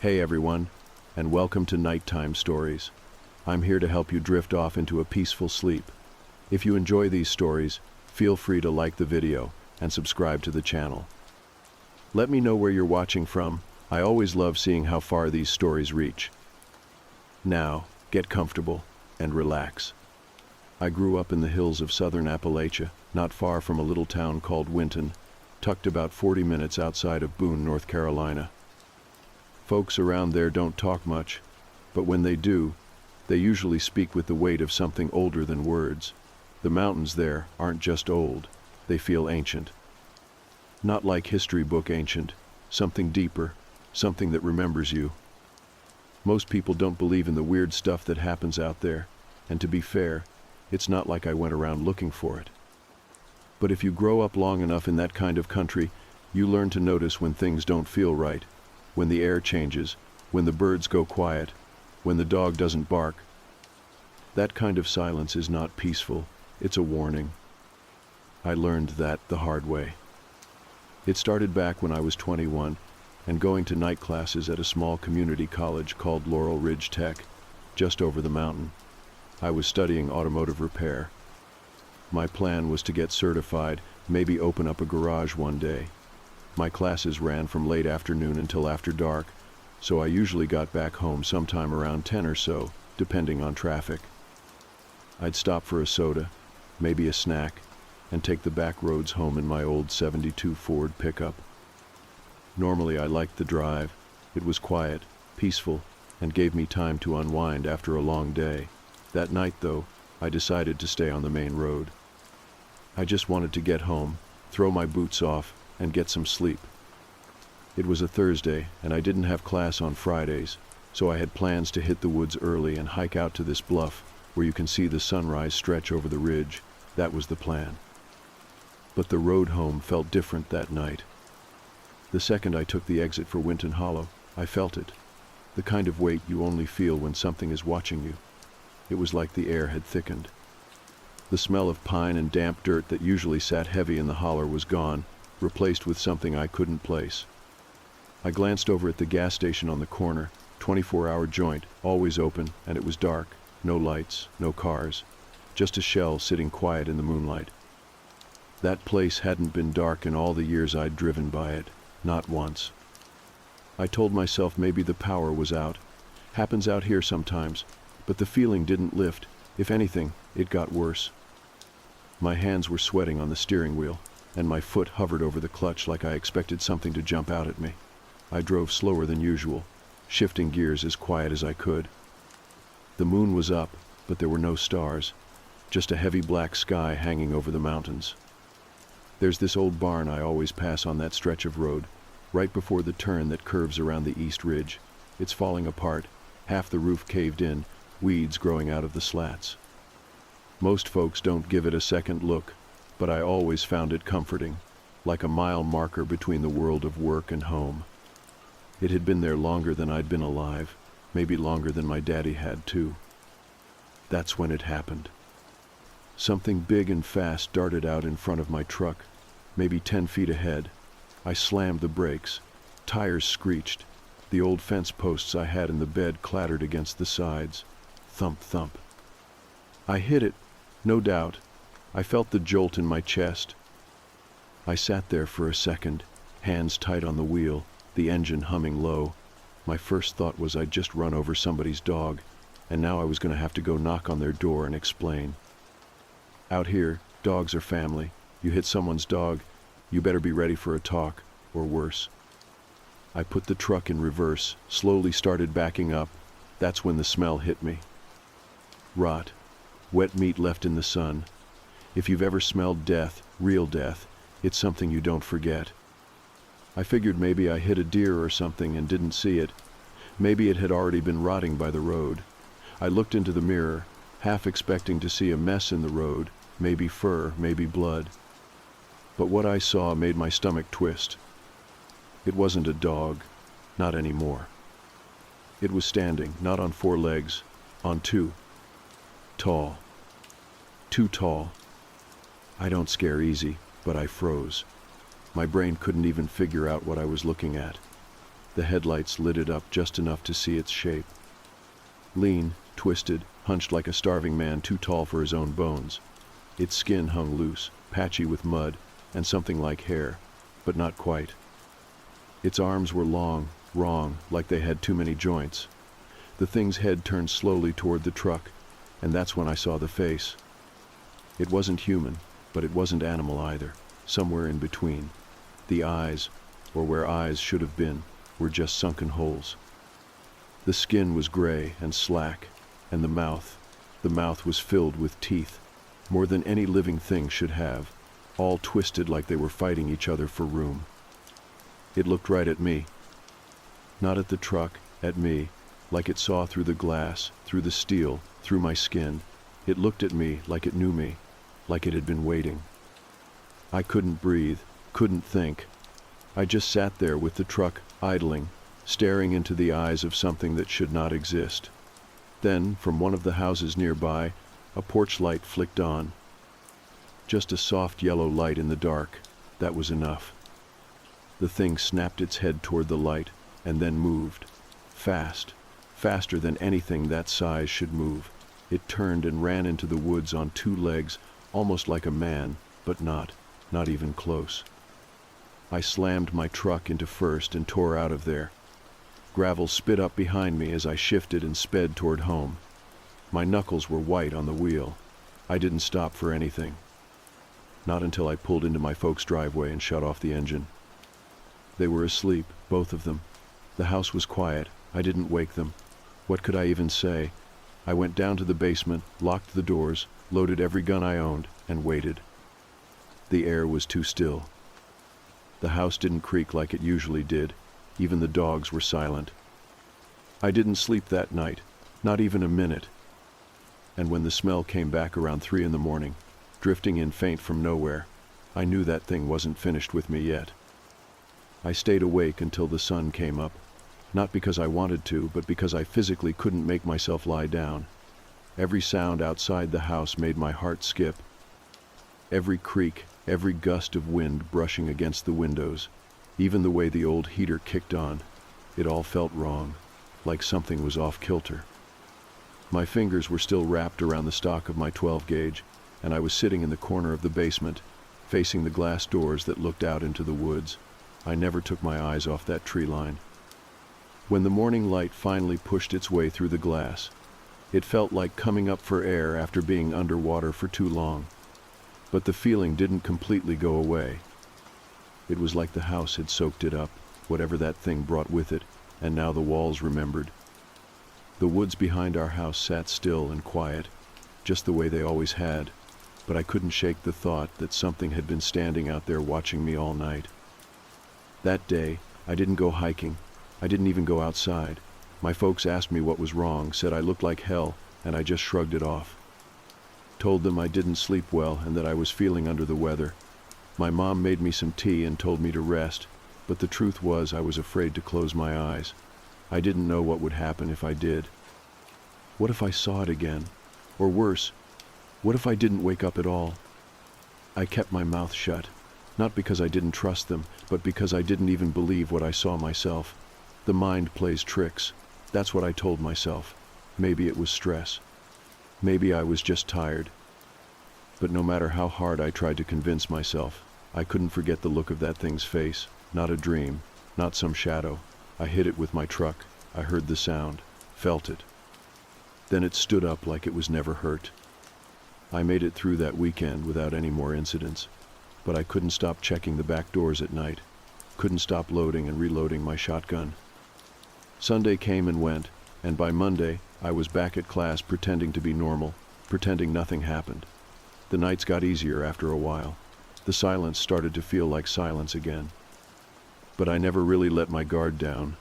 Hey everyone, and welcome to Nighttime Stories. I'm here to help you drift off into a peaceful sleep. If you enjoy these stories, feel free to like the video and subscribe to the channel. Let me know where you're watching from. I always love seeing how far these stories reach. Now, get comfortable and relax. I grew up in the hills of southern Appalachia, not far from a little town called Winton, tucked about 40 minutes outside of Boone, North Carolina. Folks around there don't talk much, but when they do, they usually speak with the weight of something older than words. The mountains there aren't just old, they feel ancient. Not like history book ancient, something deeper, something that remembers you. Most people don't believe in the weird stuff that happens out there, and to be fair, it's not like I went around looking for it. But if you grow up long enough in that kind of country, you learn to notice when things don't feel right. When the air changes, when the birds go quiet, when the dog doesn't bark. That kind of silence is not peaceful, it's a warning. I learned that the hard way. It started back when I was 21 and going to night classes at a small community college called Laurel Ridge Tech, just over the mountain. I was studying automotive repair. My plan was to get certified, maybe open up a garage one day. My classes ran from late afternoon until after dark, so I usually got back home sometime around 10 or so, depending on traffic. I'd stop for a soda, maybe a snack, and take the back roads home in my old '72 Ford pickup. Normally I liked the drive. It was quiet, peaceful, and gave me time to unwind after a long day. That night, though, I decided to stay on the main road. I just wanted to get home, throw my boots off, and get some sleep. It was a Thursday, and I didn't have class on Fridays, so I had plans to hit the woods early and hike out to this bluff where you can see the sunrise stretch over the ridge. That was the plan. But the road home felt different that night. The second I took the exit for Winton Hollow, I felt it. The kind of weight you only feel when something is watching you. It was like the air had thickened. The smell of pine and damp dirt that usually sat heavy in the holler was gone, replaced with something I couldn't place. I glanced over at the gas station on the corner, 24-hour joint, always open, and it was dark. No lights, no cars, just a shell sitting quiet in the moonlight. That place hadn't been dark in all the years I'd driven by it, not once. I told myself maybe the power was out. Happens out here sometimes, but the feeling didn't lift. If anything, it got worse. My hands were sweating on the steering wheel, and my foot hovered over the clutch like I expected something to jump out at me. I drove slower than usual, shifting gears as quiet as I could. The moon was up, but there were no stars, just a heavy black sky hanging over the mountains. There's this old barn I always pass on that stretch of road, right before the turn that curves around the east ridge. It's falling apart, half the roof caved in, weeds growing out of the slats. Most folks don't give it a second look, but I always found it comforting, like a mile marker between the world of work and home. It had been there longer than I'd been alive, maybe longer than my daddy had too. That's when it happened. Something big and fast darted out in front of my truck, maybe 10 feet ahead. I slammed the brakes. Tires screeched. The old fence posts I had in the bed clattered against the sides. Thump, thump. I hit it, no doubt. I felt the jolt in my chest. I sat there for a second, hands tight on the wheel, the engine humming low. My first thought was I'd just run over somebody's dog, and now I was going to have to go knock on their door and explain. Out here, dogs are family. You hit someone's dog, you better be ready for a talk, or worse. I put the truck in reverse, slowly started backing up. That's when the smell hit me. Rot. Wet meat left in the sun. If you've ever smelled death, real death, it's something you don't forget. I figured maybe I hit a deer or something and didn't see it. Maybe it had already been rotting by the road. I looked into the mirror, half expecting to see a mess in the road, maybe fur, maybe blood. But what I saw made my stomach twist. It wasn't a dog, not anymore. It was standing, not on 4 legs, on 2. Tall. Too tall. I don't scare easy, but I froze. My brain couldn't even figure out what I was looking at. The headlights lit it up just enough to see its shape. Lean, twisted, hunched like a starving man too tall for his own bones. Its skin hung loose, patchy with mud, and something like hair, but not quite. Its arms were long, wrong, like they had too many joints. The thing's head turned slowly toward the truck, and that's when I saw the face. It wasn't human, but it wasn't animal either, somewhere in between. The eyes, or where eyes should have been, were just sunken holes. The skin was gray and slack, and the mouth was filled with teeth, more than any living thing should have, all twisted like they were fighting each other for room. It looked right at me. Not at the truck, at me, like it saw through the glass, through the steel, through my skin. It looked at me like it knew me, like it had been waiting. I couldn't breathe, couldn't think. I just sat there with the truck idling, staring into the eyes of something that should not exist. Then, from one of the houses nearby, a porch light flicked on. Just a soft yellow light in the dark, that was enough. The thing snapped its head toward the light, and then moved. Fast, faster than anything that size should move. It turned and ran into the woods on two legs, almost like a man, but not even close. I slammed my truck into first and tore out of there. Gravel spit up behind me as I shifted and sped toward home. My knuckles were white on the wheel. I didn't stop for anything. Not until I pulled into my folks' driveway and shut off the engine. They were asleep, both of them. The house was quiet. I didn't wake them. What could I even say? I went down to the basement, locked the doors, loaded every gun I owned, and waited. The air was too still. The house didn't creak like it usually did. Even the dogs were silent. I didn't sleep that night, not even a minute. And when the smell came back around 3 in the morning, drifting in faint from nowhere, I knew that thing wasn't finished with me yet. I stayed awake until the sun came up, not because I wanted to, but because I physically couldn't make myself lie down. Every sound outside the house made my heart skip. Every creak, every gust of wind brushing against the windows, even the way the old heater kicked on, it all felt wrong, like something was off kilter. My fingers were still wrapped around the stock of my 12-gauge, and I was sitting in the corner of the basement, facing the glass doors that looked out into the woods. I never took my eyes off that tree line. When the morning light finally pushed its way through the glass, it felt like coming up for air after being underwater for too long. But the feeling didn't completely go away. It was like the house had soaked it up, whatever that thing brought with it, and now the walls remembered. The woods behind our house sat still and quiet, just the way they always had, but I couldn't shake the thought that something had been standing out there watching me all night. That day, I didn't go hiking. I didn't even go outside. My folks asked me what was wrong, said I looked like hell, and I just shrugged it off. Told them I didn't sleep well and that I was feeling under the weather. My mom made me some tea and told me to rest, but the truth was I was afraid to close my eyes. I didn't know what would happen if I did. What if I saw it again? Or worse, what if I didn't wake up at all? I kept my mouth shut, not because I didn't trust them, but because I didn't even believe what I saw myself. The mind plays tricks. That's what I told myself. Maybe it was stress. Maybe I was just tired. But no matter how hard I tried to convince myself, I couldn't forget the look of that thing's face. Not a dream, not some shadow. I hit it with my truck. I heard the sound, felt it. Then it stood up like it was never hurt. I made it through that weekend without any more incidents, but I couldn't stop checking the back doors at night. Couldn't stop loading and reloading my shotgun. Sunday came and went, and by Monday, I was back at class pretending to be normal, pretending nothing happened. The nights got easier after a while. The silence started to feel like silence again. But I never really let my guard down.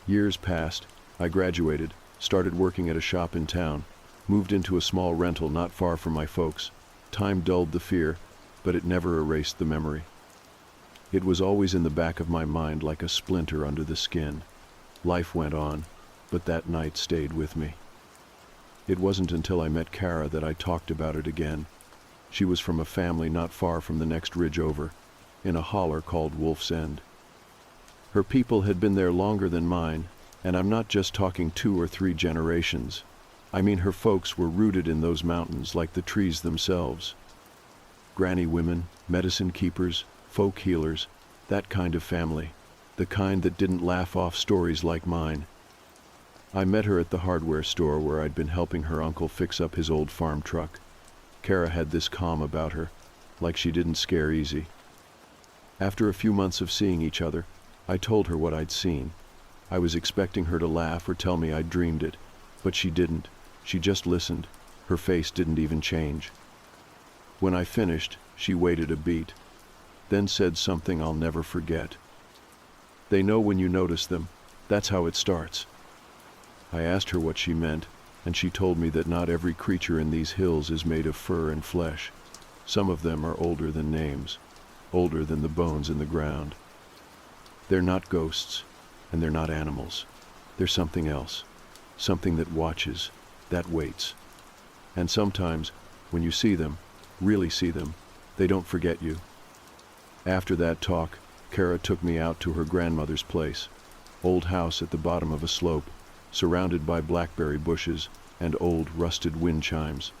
Years passed. I graduated, started working at a shop in town, moved into a small rental not far from my folks. Time dulled the fear, but it never erased the memory. It was always in the back of my mind like a splinter under the skin. Life went on, but that night stayed with me. It wasn't until I met Kara that I talked about it again. She was from a family not far from the next ridge over, in a holler called Wolf's End. Her people had been there longer than mine, and I'm not just talking 2 or 3 generations. I mean her folks were rooted in those mountains like the trees themselves. Granny women, medicine keepers, folk healers, that kind of family, the kind that didn't laugh off stories like mine. I met her at the hardware store where I'd been helping her uncle fix up his old farm truck. Kara had this calm about her, like she didn't scare easy. After a few months of seeing each other, I told her what I'd seen. I was expecting her to laugh or tell me I'd dreamed it, but she didn't. She just listened. Her face didn't even change. When I finished, she waited a beat, then said something I'll never forget. "They know when you notice them. That's how it starts." I asked her what she meant, and she told me that not every creature in these hills is made of fur and flesh. Some of them are older than names, older than the bones in the ground. They're not ghosts, and they're not animals. They're something else, something that watches, that waits. And sometimes, when you see them, really see them, they don't forget you. After that talk, Kara took me out to her grandmother's place, old house at the bottom of a slope, surrounded by blackberry bushes and old rusted wind chimes.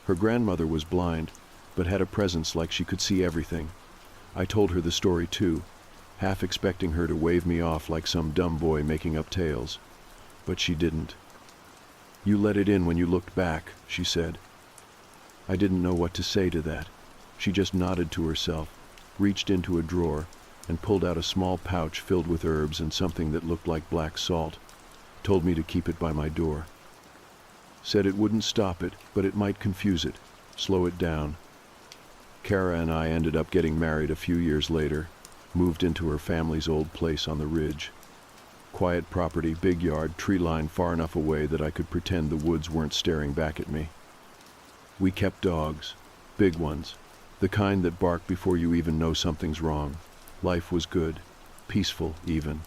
Her grandmother was blind, but had a presence like she could see everything. I told her the story too, half expecting her to wave me off like some dumb boy making up tales. But she didn't. "You let it in when you looked back," she said. I didn't know what to say to that. She just nodded to herself, reached into a drawer, and pulled out a small pouch filled with herbs and something that looked like black salt. Told me to keep it by my door. Said it wouldn't stop it, but it might confuse it, slow it down. Kara and I ended up getting married a few years later, moved into her family's old place on the ridge. Quiet property, big yard, tree line far enough away that I could pretend the woods weren't staring back at me. We kept dogs, big ones, the kind that bark before you even know something's wrong. Life was good, peaceful even.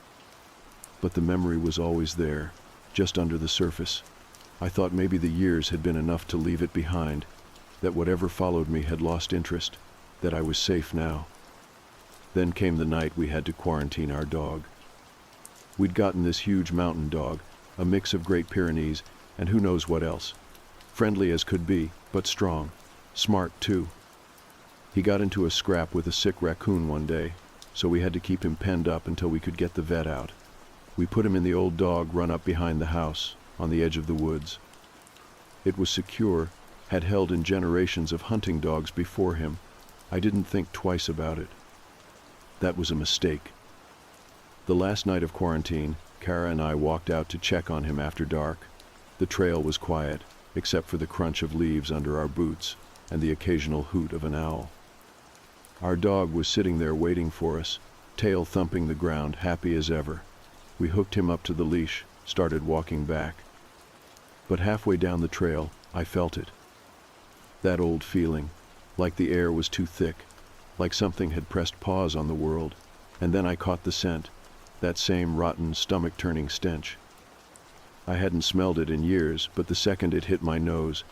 But the memory was always there, just under the surface. I thought maybe the years had been enough to leave it behind, that whatever followed me had lost interest, that I was safe now. Then came the night we had to quarantine our dog. We'd gotten this huge mountain dog, a mix of Great Pyrenees and who knows what else. Friendly as could be, but strong. Smart, too. He got into a scrap with a sick raccoon one day, so we had to keep him penned up until we could get the vet out. We put him in the old dog run up behind the house, on the edge of the woods. It was secure, had held in generations of hunting dogs before him. I didn't think twice about it. That was a mistake. The last night of quarantine, Kara and I walked out to check on him after dark. The trail was quiet, except for the crunch of leaves under our boots and the occasional hoot of an owl. Our dog was sitting there waiting for us, tail thumping the ground, happy as ever. We hooked him up to the leash, started walking back. But halfway down the trail, I felt it. That old feeling, like the air was too thick, like something had pressed pause on the world, and then I caught the scent, that same rotten, stomach-turning stench. I hadn't smelled it in years, but the second it hit my nose,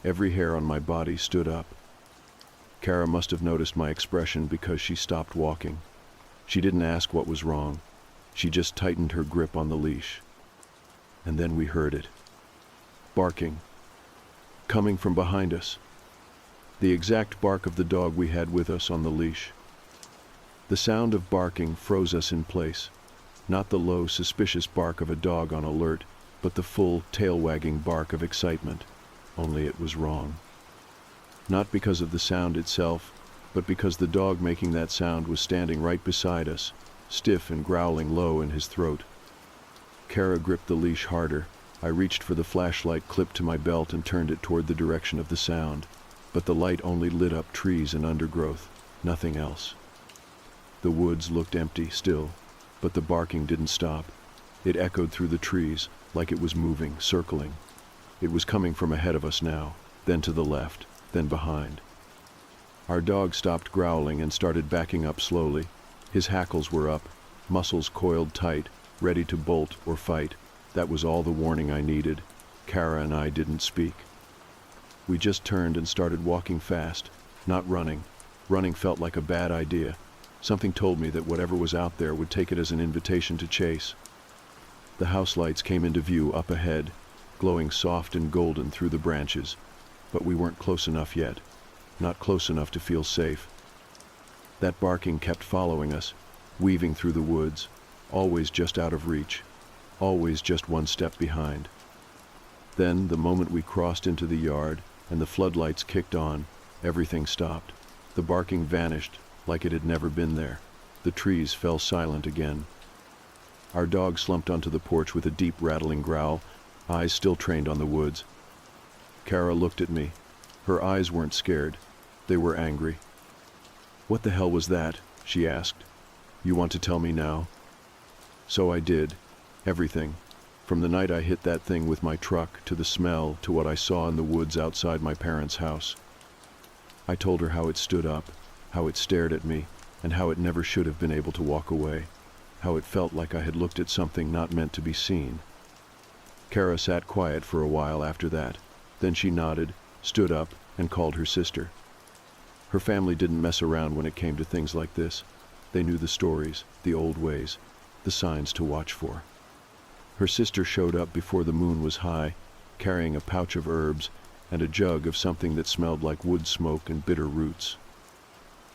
every hair on my body stood up. Kara must have noticed my expression because she stopped walking. She didn't ask what was wrong. She just tightened her grip on the leash. And then we heard it. Barking. Coming from behind us. The exact bark of the dog we had with us on the leash. The sound of barking froze us in place. Not the low, suspicious bark of a dog on alert, but the full, tail-wagging bark of excitement. Only it was wrong. Not because of the sound itself, but because the dog making that sound was standing right beside us, stiff and growling low in his throat. Kara gripped the leash harder. I reached for the flashlight clipped to my belt and turned it toward the direction of the sound, but the light only lit up trees and undergrowth, nothing else. The woods looked empty still, but the barking didn't stop. It echoed through the trees, like it was moving, circling. It was coming from ahead of us now, then to the left, then behind. Our dog stopped growling and started backing up slowly. His hackles were up, muscles coiled tight, ready to bolt or fight. That was all the warning I needed. Kara and I didn't speak. We just turned and started walking fast, not running. Running felt like a bad idea. Something told me that whatever was out there would take it as an invitation to chase. The house lights came into view up ahead, glowing soft and golden through the branches, but we weren't close enough yet, not close enough to feel safe. That barking kept following us, weaving through the woods, always just out of reach, always just one step behind. Then, the moment we crossed into the yard and the floodlights kicked on, everything stopped. The barking vanished like it had never been there. The trees fell silent again. Our dog slumped onto the porch with a deep rattling growl, eyes still trained on the woods. Kara looked at me. Her eyes weren't scared. They were angry. "What the hell was that?" she asked. "You want to tell me now?" So I did. Everything. From the night I hit that thing with my truck, to the smell, to what I saw in the woods outside my parents' house. I told her how it stood up, how it stared at me, and how it never should have been able to walk away, how it felt like I had looked at something not meant to be seen. Kara sat quiet for a while after that. Then she nodded, stood up, and called her sister. Her family didn't mess around when it came to things like this. They knew the stories, the old ways, the signs to watch for. Her sister showed up before the moon was high, carrying a pouch of herbs and a jug of something that smelled like wood smoke and bitter roots.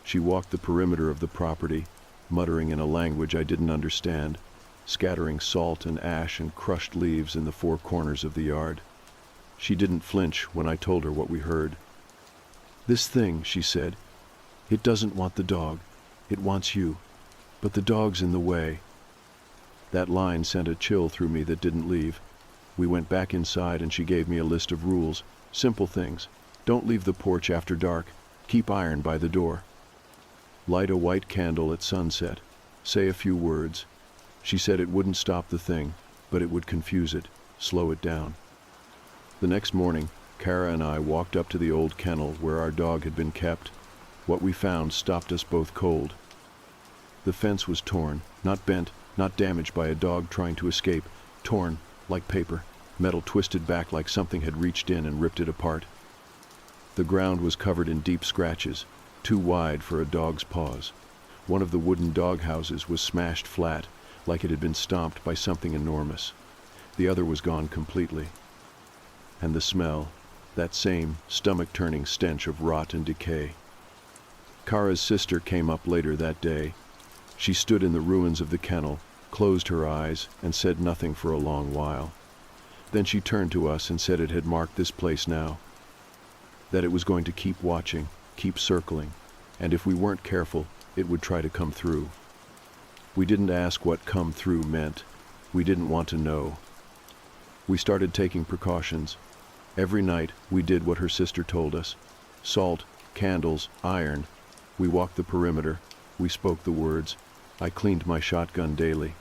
She walked the perimeter of the property, muttering in a language I didn't understand, scattering salt and ash and crushed leaves in the four corners of the yard. She didn't flinch when I told her what we heard. "This thing," she said, "it doesn't want the dog. It wants you. But the dog's in the way." That line sent a chill through me that didn't leave. We went back inside and she gave me a list of rules, simple things. Don't leave the porch after dark. Keep iron by the door. Light a white candle at sunset. Say a few words. She said it wouldn't stop the thing, but it would confuse it, slow it down. The next morning, Kara and I walked up to the old kennel where our dog had been kept. What we found stopped us both cold. The fence was torn, not bent, not damaged by a dog trying to escape, torn like paper, metal twisted back like something had reached in and ripped it apart. The ground was covered in deep scratches, too wide for a dog's paws. One of the wooden dog houses was smashed flat, like it had been stomped by something enormous. The other was gone completely. And the smell, that same stomach-turning stench of rot and decay. Kara's sister came up later that day. She stood in the ruins of the kennel, closed her eyes, and said nothing for a long while. Then she turned to us and said it had marked this place now. That it was going to keep watching, keep circling, and if we weren't careful, it would try to come through. We didn't ask what "come through" meant. We didn't want to know. We started taking precautions. Every night, we did what her sister told us. Salt, candles, iron. We walked the perimeter. We spoke the words. I cleaned my shotgun daily.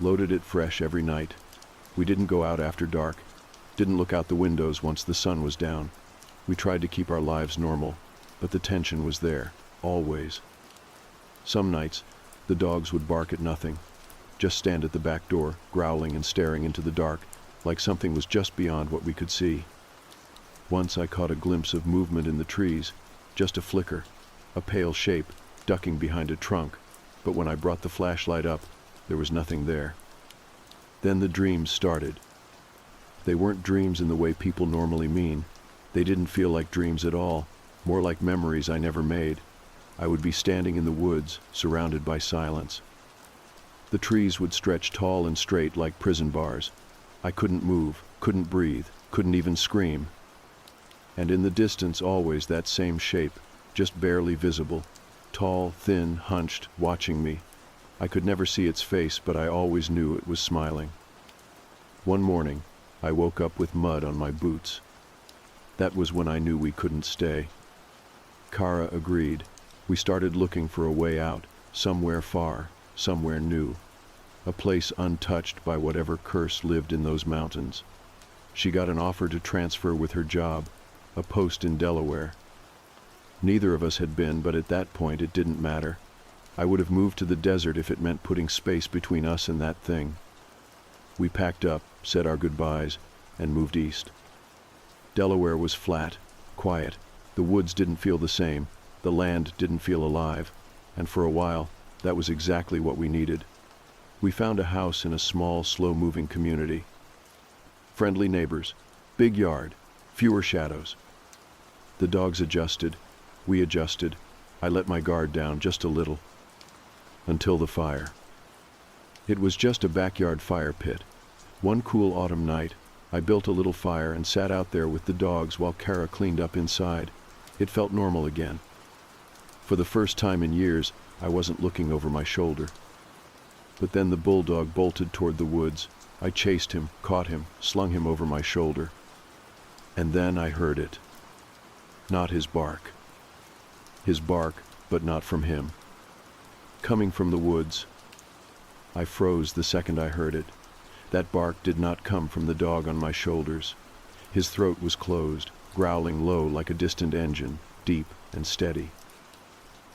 Loaded it fresh every night. We didn't go out after dark. Didn't look out the windows once the sun was down. We tried to keep our lives normal, but the tension was there, always. Some nights, the dogs would bark at nothing, just stand at the back door, growling and staring into the dark, like something was just beyond what we could see. Once I caught a glimpse of movement in the trees, just a flicker, a pale shape, ducking behind a trunk, but when I brought the flashlight up, there was nothing there. Then the dreams started. They weren't dreams in the way people normally mean. They didn't feel like dreams at all, more like memories I never made. I would be standing in the woods, surrounded by silence. The trees would stretch tall and straight like prison bars. I couldn't move, couldn't breathe, couldn't even scream. And in the distance always that same shape, just barely visible, tall, thin, hunched, watching me. I could never see its face, but I always knew it was smiling. One morning, I woke up with mud on my boots. That was when I knew we couldn't stay. Kara agreed. We started looking for a way out, somewhere far, somewhere new. A place untouched by whatever curse lived in those mountains. She got an offer to transfer with her job, a post in Delaware. Neither of us had been, but at that point it didn't matter. I would have moved to the desert if it meant putting space between us and that thing. We packed up, said our goodbyes, and moved east. Delaware was flat, quiet. The woods didn't feel the same. The land didn't feel alive. and for a while, that was exactly what we needed. We found a house in a small, slow-moving community. Friendly neighbors, big yard, fewer shadows. The dogs adjusted, we adjusted. I let my guard down just a little. Until the fire. It was just a backyard fire pit. One cool autumn night, I built a little fire and sat out there with the dogs while Kara cleaned up inside. It felt normal again. For the first time in years, I wasn't looking over my shoulder. But then the bulldog bolted toward the woods. I chased him, caught him, slung him over my shoulder. And then I heard it. Not his bark. His bark, but not from him. Coming from the woods. I froze the second I heard it. That bark did not come from the dog on my shoulders. His throat was closed, growling low like a distant engine, deep and steady.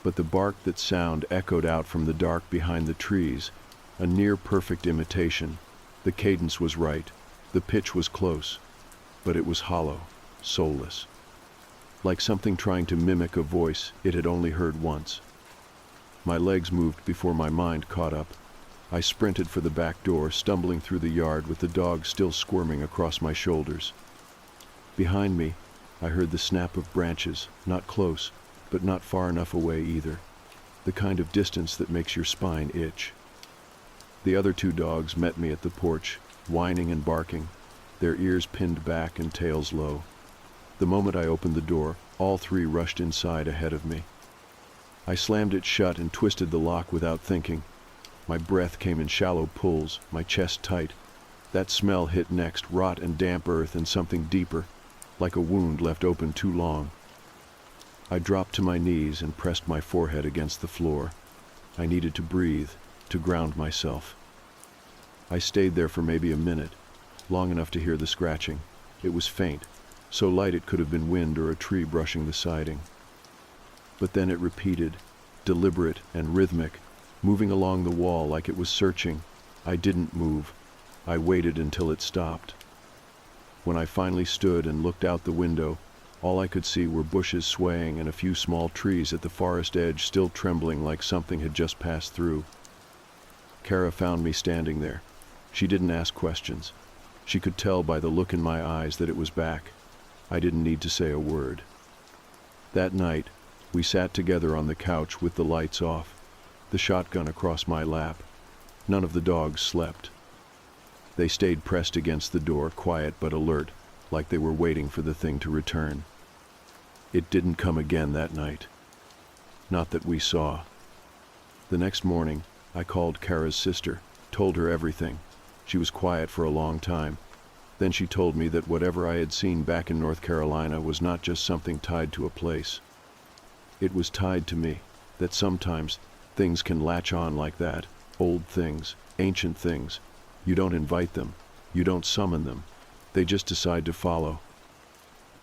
But the bark that sound echoed out from the dark behind the trees, a near-perfect imitation. The cadence was right, the pitch was close, but it was hollow, soulless. Like something trying to mimic a voice it had only heard once. My legs moved before my mind caught up. I sprinted for the back door, stumbling through the yard with the dog still squirming across my shoulders. Behind me, I heard the snap of branches, not close, but not far enough away either. The kind of distance that makes your spine itch. The other two dogs met me at the porch, whining and barking, their ears pinned back and tails low. The moment I opened the door, all three rushed inside ahead of me. I slammed it shut and twisted the lock without thinking. My breath came in shallow pulls, my chest tight. That smell hit next, rot and damp earth and something deeper, like a wound left open too long. I dropped to my knees and pressed my forehead against the floor. I needed to breathe, to ground myself. I stayed there for maybe a minute, long enough to hear the scratching. It was faint, so light it could have been wind or a tree brushing the siding. But then it repeated, deliberate and rhythmic, moving along the wall like it was searching. I didn't move. I waited until it stopped. When I finally stood and looked out the window, all I could see were bushes swaying and a few small trees at the forest edge still trembling like something had just passed through. Kara found me standing there. She didn't ask questions. She could tell by the look in my eyes that it was back. I didn't need to say a word. That night, we sat together on the couch with the lights off, the shotgun across my lap. None of the dogs slept. They stayed pressed against the door, quiet but alert, like they were waiting for the thing to return. It didn't come again that night. Not that we saw. The next morning, I called Kara's sister, told her everything. She was quiet for a long time. Then she told me that whatever I had seen back in North Carolina was not just something tied to a place. It was tied to me, that sometimes things can latch on like that, old things, ancient things. You don't invite them, you don't summon them, they just decide to follow.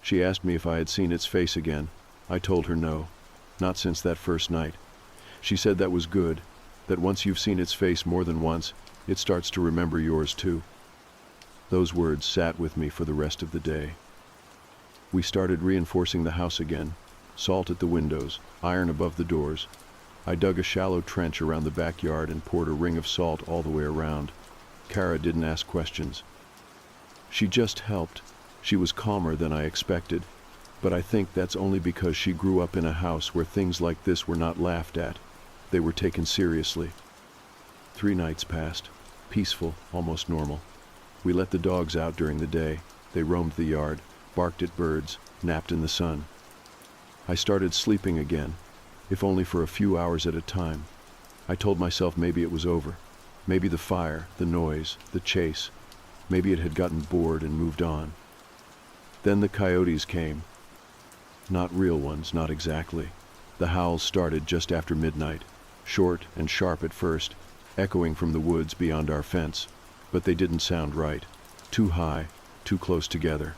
She asked me if I had seen its face again. I told her no, not since that first night. She said that was good, that once you've seen its face more than once, it starts to remember yours too. Those words sat with me for the rest of the day. We started reinforcing the house again, salt at the windows, iron above the doors. I dug a shallow trench around the backyard and poured a ring of salt all the way around. Kara didn't ask questions. She just helped. She was calmer than I expected, but I think that's only because she grew up in a house where things like this were not laughed at. They were taken seriously. 3 nights passed, peaceful, almost normal. We let the dogs out during the day. They roamed the yard, barked at birds, napped in the sun. I started sleeping again, if only for a few hours at a time. I told myself maybe it was over. Maybe the fire, the noise, the chase, maybe it had gotten bored and moved on. Then the coyotes came. Not real ones, not exactly. The howls started just after midnight, short and sharp at first, echoing from the woods beyond our fence, but they didn't sound right. Too high, too close together.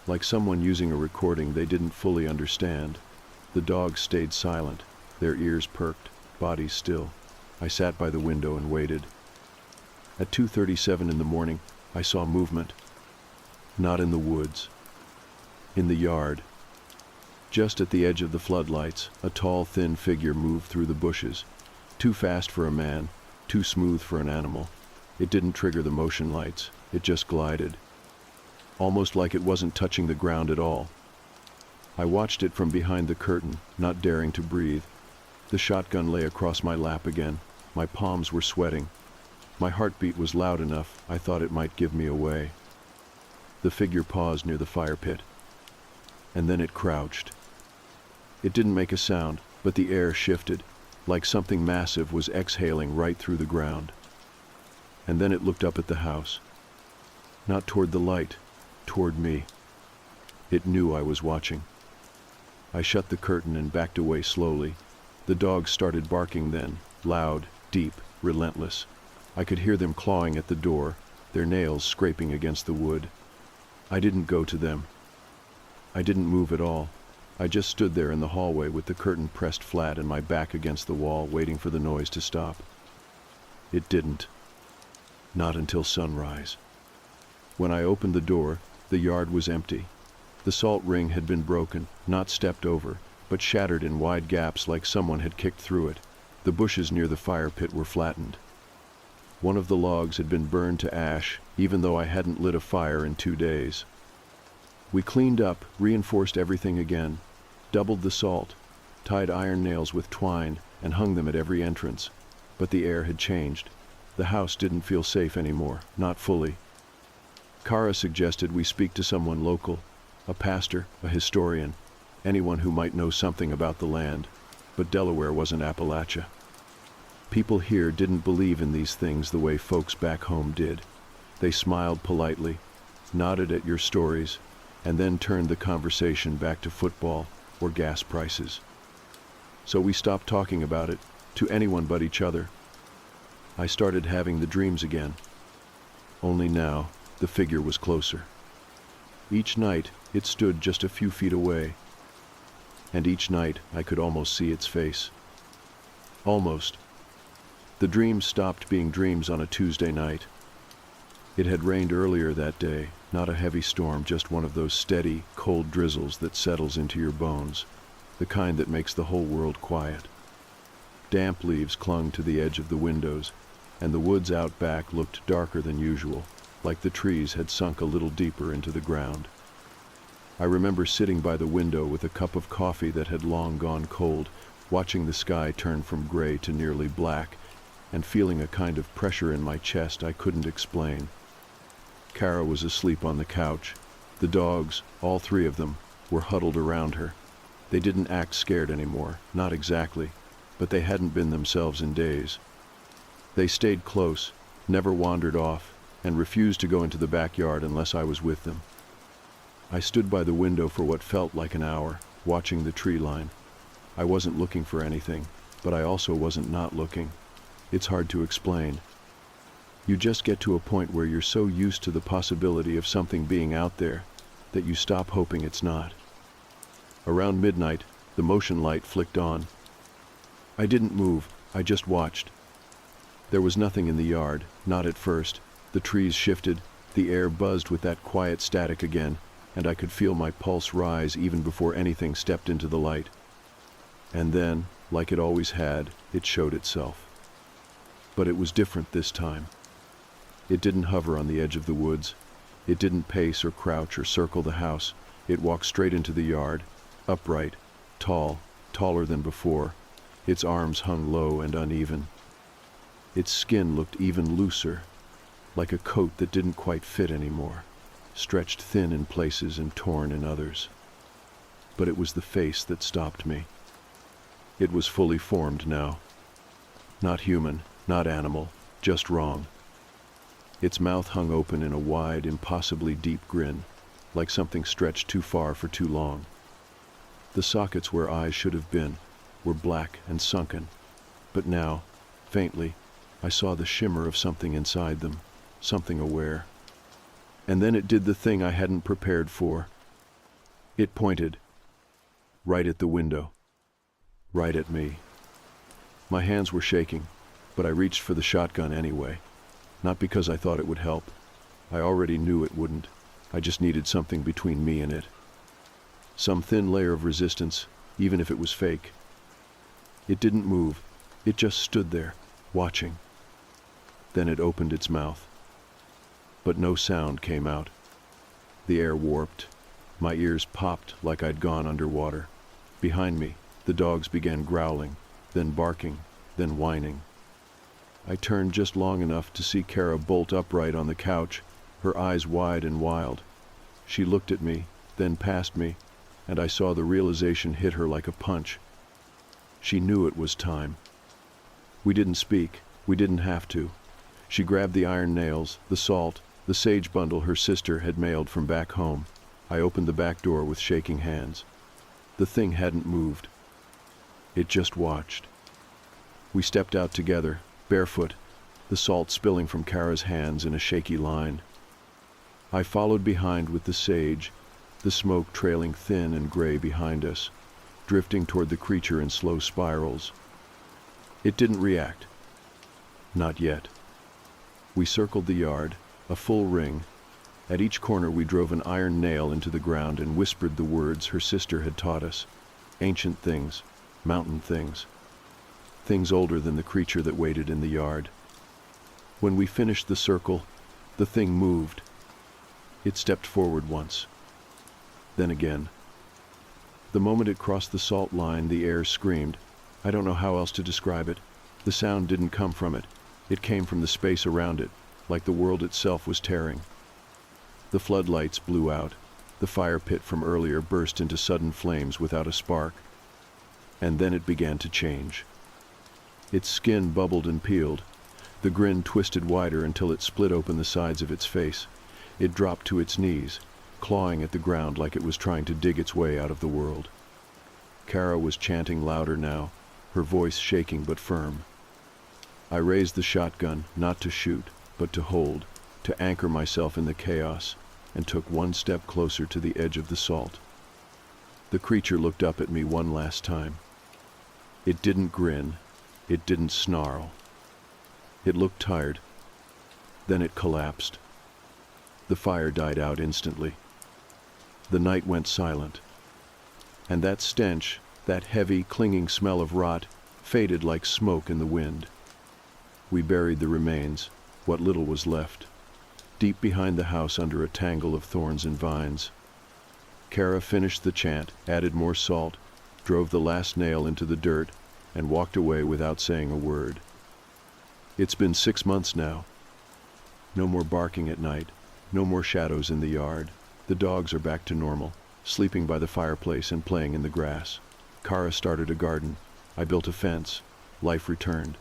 Like someone using a recording they didn't fully understand. The dogs stayed silent, their ears perked, bodies still. I sat by the window and waited. At 2:37 in the morning, I saw movement. Not in the woods. In the yard. Just at the edge of the floodlights, a tall, thin figure moved through the bushes. Too fast for a man, too smooth for an animal. It didn't trigger the motion lights, it just glided. Almost like it wasn't touching the ground at all. I watched it from behind the curtain, not daring to breathe. The shotgun lay across my lap again. My palms were sweating. My heartbeat was loud enough, I thought it might give me away. The figure paused near the fire pit. And then it crouched. It didn't make a sound, but the air shifted, like something massive was exhaling right through the ground. And then it looked up at the house. Not toward the light, toward me. It knew I was watching. I shut the curtain and backed away slowly. The dogs started barking then, loud, deep, relentless. I could hear them clawing at the door, their nails scraping against the wood. I didn't go to them. I didn't move at all. I just stood there in the hallway with the curtain pressed flat and my back against the wall, waiting for the noise to stop. It didn't. Not until sunrise. When I opened the door, the yard was empty. The salt ring had been broken, not stepped over, but shattered in wide gaps like someone had kicked through it. The bushes near the fire pit were flattened. One of the logs had been burned to ash, even though I hadn't lit a fire in 2 days. We cleaned up, reinforced everything again, doubled the salt, tied iron nails with twine, and hung them at every entrance. But the air had changed. The house didn't feel safe anymore, not fully. Kara suggested we speak to someone local, a pastor, a historian, anyone who might know something about the land. But Delaware wasn't Appalachia. People here didn't believe in these things the way folks back home did. They smiled politely, nodded at your stories, and then turned the conversation back to football or gas prices. So we stopped talking about it, to anyone but each other. I started having the dreams again. Only now, the figure was closer. Each night, it stood just a few feet away. And each night, I could almost see its face. Almost. The dreams stopped being dreams on a Tuesday night. It had rained earlier that day, not a heavy storm, just one of those steady, cold drizzles that settles into your bones, the kind that makes the whole world quiet. Damp leaves clung to the edge of the windows, and the woods out back looked darker than usual, like the trees had sunk a little deeper into the ground. I remember sitting by the window with a cup of coffee that had long gone cold, watching the sky turn from gray to nearly black, and feeling a kind of pressure in my chest I couldn't explain. Kara was asleep on the couch. The dogs, all 3 of them, were huddled around her. They didn't act scared anymore, not exactly, but they hadn't been themselves in days. They stayed close, never wandered off, and refused to go into the backyard unless I was with them. I stood by the window for what felt like an hour, watching the tree line. I wasn't looking for anything, but I also wasn't not looking. It's hard to explain. You just get to a point where you're so used to the possibility of something being out there that you stop hoping it's not. Around midnight, the motion light flicked on. I didn't move, I just watched. There was nothing in the yard, not at first. The trees shifted, the air buzzed with that quiet static again, and I could feel my pulse rise even before anything stepped into the light. And then, like it always had, it showed itself. But it was different this time. It didn't hover on the edge of the woods. It didn't pace or crouch or circle the house. It walked straight into the yard, upright, tall, taller than before. Its arms hung low and uneven. Its skin looked even looser, like a coat that didn't quite fit anymore, stretched thin in places and torn in others. But it was the face that stopped me. It was fully formed now. Not human, not animal, just wrong. Its mouth hung open in a wide, impossibly deep grin, like something stretched too far for too long. The sockets where eyes should have been were black and sunken, but now, faintly, I saw the shimmer of something inside them, something aware. And then it did the thing I hadn't prepared for. It pointed, right at the window, right at me. My hands were shaking, but I reached for the shotgun anyway. Not because I thought it would help. I already knew it wouldn't. I just needed something between me and it. some thin layer of resistance, even if it was fake. It didn't move. It just stood there, watching. Then it opened its mouth. But no sound came out. The air warped. My ears popped like I'd gone underwater. Behind me, the dogs began growling, then barking, then whining. I turned just long enough to see Kara bolt upright on the couch, her eyes wide and wild. She looked at me, then past me, and I saw the realization hit her like a punch. She knew it was time. We didn't speak. We didn't have to. She grabbed the iron nails, the salt, the sage bundle her sister had mailed from back home. I opened the back door with shaking hands. The thing hadn't moved. It just watched. We stepped out together, barefoot, the salt spilling from Kara's hands in a shaky line. I followed behind with the sage, the smoke trailing thin and gray behind us, drifting toward the creature in slow spirals. It didn't react. Not yet. We circled the yard, a full ring. At each corner we drove an iron nail into the ground and whispered the words her sister had taught us. Ancient things, mountain things. Things older than the creature that waited in the yard. When we finished the circle, the thing moved. It stepped forward once. Then again. The moment it crossed the salt line, the air screamed. I don't know how else to describe it. The sound didn't come from it. It came from the space around it, like the world itself was tearing. The floodlights blew out. The fire pit from earlier burst into sudden flames without a spark. And then it began to change. Its skin bubbled and peeled. The grin twisted wider until it split open the sides of its face. It dropped to its knees, clawing at the ground like it was trying to dig its way out of the world. Kara was chanting louder now, her voice shaking but firm. I raised the shotgun, not to shoot, but to hold, to anchor myself in the chaos, and took one step closer to the edge of the salt. The creature looked up at me one last time. It didn't grin. It didn't snarl. It looked tired. Then it collapsed. The fire died out instantly. The night went silent. And that stench, that heavy, clinging smell of rot, faded like smoke in the wind. We buried the remains, what little was left, deep behind the house under a tangle of thorns and vines. Kara finished the chant, added more salt, drove the last nail into the dirt, and walked away without saying a word. It's been 6 months now. No more barking at night, no more shadows in the yard. The dogs are back to normal, sleeping by the fireplace and playing in the grass. Kara started a garden. I built a fence. Life returned.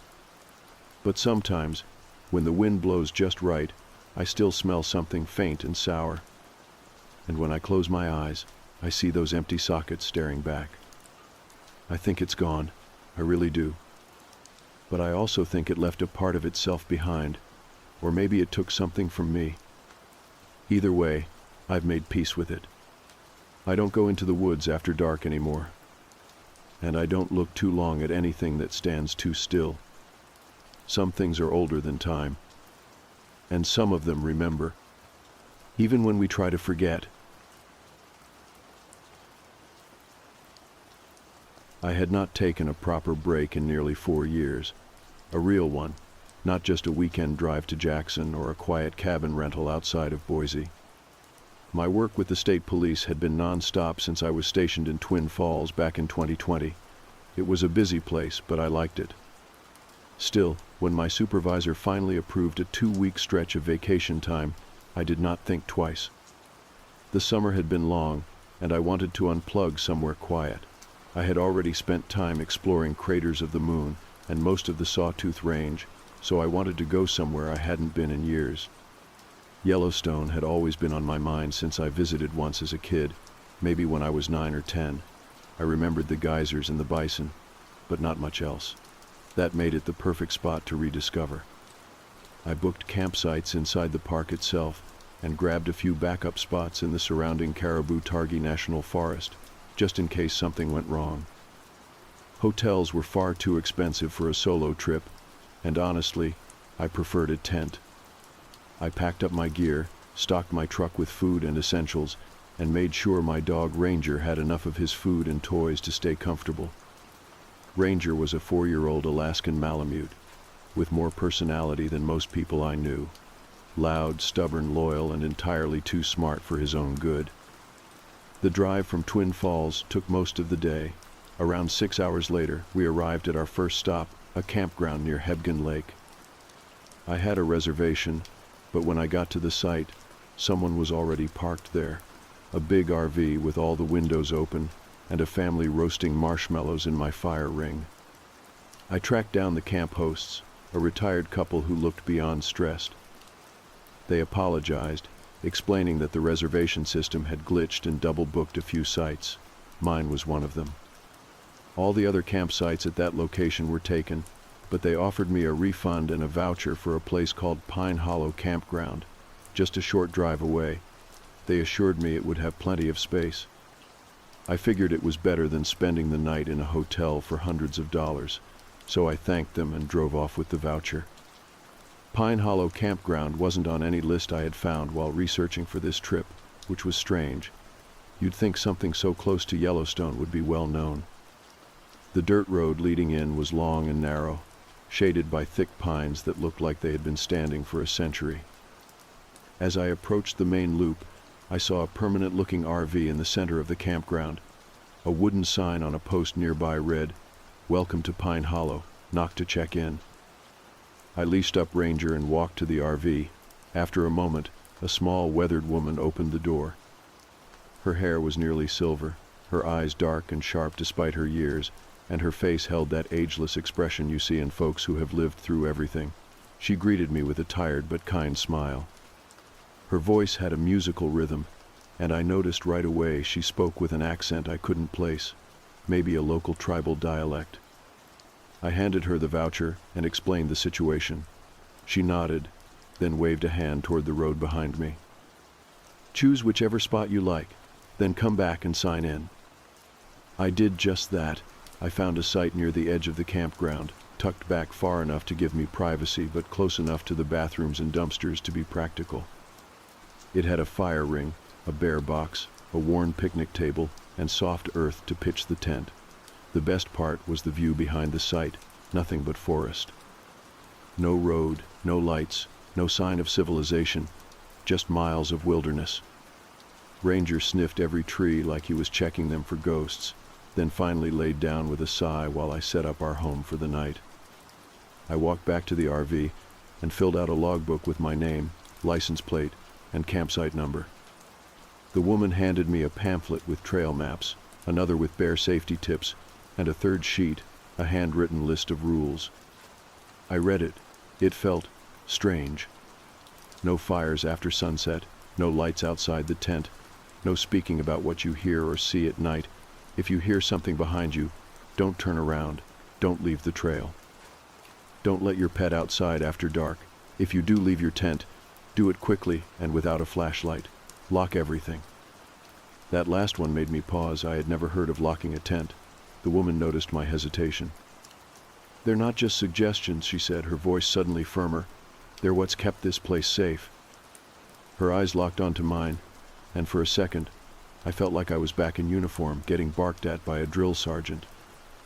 But sometimes, when the wind blows just right, I still smell something faint and sour. And when I close my eyes, I see those empty sockets staring back. I think it's gone. I really do. But I also think it left a part of itself behind, or maybe it took something from me. Either way, I've made peace with it. I don't go into the woods after dark anymore. And I don't look too long at anything that stands too still. Some things are older than time. And some of them remember. Even when we try to forget. I had not taken a proper break in nearly 4 years. A real one, not just a weekend drive to Jackson or a quiet cabin rental outside of Boise. My work with the state police had been non-stop since I was stationed in Twin Falls back in 2020. It was a busy place, but I liked it. Still, when my supervisor finally approved a 2-week stretch of vacation time, I did not think twice. The summer had been long, and I wanted to unplug somewhere quiet. I had already spent time exploring craters of the moon and most of the Sawtooth Range, so I wanted to go somewhere I hadn't been in years. Yellowstone had always been on my mind since I visited once as a kid, maybe when I was 9 or 10. I remembered the geysers and the bison, but not much else. That made it the perfect spot to rediscover. I booked campsites inside the park itself and grabbed a few backup spots in the surrounding Caribou-Targhee National Forest, just in case something went wrong. Hotels were far too expensive for a solo trip, and honestly, I preferred a tent. I packed up my gear, stocked my truck with food and essentials, and made sure my dog Ranger had enough of his food and toys to stay comfortable. Ranger was a 4-year-old Alaskan Malamute, with more personality than most people I knew. Loud, stubborn, loyal, and entirely too smart for his own good. The drive from Twin Falls took most of the day. Around 6 hours later, we arrived at our first stop, a campground near Hebgen Lake. I had a reservation, but when I got to the site, someone was already parked there. A big RV with all the windows open, and a family roasting marshmallows in my fire ring. I tracked down the camp hosts, a retired couple who looked beyond stressed. They apologized, explaining that the reservation system had glitched and double-booked a few sites. Mine was one of them. All the other campsites at that location were taken, but they offered me a refund and a voucher for a place called Pine Hollow Campground, just a short drive away. They assured me it would have plenty of space. I figured it was better than spending the night in a hotel for hundreds of dollars, so I thanked them and drove off with the voucher. Pine Hollow Campground wasn't on any list I had found while researching for this trip, which was strange. You'd think something so close to Yellowstone would be well known. The dirt road leading in was long and narrow, shaded by thick pines that looked like they had been standing for a century. As I approached the main loop, I saw a permanent-looking RV in the center of the campground. A wooden sign on a post nearby read, "Welcome to Pine Hollow, knock to check in." I leashed up Ranger and walked to the RV. After a moment, a small, weathered woman opened the door. Her hair was nearly silver, her eyes dark and sharp despite her years, and her face held that ageless expression you see in folks who have lived through everything. She greeted me with a tired but kind smile. Her voice had a musical rhythm, and I noticed right away she spoke with an accent I couldn't place, maybe a local tribal dialect. I handed her the voucher and explained the situation. She nodded, then waved a hand toward the road behind me. "Choose whichever spot you like, then come back and sign in." I did just that. I found a site near the edge of the campground, tucked back far enough to give me privacy but close enough to the bathrooms and dumpsters to be practical. It had a fire ring, a bear box, a worn picnic table, and soft earth to pitch the tent. The best part was the view behind the site, nothing but forest. No road, no lights, no sign of civilization, just miles of wilderness. Ranger sniffed every tree like he was checking them for ghosts, then finally laid down with a sigh while I set up our home for the night. I walked back to the RV and filled out a logbook with my name, license plate, and campsite number. The woman handed me a pamphlet with trail maps, another with bear safety tips, and a third sheet, a handwritten list of rules. I read it. It felt strange. No fires after sunset, no lights outside the tent, no speaking about what you hear or see at night. If you hear something behind you, don't turn around, don't leave the trail. Don't let your pet outside after dark. If you do leave your tent, do it quickly and without a flashlight. Lock everything. That last one made me pause. I had never heard of locking a tent. The woman noticed my hesitation. "They're not just suggestions," she said, her voice suddenly firmer. "They're what's kept this place safe." Her eyes locked onto mine, and for a second, I felt like I was back in uniform, getting barked at by a drill sergeant.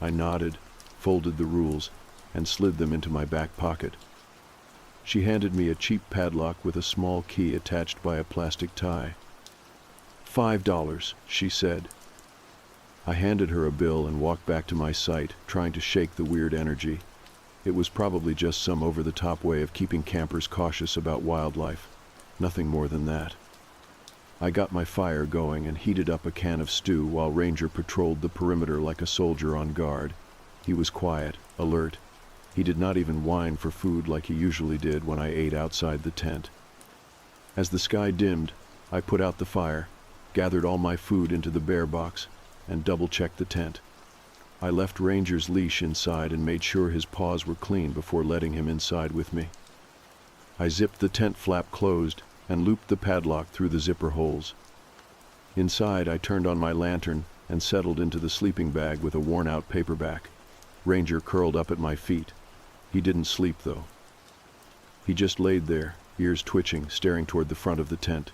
I nodded, folded the rules, and slid them into my back pocket. She handed me a cheap padlock with a small key attached by a plastic tie. $5, she said. I handed her a bill and walked back to my site, trying to shake the weird energy. It was probably just some over-the-top way of keeping campers cautious about wildlife. Nothing more than that. I got my fire going and heated up a can of stew while Ranger patrolled the perimeter like a soldier on guard. He was quiet, alert. He did not even whine for food like he usually did when I ate outside the tent. As the sky dimmed, I put out the fire, gathered all my food into the bear box, and double-checked the tent. I left Ranger's leash inside and made sure his paws were clean before letting him inside with me. I zipped the tent flap closed and looped the padlock through the zipper holes. Inside, I turned on my lantern and settled into the sleeping bag with a worn-out paperback. Ranger curled up at my feet. He didn't sleep, though. He just laid there, ears twitching, staring toward the front of the tent.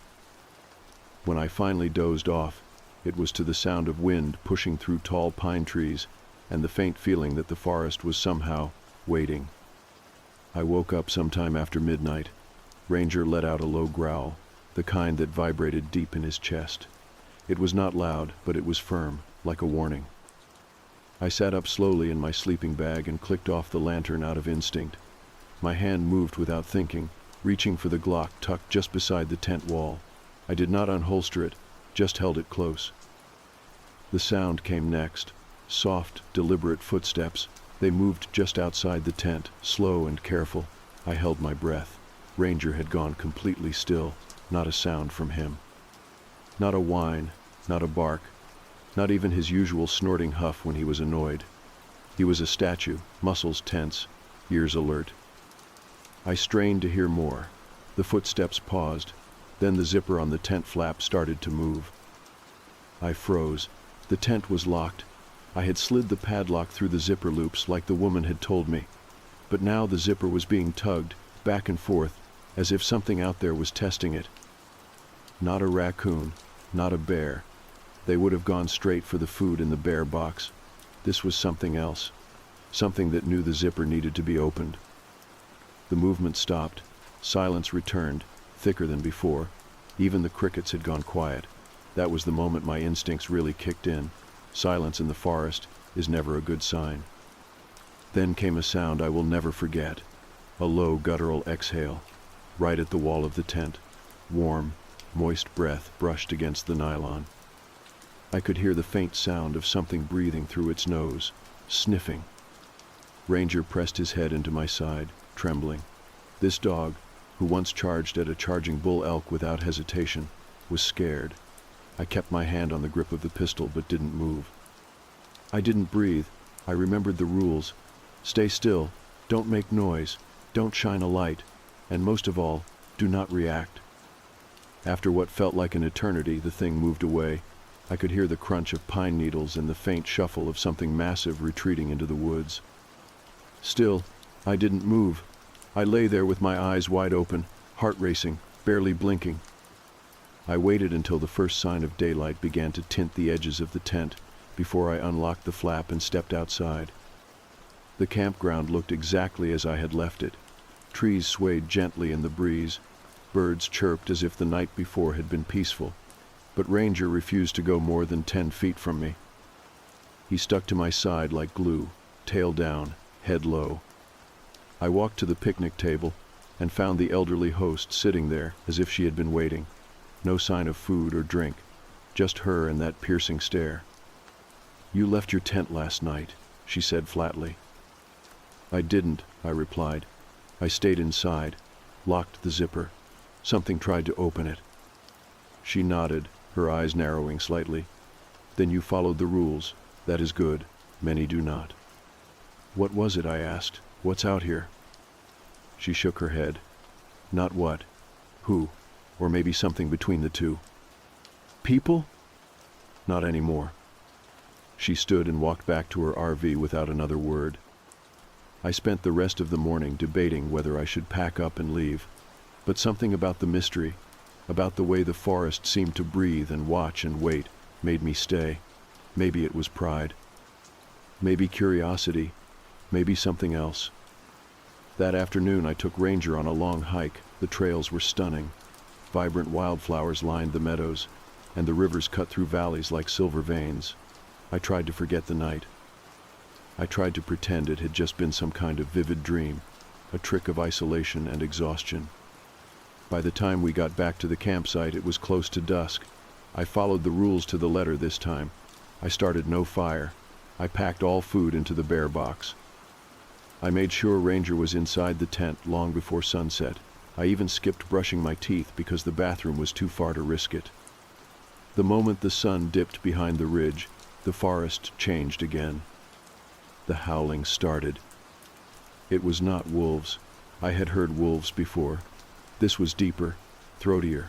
When I finally dozed off, it was to the sound of wind pushing through tall pine trees and the faint feeling that the forest was somehow waiting. I woke up sometime after midnight. Ranger let out a low growl, the kind that vibrated deep in his chest. It was not loud, but it was firm, like a warning. I sat up slowly in my sleeping bag and clicked off the lantern out of instinct. My hand moved without thinking, reaching for the Glock tucked just beside the tent wall. I did not unholster it, just held it close. The sound came next. Soft, deliberate footsteps. They moved just outside the tent, slow and careful. I held my breath. Ranger had gone completely still, not a sound from him. Not a whine, not a bark, not even his usual snorting huff when he was annoyed. He was a statue, muscles tense, ears alert. I strained to hear more. The footsteps paused. Then the zipper on the tent flap started to move. I froze. The tent was locked. I had slid the padlock through the zipper loops like the woman had told me. But now the zipper was being tugged, back and forth, as if something out there was testing it. Not a raccoon, not a bear. They would have gone straight for the food in the bear box. This was something else. Something that knew the zipper needed to be opened. The movement stopped. Silence returned, thicker than before. Even the crickets had gone quiet. That was the moment my instincts really kicked in. Silence in the forest is never a good sign. Then came a sound I will never forget. A low, guttural exhale, right at the wall of the tent. Warm, moist breath brushed against the nylon. I could hear the faint sound of something breathing through its nose, sniffing. Ranger pressed his head into my side, trembling. This dog, who once charged at a charging bull elk without hesitation, was scared. I kept my hand on the grip of the pistol but didn't move. I didn't breathe. I remembered the rules. Stay still, don't make noise, don't shine a light, and most of all, do not react. After what felt like an eternity, the thing moved away. I could hear the crunch of pine needles and the faint shuffle of something massive retreating into the woods. Still, I didn't move. I lay there with my eyes wide open, heart racing, barely blinking. I waited until the first sign of daylight began to tint the edges of the tent before I unlocked the flap and stepped outside. The campground looked exactly as I had left it. Trees swayed gently in the breeze. Birds chirped as if the night before had been peaceful. But Ranger refused to go more than 10 feet from me. He stuck to my side like glue, tail down, head low. I walked to the picnic table and found the elderly host sitting there as if she had been waiting. No sign of food or drink, just her and that piercing stare. "You left your tent last night," she said flatly. "I didn't," I replied. "I stayed inside, locked the zipper. Something tried to open it." She nodded, her eyes narrowing slightly. "Then you followed the rules. That is good. Many do not." "What was it?" I asked. "What's out here?" She shook her head. "Not what. Who? Or maybe something between the two." "People?" "Not anymore." She stood and walked back to her RV without another word. I spent the rest of the morning debating whether I should pack up and leave. But something about the mystery, about the way the forest seemed to breathe and watch and wait, made me stay. Maybe it was pride. Maybe curiosity. Maybe something else. That afternoon I took Ranger on a long hike. The trails were stunning. Vibrant wildflowers lined the meadows, and the rivers cut through valleys like silver veins. I tried to forget the night. I tried to pretend it had just been some kind of vivid dream, a trick of isolation and exhaustion. By the time we got back to the campsite, it was close to dusk. I followed the rules to the letter this time. I started no fire. I packed all food into the bear box. I made sure Ranger was inside the tent long before sunset. I even skipped brushing my teeth because the bathroom was too far to risk it. The moment the sun dipped behind the ridge, the forest changed again. The howling started. It was not wolves. I had heard wolves before. This was deeper, throatier,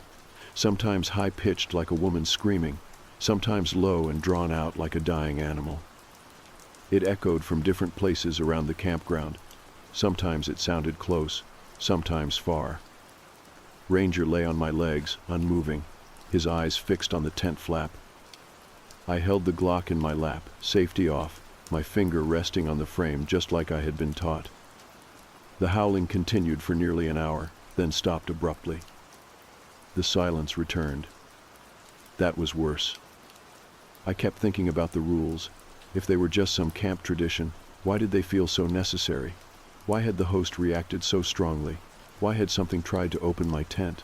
sometimes high-pitched like a woman screaming, sometimes low and drawn out like a dying animal. It echoed from different places around the campground. Sometimes it sounded close, sometimes far. Ranger lay on my legs, unmoving. his eyes fixed on the tent flap. I held the Glock in my lap, safety off, my finger resting on the frame just like I had been taught. The howling continued for nearly an hour, then stopped abruptly. The silence returned. That was worse. I kept thinking about the rules. If they were just some camp tradition, why did they feel so necessary? Why had the host reacted so strongly? Why had something tried to open my tent?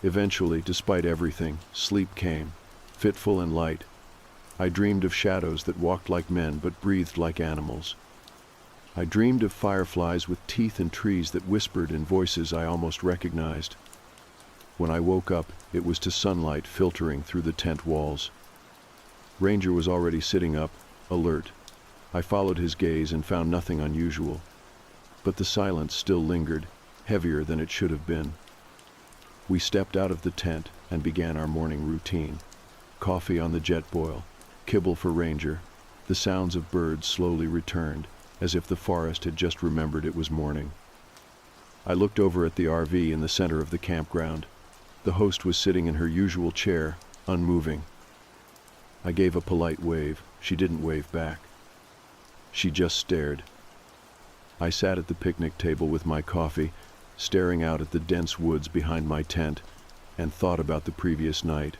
Eventually, despite everything, sleep came, fitful and light. I dreamed of shadows that walked like men but breathed like animals. I dreamed of fireflies with teeth and trees that whispered in voices I almost recognized. When I woke up, it was to sunlight filtering through the tent walls. Ranger was already sitting up, alert. I followed his gaze and found nothing unusual. But the silence still lingered, heavier than it should have been. We stepped out of the tent and began our morning routine. Coffee on the jet boil, kibble for Ranger. The sounds of birds slowly returned, as if the forest had just remembered it was morning. I looked over at the RV in the center of the campground. The host was sitting in her usual chair, unmoving. I gave a polite wave. She didn't wave back. She just stared. I sat at the picnic table with my coffee, staring out at the dense woods behind my tent, and thought about the previous night,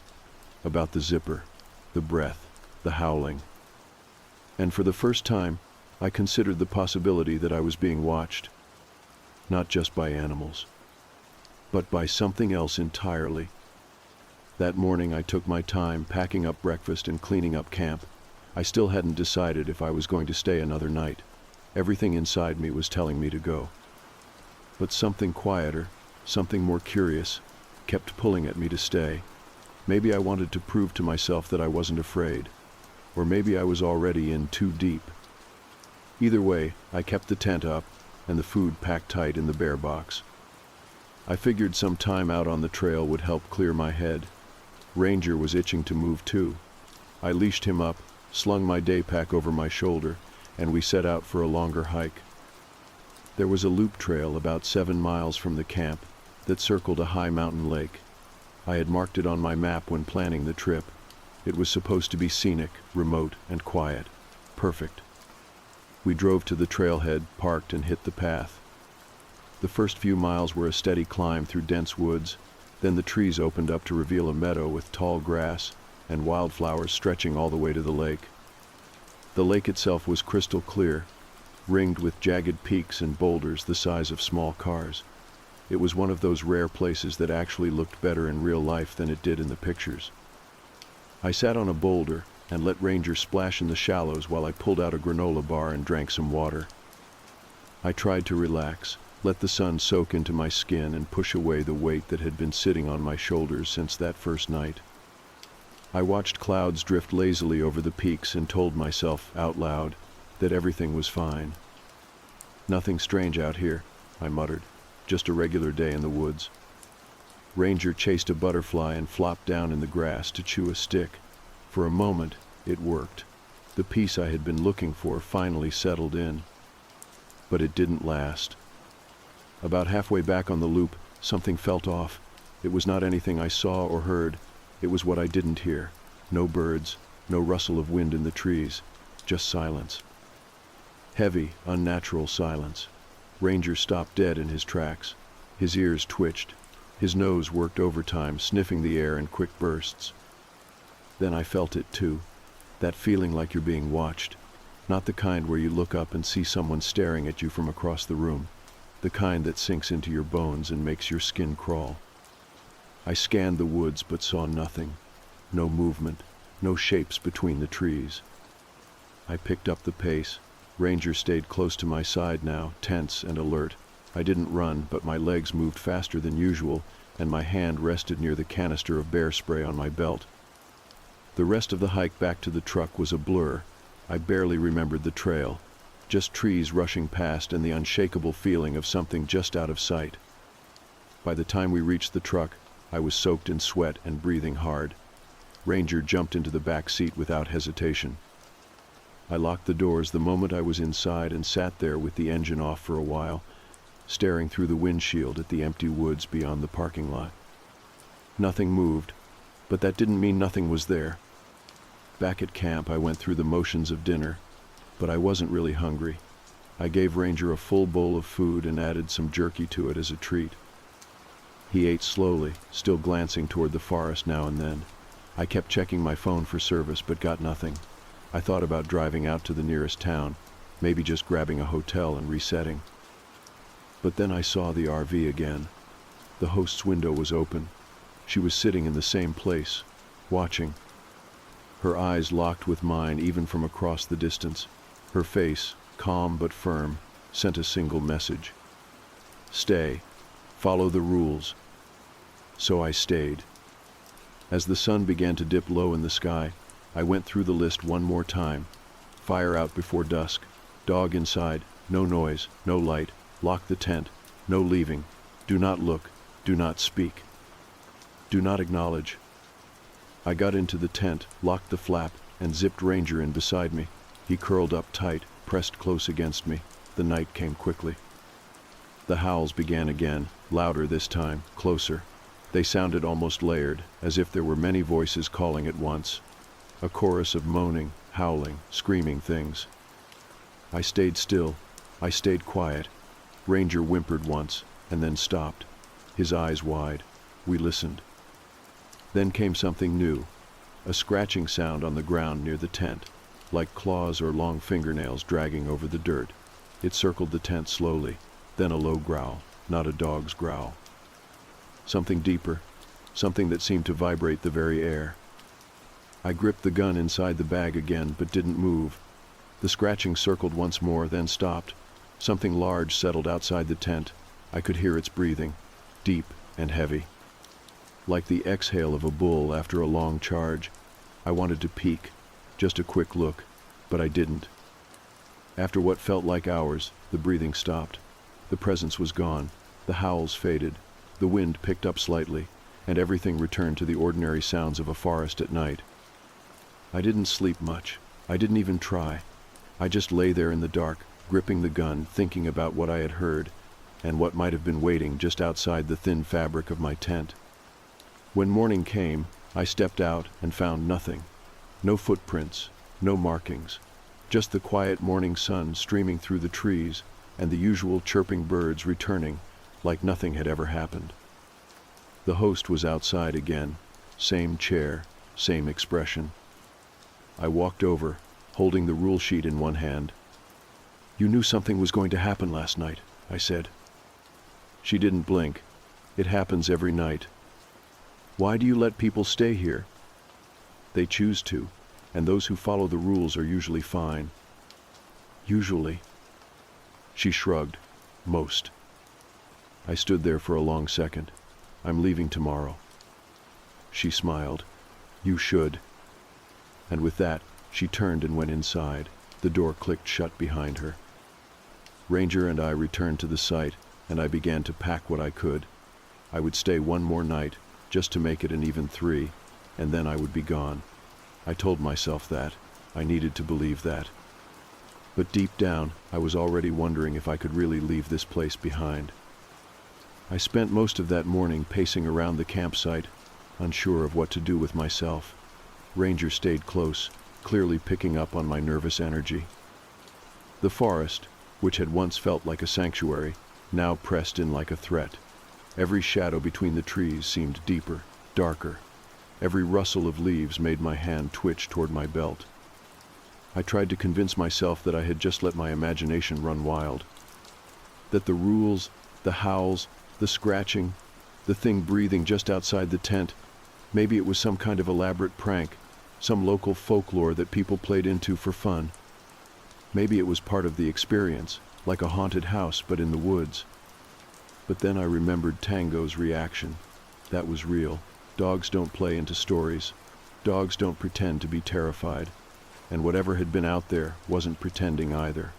about the zipper, the breath, the howling. And for the first time, I considered the possibility that I was being watched, not just by animals, but by something else entirely. That morning I took my time packing up breakfast and cleaning up camp. I still hadn't decided if I was going to stay another night. Everything inside me was telling me to go. But something quieter, something more curious, kept pulling at me to stay. Maybe I wanted to prove to myself that I wasn't afraid, or maybe I was already in too deep. Either way, I kept the tent up and the food packed tight in the bear box. I figured some time out on the trail would help clear my head. Ranger was itching to move too. I leashed him up, slung my day pack over my shoulder, and we set out for a longer hike. There was a loop trail about 7 miles from the camp that circled a high mountain lake. I had marked it on my map when planning the trip. It was supposed to be scenic, remote, and quiet. Perfect. We drove to the trailhead, parked, and hit the path. The first few miles were a steady climb through dense woods. Then the trees opened up to reveal a meadow with tall grass and wildflowers stretching all the way to the lake. The lake itself was crystal clear, ringed with jagged peaks and boulders the size of small cars. It was one of those rare places that actually looked better in real life than it did in the pictures. I sat on a boulder and let Ranger splash in the shallows while I pulled out a granola bar and drank some water. I tried to relax, let the sun soak into my skin and push away the weight that had been sitting on my shoulders since that first night. I watched clouds drift lazily over the peaks and told myself, out loud, that everything was fine. "Nothing strange out here," I muttered. "Just a regular day in the woods." Ranger chased a butterfly and flopped down in the grass to chew a stick. For a moment, it worked. The peace I had been looking for finally settled in. But it didn't last. About halfway back on the loop, something felt off. It was not anything I saw or heard. It was what I didn't hear. No birds, no rustle of wind in the trees, just silence. Heavy, unnatural silence. Ranger stopped dead in his tracks. His ears twitched. His nose worked overtime, sniffing the air in quick bursts. Then I felt it too. That feeling like you're being watched. Not the kind where you look up and see someone staring at you from across the room. The kind that sinks into your bones and makes your skin crawl. I scanned the woods but saw nothing. No movement, no shapes between the trees. I picked up the pace. Ranger stayed close to my side now, tense and alert. I didn't run, but my legs moved faster than usual, and my hand rested near the canister of bear spray on my belt. The rest of the hike back to the truck was a blur. I barely remembered the trail. Just trees rushing past and the unshakable feeling of something just out of sight. By the time we reached the truck, I was soaked in sweat and breathing hard. Ranger jumped into the back seat without hesitation. I locked the doors the moment I was inside and sat there with the engine off for a while, staring through the windshield at the empty woods beyond the parking lot. Nothing moved, But that didn't mean nothing was there. Back at camp, I went through the motions of dinner, but I wasn't really hungry. I gave Ranger a full bowl of food and added some jerky to it as a treat. He ate slowly, still glancing toward the forest now and then. I kept checking my phone for service, but got nothing. I thought about driving out to the nearest town, maybe just grabbing a hotel and resetting. But then I saw the RV again. The host's window was open. She was sitting in the same place, watching. Her eyes locked with mine even from across the distance. Her face, calm but firm, sent a single message. Stay. Follow the rules. So I stayed. As the sun began to dip low in the sky, I went through the list one more time. Fire out before dusk. Dog inside. No noise. No light. Lock the tent. No leaving. Do not look. Do not speak. Do not acknowledge. I got into the tent, locked the flap, and zipped Ranger in beside me. He curled up tight, pressed close against me. The night came quickly. The howls began again, louder this time, closer. They sounded almost layered, as if there were many voices calling at once. A chorus of moaning, howling, screaming things. I stayed still. I stayed quiet. Ranger whimpered once, and then stopped, his eyes wide. We listened. Then came something new, a scratching sound on the ground near the tent, like claws or long fingernails dragging over the dirt. It circled the tent slowly, then a low growl, not a dog's growl. Something deeper, something that seemed to vibrate the very air. I gripped the gun inside the bag again, but didn't move. The scratching circled once more, then stopped. Something large settled outside the tent. I could hear its breathing, deep and heavy. Like the exhale of a bull after a long charge. I wanted to peek, just a quick look, but I didn't. After what felt like hours, the breathing stopped. The presence was gone. The howls faded. The wind picked up slightly, and everything returned to the ordinary sounds of a forest at night. I didn't sleep much. I didn't even try. I just lay there in the dark, gripping the gun, thinking about what I had heard, and what might have been waiting just outside the thin fabric of my tent. When morning came, I stepped out and found nothing. No footprints, no markings, just the quiet morning sun streaming through the trees and the usual chirping birds returning like nothing had ever happened. The host was outside again, same chair, same expression. I walked over, holding the rule sheet in one hand. "You knew something was going to happen last night," I said. She didn't blink. "It happens every night." "Why do you let people stay here?" "They choose to, and those who follow the rules are usually fine." "Usually?" She shrugged. "Most." I stood there for a long second. "I'm leaving tomorrow." She smiled. "You should." And with that, she turned and went inside. The door clicked shut behind her. Ranger and I returned to the site, and I began to pack what I could. I would stay one more night, just to make it an even 3, and then I would be gone. I told myself that. I needed to believe that. But deep down, I was already wondering if I could really leave this place behind. I spent most of that morning pacing around the campsite, unsure of what to do with myself. Ranger stayed close, clearly picking up on my nervous energy. The forest, which had once felt like a sanctuary, now pressed in like a threat. Every shadow between the trees seemed deeper, darker. Every rustle of leaves made my hand twitch toward my belt. I tried to convince myself that I had just let my imagination run wild. That the rules, the howls, the scratching, the thing breathing just outside the tent, maybe it was some kind of elaborate prank, some local folklore that people played into for fun. Maybe it was part of the experience, like a haunted house but in the woods. But then I remembered Tango's reaction. That was real. Dogs don't play into stories. Dogs don't pretend to be terrified. And whatever had been out there wasn't pretending either.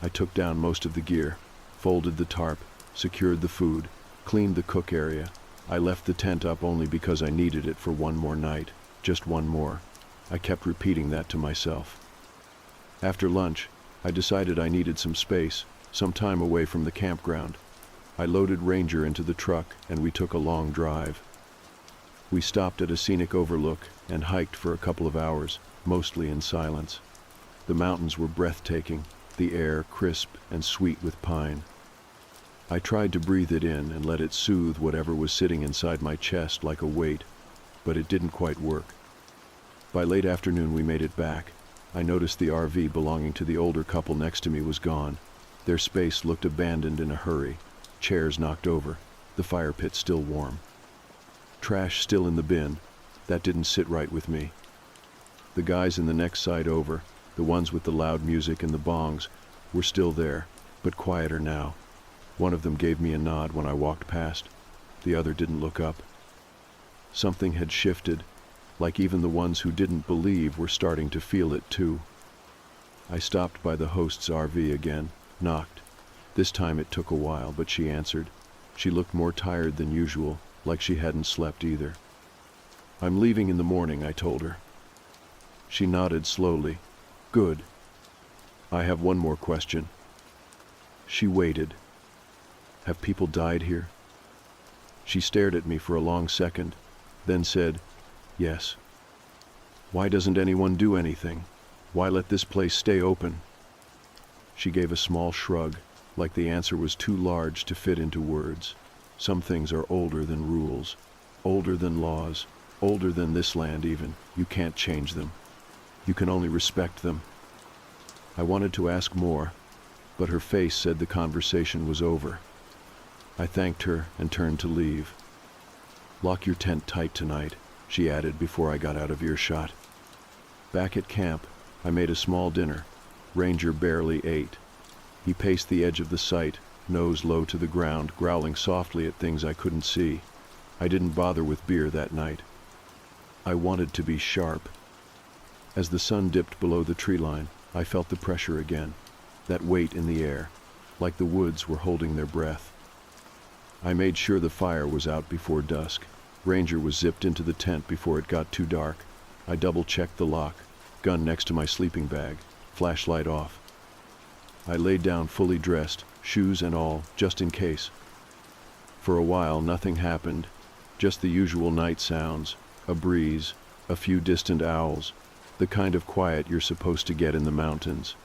I took down most of the gear, folded the tarp, secured the food, cleaned the cook area. I left the tent up only because I needed it for one more night, just one more. I kept repeating that to myself. After lunch, I decided I needed some space, some time away from the campground. I loaded Ranger into the truck and we took a long drive. We stopped at a scenic overlook and hiked for a couple of hours, mostly in silence. The mountains were breathtaking, the air crisp and sweet with pine. I tried to breathe it in and let it soothe whatever was sitting inside my chest like a weight, but it didn't quite work. By late afternoon we made it back. I noticed the RV belonging to the older couple next to me was gone. Their space looked abandoned in a hurry, chairs knocked over, the fire pit still warm. Trash still in the bin. That didn't sit right with me. The guys in the next side over, the ones with the loud music and the bongs, were still there, but quieter now. One of them gave me a nod when I walked past. The other didn't look up. Something had shifted, like even the ones who didn't believe were starting to feel it too. I stopped by the host's RV again, knocked. This time it took a while, but she answered. She looked more tired than usual, like she hadn't slept either. "I'm leaving in the morning," I told her. She nodded slowly. "Good. I have one more question." She waited. "Have people died here?" She stared at me for a long second, then said, "Yes." "Why doesn't anyone do anything? Why let this place stay open?" She gave a small shrug, like the answer was too large to fit into words. Some things are older than rules, older than laws, older than this land even. You can't change them. You can only respect them. I wanted to ask more, but her face said the conversation was over. I thanked her and turned to leave. "Lock your tent tight tonight," she added before I got out of earshot. Back at camp, I made a small dinner. Ranger barely ate. He paced the edge of the site, nose low to the ground, growling softly at things I couldn't see. I didn't bother with beer that night. I wanted to be sharp. As the sun dipped below the tree line, I felt the pressure again, that weight in the air, like the woods were holding their breath. I made sure the fire was out before dusk. Ranger was zipped into the tent before it got too dark. I double-checked the lock, gun next to my sleeping bag, flashlight off. I laid down fully dressed, shoes and all, just in case. For a while nothing happened, just the usual night sounds, a breeze, a few distant owls, the kind of quiet you're supposed to get in the mountains.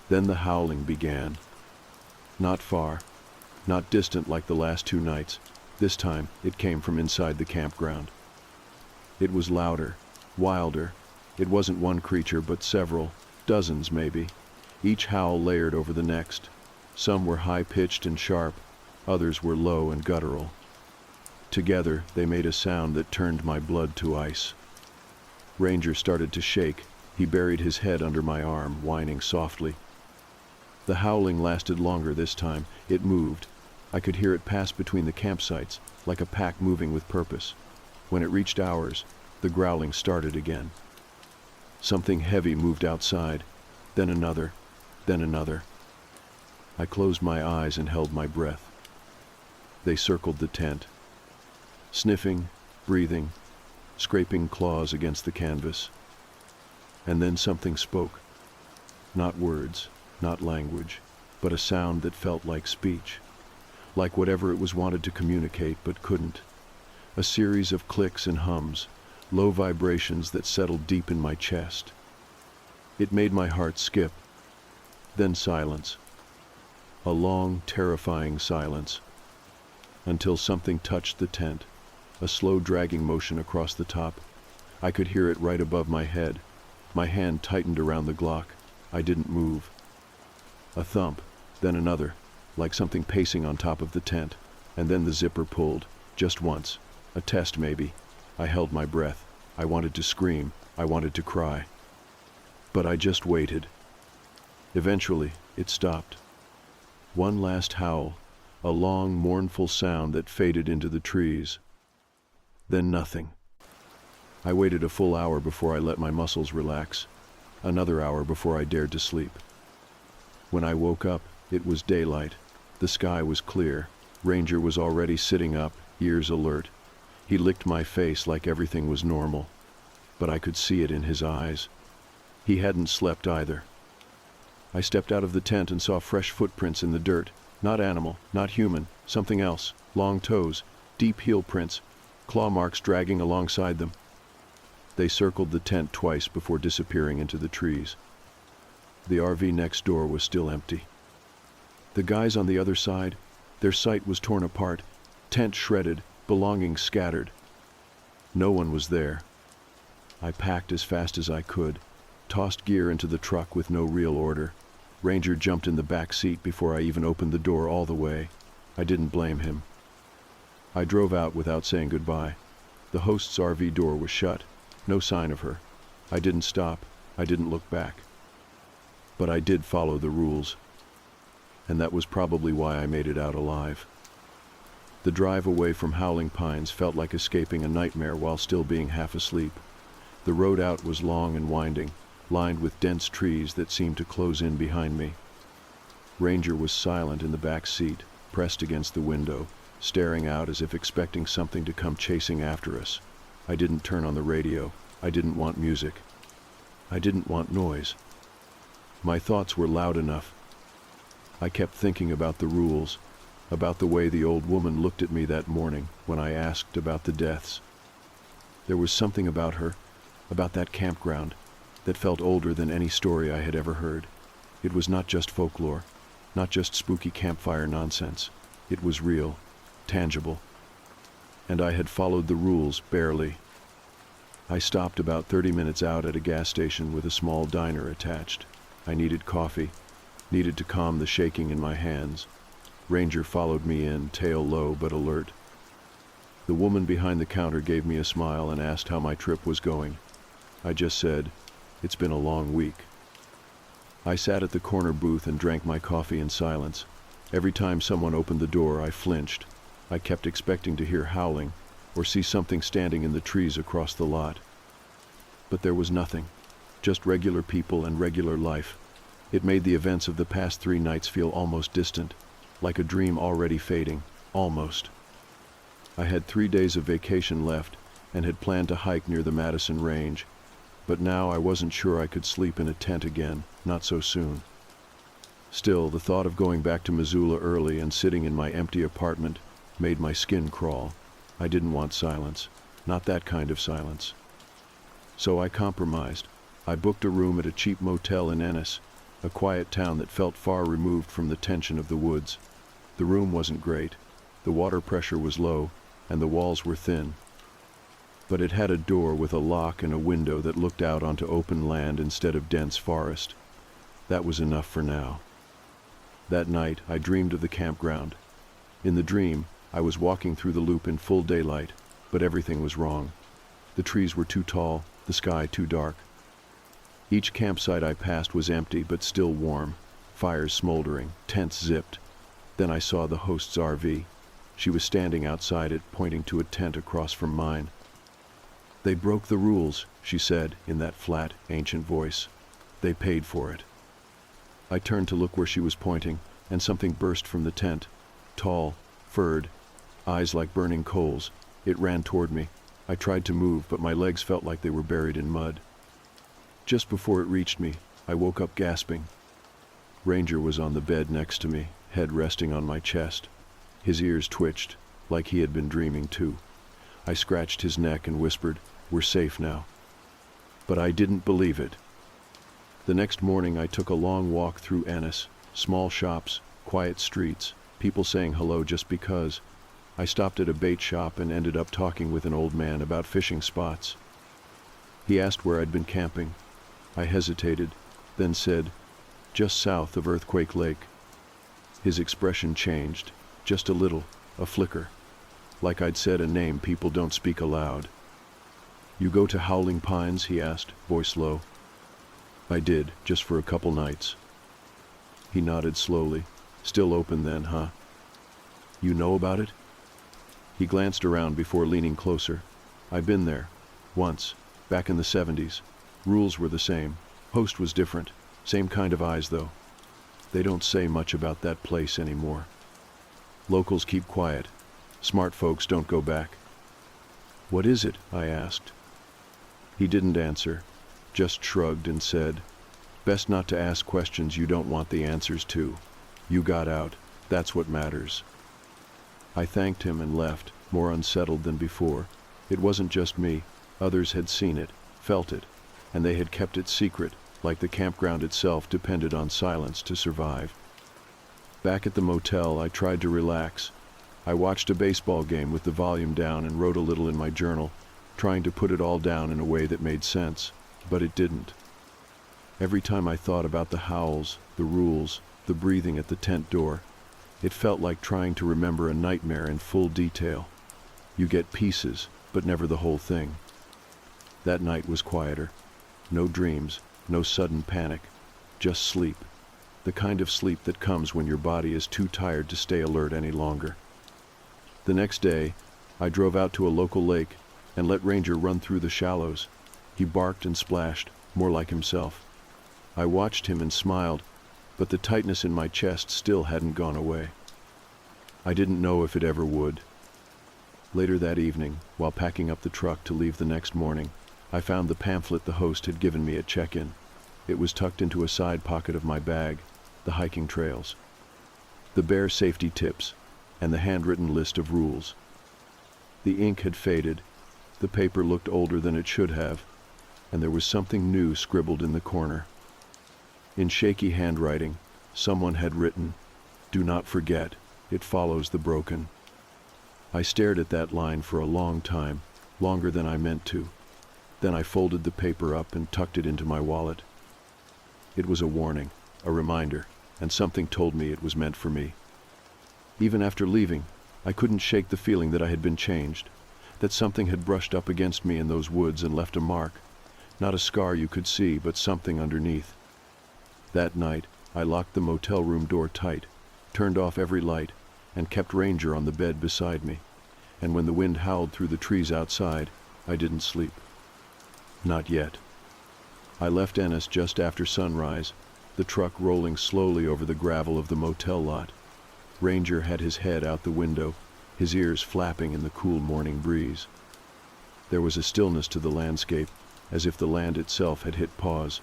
Then the howling began. Not far, not distant like the last two nights. This time it came from inside the campground. It was louder, wilder. It wasn't one creature but several, dozens maybe, each howl layered over the next. Some were high-pitched and sharp, others were low and guttural. Together they made a sound that turned my blood to ice. Ranger started to shake. He buried his head under my arm, whining softly. The howling lasted longer this time. It moved. I could hear it pass between the campsites, like a pack moving with purpose. When it reached ours, the growling started again. Something heavy moved outside, then another, then another. I closed my eyes and held my breath. They circled the tent, sniffing, breathing, scraping claws against the canvas. And then something spoke. Not words, not language, but a sound that felt like speech. Like whatever it was wanted to communicate but couldn't. A series of clicks and hums, low vibrations that settled deep in my chest. It made my heart skip. Then silence. A long, terrifying silence. Until something touched the tent, a slow dragging motion across the top. I could hear it right above my head. My hand tightened around the Glock. I didn't move. A thump, then another, like something pacing on top of the tent, and then the zipper pulled, just once. A test maybe. I held my breath. I wanted to scream. I wanted to cry. But I just waited. Eventually, it stopped. One last howl, a long, mournful sound that faded into the trees. Then nothing. I waited a full hour before I let my muscles relax. Another hour before I dared to sleep. When I woke up, it was daylight. The sky was clear. Ranger was already sitting up, ears alert. He licked my face like everything was normal. But I could see it in his eyes. He hadn't slept either. I stepped out of the tent and saw fresh footprints in the dirt. Not animal, not human, something else. Long toes, deep heel prints. claw marks dragging alongside them. They circled the tent twice before disappearing into the trees. The RV next door was still empty. The guys on the other side, their sight was torn apart, tent shredded, belongings scattered. No one was there. I packed as fast as I could, tossed gear into the truck with no real order. Ranger jumped in the back seat before I even opened the door all the way. I didn't blame him. I drove out without saying goodbye. The host's RV door was shut. No sign of her. I didn't stop. I didn't look back. But I did follow the rules. And that was probably why I made it out alive. The drive away from Howling Pines felt like escaping a nightmare while still being half asleep. The road out was long and winding, lined with dense trees that seemed to close in behind me. Ranger was silent in the back seat, pressed against the window, staring out as if expecting something to come chasing after us. I didn't turn on the radio. I didn't want music. I didn't want noise. My thoughts were loud enough. I kept thinking about the rules, about the way the old woman looked at me that morning when I asked about the deaths. There was something about her, about that campground, that felt older than any story I had ever heard. It was not just folklore, not just spooky campfire nonsense. It was real, tangible. And I had followed the rules barely. I stopped about 30 minutes out at a gas station with a small diner attached. I needed coffee, needed to calm the shaking in my hands. Ranger followed me in, tail low but alert. The woman behind the counter gave me a smile and asked how my trip was going. I just said, "It's been a long week." I sat at the corner booth and drank my coffee in silence. Every time someone opened the door, I flinched. I kept expecting to hear howling or see something standing in the trees across the lot. But there was nothing, just regular people and regular life. It made the events of the past 3 nights feel almost distant, like a dream already fading, almost. I had 3 days of vacation left and had planned to hike near the Madison Range, but now I wasn't sure I could sleep in a tent again, not so soon. Still, the thought of going back to Missoula early and sitting in my empty apartment made my skin crawl. I didn't want silence, not that kind of silence. So I compromised. I booked a room at a cheap motel in Ennis, a quiet town that felt far removed from the tension of the woods. The room wasn't great, the water pressure was low, and the walls were thin. But it had a door with a lock and a window that looked out onto open land instead of dense forest. That was enough for now. That night, I dreamed of the campground. In the dream, I was walking through the loop in full daylight, but everything was wrong. The trees were too tall, the sky too dark. Each campsite I passed was empty but still warm, fires smoldering, tents zipped. Then I saw the host's RV. She was standing outside it, pointing to a tent across from mine. "They broke the rules," she said in that flat, ancient voice. "They paid for it." I turned to look where she was pointing, and something burst from the tent. Tall, furred, eyes like burning coals. It ran toward me. I tried to move, but my legs felt like they were buried in mud. Just before it reached me, I woke up gasping. Ranger was on the bed next to me, head resting on my chest. His ears twitched, like he had been dreaming too. I scratched his neck and whispered, "We're safe now." But I didn't believe it. The next morning I took a long walk through Ennis, small shops, quiet streets, people saying hello just because. I stopped at a bait shop and ended up talking with an old man about fishing spots. He asked where I'd been camping. I hesitated, then said, "Just south of Earthquake Lake." His expression changed, just a little, a flicker, like I'd said a name people don't speak aloud. "You go to Howling Pines?" he asked, voice low. I did, just for a couple nights. He nodded slowly. "Still open then, huh? You know about it?" He glanced around before leaning closer. "I've been there. Once. Back in the 70s. Rules were the same. Host was different. Same kind of eyes, though. They don't say much about that place anymore. Locals keep quiet. Smart folks don't go back." "What is it?" I asked. He didn't answer, just shrugged and said, "Best not to ask questions you don't want the answers to. You got out. That's what matters." I thanked him and left, more unsettled than before. It wasn't just me. Others had seen it, felt it, and they had kept it secret, like the campground itself depended on silence to survive. Back at the motel, I tried to relax. I watched a baseball game with the volume down and wrote a little in my journal, trying to put it all down in a way that made sense, but it didn't. Every time I thought about the howls, the rules, the breathing at the tent door, it felt like trying to remember a nightmare in full detail. You get pieces, but never the whole thing. That night was quieter. No dreams, no sudden panic, just sleep. The kind of sleep that comes when your body is too tired to stay alert any longer. The next day, I drove out to a local lake and let Ranger run through the shallows. He barked and splashed, more like himself. I watched him and smiled, but the tightness in my chest still hadn't gone away. I didn't know if it ever would. Later that evening, while packing up the truck to leave the next morning, I found the pamphlet the host had given me at check-in. It was tucked into a side pocket of my bag, the hiking trails, the bare safety tips, and the handwritten list of rules. The ink had faded, the paper looked older than it should have, and there was something new scribbled in the corner. In shaky handwriting, someone had written, "Do not forget, it follows the broken." I stared at that line for a long time, longer than I meant to. Then I folded the paper up and tucked it into my wallet. It was a warning, a reminder, and something told me it was meant for me. Even after leaving, I couldn't shake the feeling that I had been changed, that something had brushed up against me in those woods and left a mark, not a scar you could see, but something underneath. That night, I locked the motel room door tight, turned off every light, and kept Ranger on the bed beside me. And when the wind howled through the trees outside, I didn't sleep. Not yet. I left Ennis just after sunrise, the truck rolling slowly over the gravel of the motel lot. Ranger had his head out the window, his ears flapping in the cool morning breeze. There was a stillness to the landscape, as if the land itself had hit pause.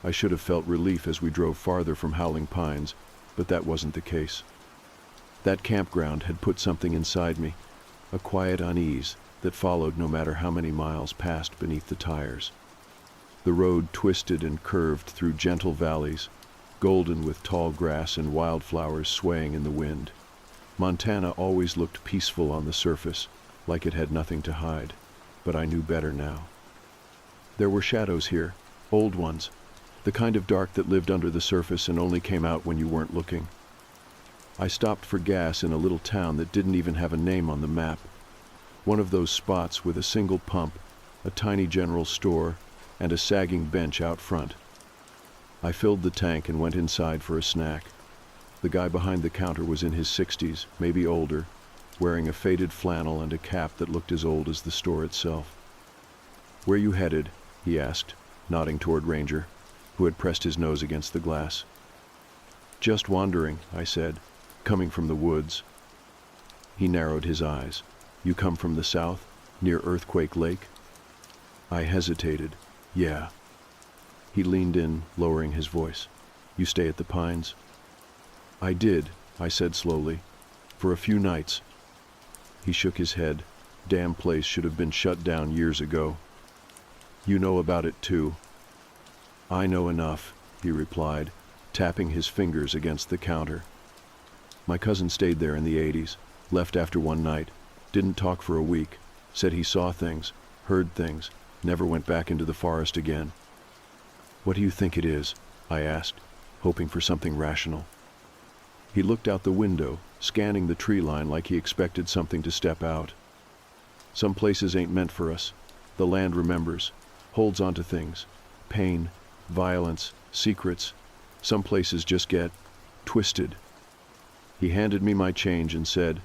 I should have felt relief as we drove farther from Howling Pines, but that wasn't the case. That campground had put something inside me, a quiet unease that followed no matter how many miles passed beneath the tires. The road twisted and curved through gentle valleys, golden with tall grass and wildflowers swaying in the wind. Montana always looked peaceful on the surface, like it had nothing to hide, but I knew better now. There were shadows here, old ones, the kind of dark that lived under the surface and only came out when you weren't looking. I stopped for gas in a little town that didn't even have a name on the map. One of those spots with a single pump, a tiny general store, and a sagging bench out front. I filled the tank and went inside for a snack. The guy behind the counter was in his 60s, maybe older, wearing a faded flannel and a cap that looked as old as the store itself. "Where you headed?" he asked, nodding toward Ranger, who had pressed his nose against the glass. "Just wandering," I said, "coming from the woods." He narrowed his eyes. "You come from the south, near Earthquake Lake?" I hesitated. "Yeah." He leaned in, lowering his voice. "You stay at the Pines?" "I did," I said slowly, "for a few nights." He shook his head. "Damn place should have been shut down years ago." "You know about it too." "I know enough," he replied, tapping his fingers against the counter. "My cousin stayed there in the 80s, left after one night, didn't talk for a week, said he saw things, heard things, never went back into the forest again." "What do you think it is?" I asked, hoping for something rational. He looked out the window, scanning the tree line like he expected something to step out. "Some places ain't meant for us. The land remembers, holds on to things, pain, violence, secrets. Some places just get twisted." He handed me my change and said,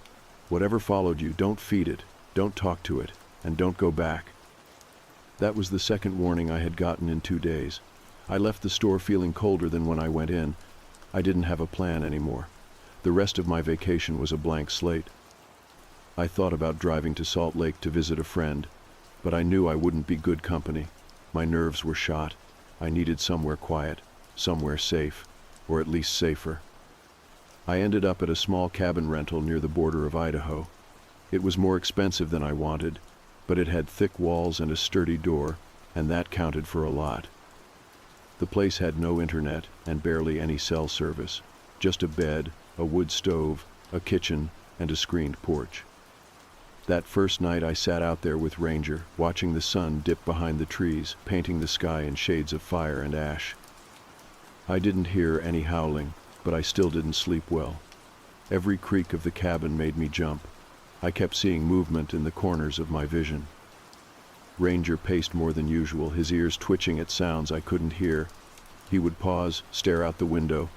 "Whatever followed you, don't feed it, don't talk to it, and don't go back." That was the second warning I had gotten in 2 days. I left the store feeling colder than when I went in. I didn't have a plan anymore. The rest of my vacation was a blank slate. I thought about driving to Salt Lake to visit a friend, but I knew I wouldn't be good company. My nerves were shot. I needed somewhere quiet, somewhere safe, or at least safer. I ended up at a small cabin rental near the border of Idaho. It was more expensive than I wanted, but it had thick walls and a sturdy door, and that counted for a lot. The place had no internet and barely any cell service, just a bed, a wood stove, a kitchen, and a screened porch. That first night I sat out there with Ranger, watching the sun dip behind the trees, painting the sky in shades of fire and ash. I didn't hear any howling, but I still didn't sleep well. Every creak of the cabin made me jump. I kept seeing movement in the corners of my vision. Ranger paced more than usual, his ears twitching at sounds I couldn't hear. He would pause, stare out the window,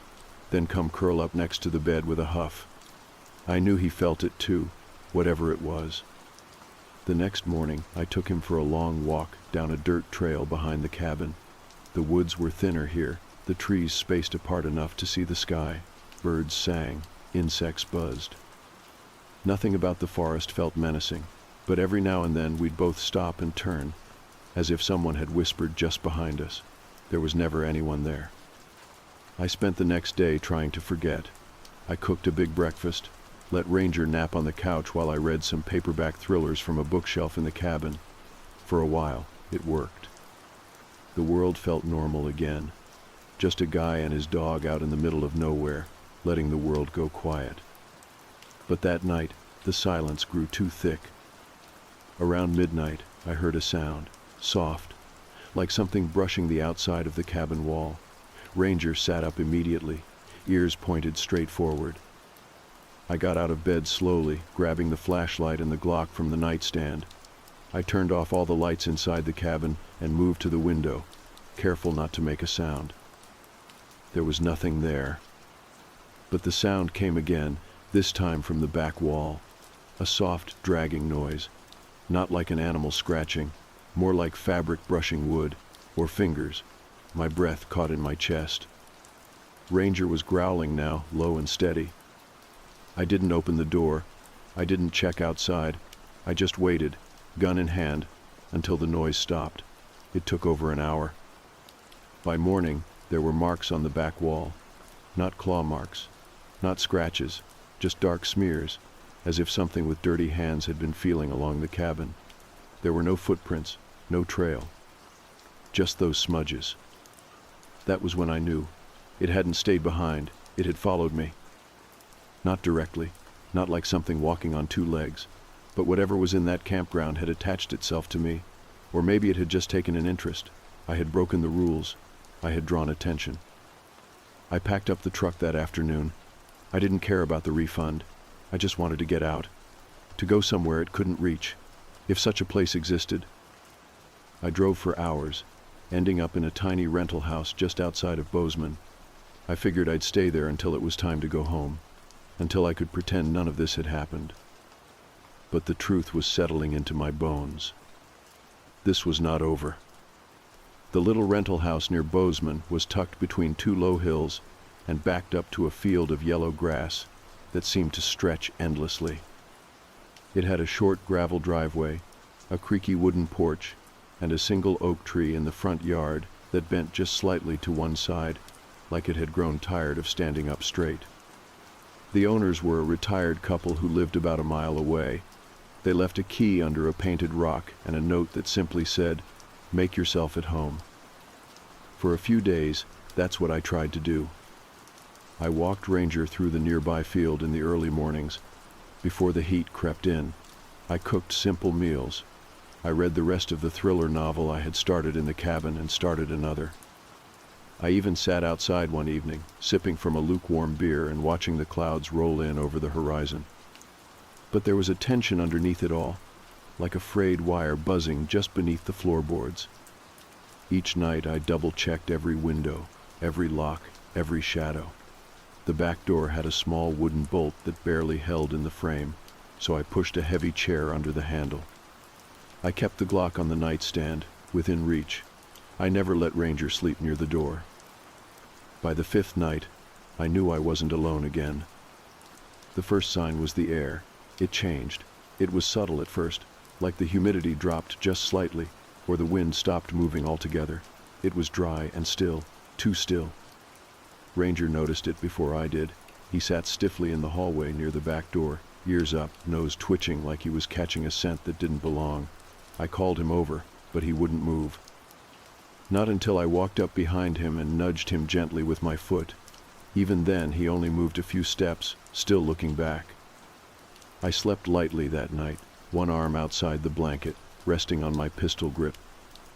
then come curl up next to the bed with a huff. I knew he felt it too, whatever it was. The next morning, I took him for a long walk down a dirt trail behind the cabin. The woods were thinner here, the trees spaced apart enough to see the sky. Birds sang, insects buzzed. Nothing about the forest felt menacing, but every now and then we'd both stop and turn, as if someone had whispered just behind us. There was never anyone there. I spent the next day trying to forget. I cooked a big breakfast, let Ranger nap on the couch while I read some paperback thrillers from a bookshelf in the cabin. For a while, it worked. The world felt normal again. Just a guy and his dog out in the middle of nowhere, letting the world go quiet. But that night, the silence grew too thick. Around midnight, I heard a sound, soft, like something brushing the outside of the cabin wall. Ranger sat up immediately, ears pointed straight forward. I got out of bed slowly, grabbing the flashlight and the Glock from the nightstand. I turned off all the lights inside the cabin and moved to the window, careful not to make a sound. There was nothing there. But the sound came again, this time from the back wall. A soft, dragging noise, not like an animal scratching, more like fabric brushing wood, or fingers. My breath caught in my chest. Ranger was growling now, low and steady. I didn't open the door. I didn't check outside. I just waited, gun in hand, until the noise stopped. It took over an hour. By morning, there were marks on the back wall. Not claw marks, not scratches, just dark smears, as if something with dirty hands had been feeling along the cabin. There were no footprints, no trail. Just those smudges. That was when I knew. It hadn't stayed behind. It had followed me. Not directly, not like something walking on two legs, but whatever was in that campground had attached itself to me, or maybe it had just taken an interest. I had broken the rules. I had drawn attention. I packed up the truck that afternoon. I didn't care about the refund. I just wanted to get out, to go somewhere it couldn't reach, if such a place existed. I drove for hours, ending up in a tiny rental house just outside of Bozeman. I figured I'd stay there until it was time to go home, until I could pretend none of this had happened. But the truth was settling into my bones. This was not over. The little rental house near Bozeman was tucked between two low hills and backed up to a field of yellow grass that seemed to stretch endlessly. It had a short gravel driveway, a creaky wooden porch, and a single oak tree in the front yard that bent just slightly to one side, like it had grown tired of standing up straight. The owners were a retired couple who lived about a mile away. They left a key under a painted rock and a note that simply said, "Make yourself at home." For a few days, that's what I tried to do. I walked Ranger through the nearby field in the early mornings. Before the heat crept in, I cooked simple meals. I read the rest of the thriller novel I had started in the cabin and started another. I even sat outside one evening, sipping from a lukewarm beer and watching the clouds roll in over the horizon. But there was a tension underneath it all, like a frayed wire buzzing just beneath the floorboards. Each night I double-checked every window, every lock, every shadow. The back door had a small wooden bolt that barely held in the frame, so I pushed a heavy chair under the handle. I kept the Glock on the nightstand, within reach. I never let Ranger sleep near the door. By the fifth night, I knew I wasn't alone again. The first sign was the air. It changed. It was subtle at first, like the humidity dropped just slightly, or the wind stopped moving altogether. It was dry and still, too still. Ranger noticed it before I did. He sat stiffly in the hallway near the back door, ears up, nose twitching like he was catching a scent that didn't belong. I called him over, but he wouldn't move. Not until I walked up behind him and nudged him gently with my foot. Even then, he only moved a few steps, still looking back. I slept lightly that night, one arm outside the blanket, resting on my pistol grip.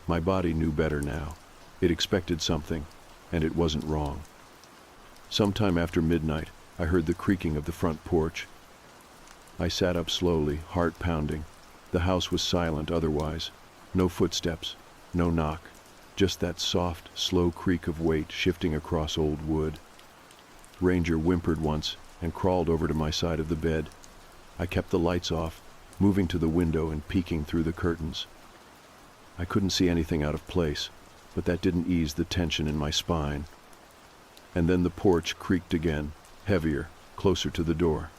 My body knew better now. It expected something, and it wasn't wrong. Sometime after midnight, I heard the creaking of the front porch. I sat up slowly, heart pounding. The house was silent otherwise. No footsteps, no knock, just that soft, slow creak of weight shifting across old wood. Ranger whimpered once and crawled over to my side of the bed. I kept the lights off, moving to the window and peeking through the curtains. I couldn't see anything out of place, but that didn't ease the tension in my spine. And then the porch creaked again, heavier, closer to the door.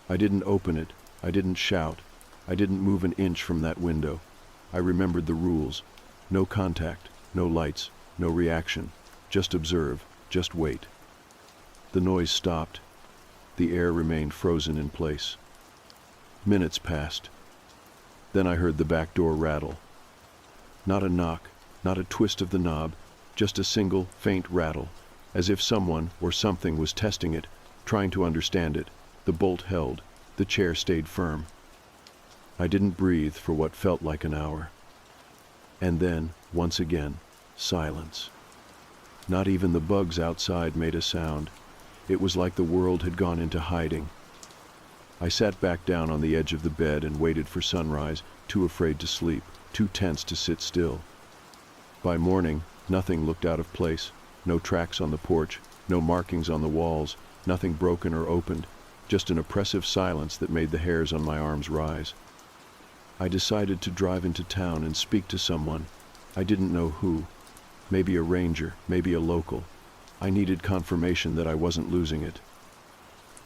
I didn't open it, I didn't shout, I didn't move an inch from that window. I remembered the rules. No contact, no lights, no reaction. Just observe, just wait. The noise stopped. The air remained frozen in place. Minutes passed. Then I heard the back door rattle. Not a knock, not a twist of the knob, just a single, faint rattle, as if someone or something was testing it, trying to understand it. The bolt held. The chair stayed firm. I didn't breathe for what felt like an hour. And then, once again, silence. Not even the bugs outside made a sound. It was like the world had gone into hiding. I sat back down on the edge of the bed and waited for sunrise, too afraid to sleep, too tense to sit still. By morning, nothing looked out of place. No tracks on the porch, no markings on the walls, nothing broken or opened, just an oppressive silence that made the hairs on my arms rise. I decided to drive into town and speak to someone. I didn't know who. Maybe a ranger, maybe a local. I needed confirmation that I wasn't losing it.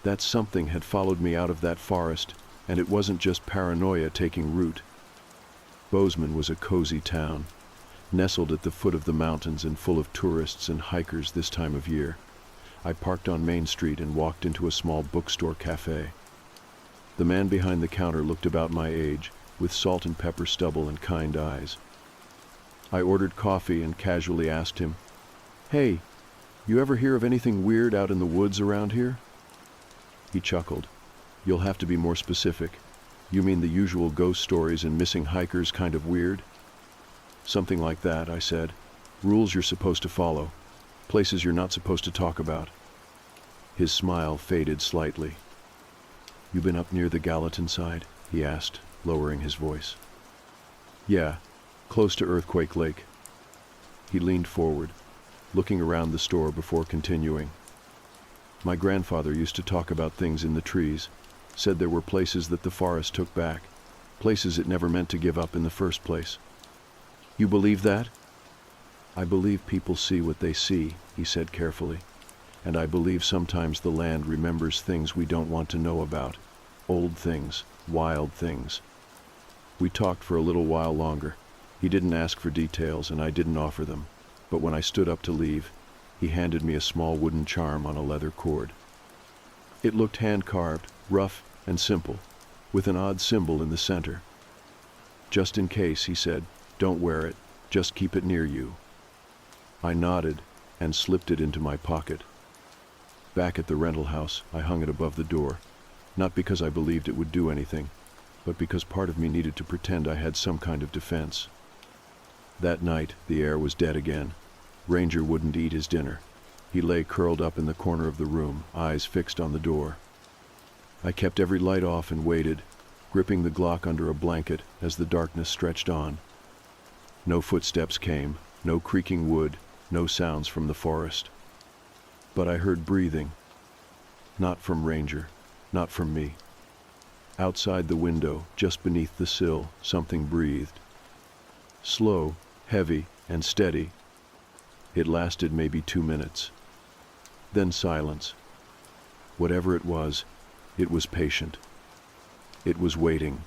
That something had followed me out of that forest, and it wasn't just paranoia taking root. Bozeman was a cozy town, nestled at the foot of the mountains and full of tourists and hikers this time of year. I parked on Main Street and walked into a small bookstore cafe. The man behind the counter looked about my age, with salt and pepper stubble and kind eyes. I ordered coffee and casually asked him, "Hey, you ever hear of anything weird out in the woods around here?" He chuckled. "You'll have to be more specific. You mean the usual ghost stories and missing hikers kind of weird?" "Something like that," I said. "Rules you're supposed to follow. Places you're not supposed to talk about." His smile faded slightly. "You been up near the Gallatin side?" he asked, lowering his voice. "Yeah, close to Earthquake Lake." He leaned forward, looking around the store before continuing. "My grandfather used to talk about things in the trees, said there were places that the forest took back, places it never meant to give up in the first place." "You believe that?" "I believe people see what they see," he said carefully. "And I believe sometimes the land remembers things we don't want to know about. Old things, wild things." We talked for a little while longer. He didn't ask for details and I didn't offer them. But when I stood up to leave, he handed me a small wooden charm on a leather cord. It looked hand-carved, rough and simple, with an odd symbol in the center. "Just in case," he said, "don't wear it, just keep it near you." I nodded and slipped it into my pocket. Back at the rental house, I hung it above the door, not because I believed it would do anything, but because part of me needed to pretend I had some kind of defense. That night, the air was dead again. Ranger wouldn't eat his dinner. He lay curled up in the corner of the room, eyes fixed on the door. I kept every light off and waited, gripping the Glock under a blanket as the darkness stretched on. No footsteps came, no creaking wood, no sounds from the forest. But I heard breathing. Not from Ranger, not from me. Outside the window, just beneath the sill, something breathed. Slow, heavy, and steady. It lasted maybe 2 minutes. Then silence. Whatever it was patient. It was waiting.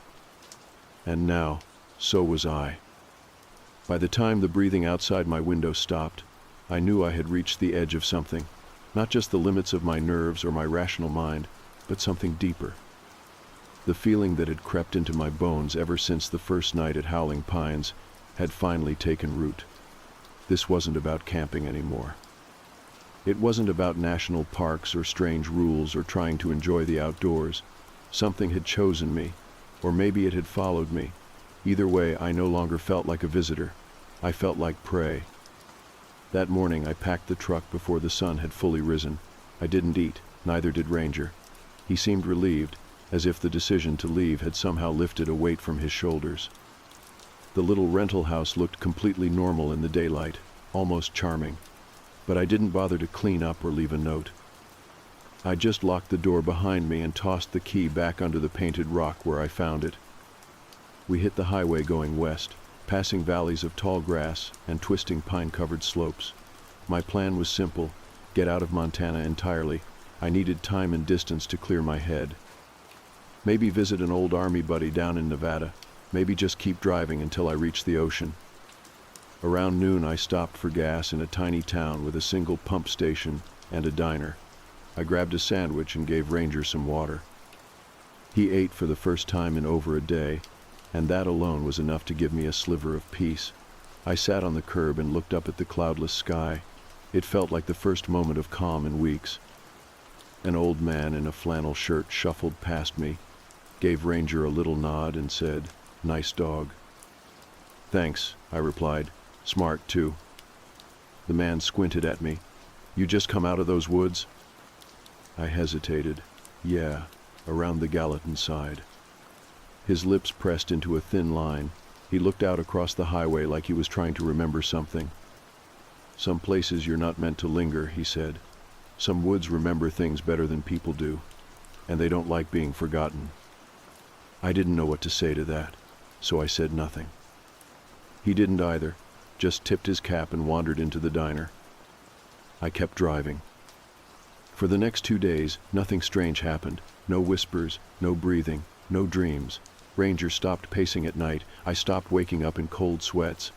And now, so was I. By the time the breathing outside my window stopped, I knew I had reached the edge of something, not just the limits of my nerves or my rational mind, but something deeper. The feeling that had crept into my bones ever since the first night at Howling Pines had finally taken root. This wasn't about camping anymore. It wasn't about national parks or strange rules or trying to enjoy the outdoors. Something had chosen me, or maybe it had followed me. Either way, I no longer felt like a visitor. I felt like prey. That morning, I packed the truck before the sun had fully risen. I didn't eat, neither did Ranger. He seemed relieved, as if the decision to leave had somehow lifted a weight from his shoulders. The little rental house looked completely normal in the daylight, almost charming, but I didn't bother to clean up or leave a note. I just locked the door behind me and tossed the key back under the painted rock where I found it. We hit the highway going west, passing valleys of tall grass and twisting pine-covered slopes. My plan was simple: get out of Montana entirely. I needed time and distance to clear my head. Maybe visit an old army buddy down in Nevada. Maybe just keep driving until I reached the ocean. Around noon, I stopped for gas in a tiny town with a single pump station and a diner. I grabbed a sandwich and gave Ranger some water. He ate for the first time in over a day, and that alone was enough to give me a sliver of peace. I sat on the curb and looked up at the cloudless sky. It felt like the first moment of calm in weeks. An old man in a flannel shirt shuffled past me, gave Ranger a little nod, and said, "Nice dog." "Thanks," I replied. "Smart, too." The man squinted at me. "You just come out of those woods?" I hesitated. "Yeah, around the Gallatin side." His lips pressed into a thin line. He looked out across the highway like he was trying to remember something. "Some places you're not meant to linger," he said. "Some woods remember things better than people do, and they don't like being forgotten." I didn't know what to say to that, so I said nothing. He didn't either, just tipped his cap and wandered into the diner. I kept driving. For the next 2 days, nothing strange happened. No whispers, no breathing, no dreams. Ranger stopped pacing at night. I stopped waking up in cold sweats.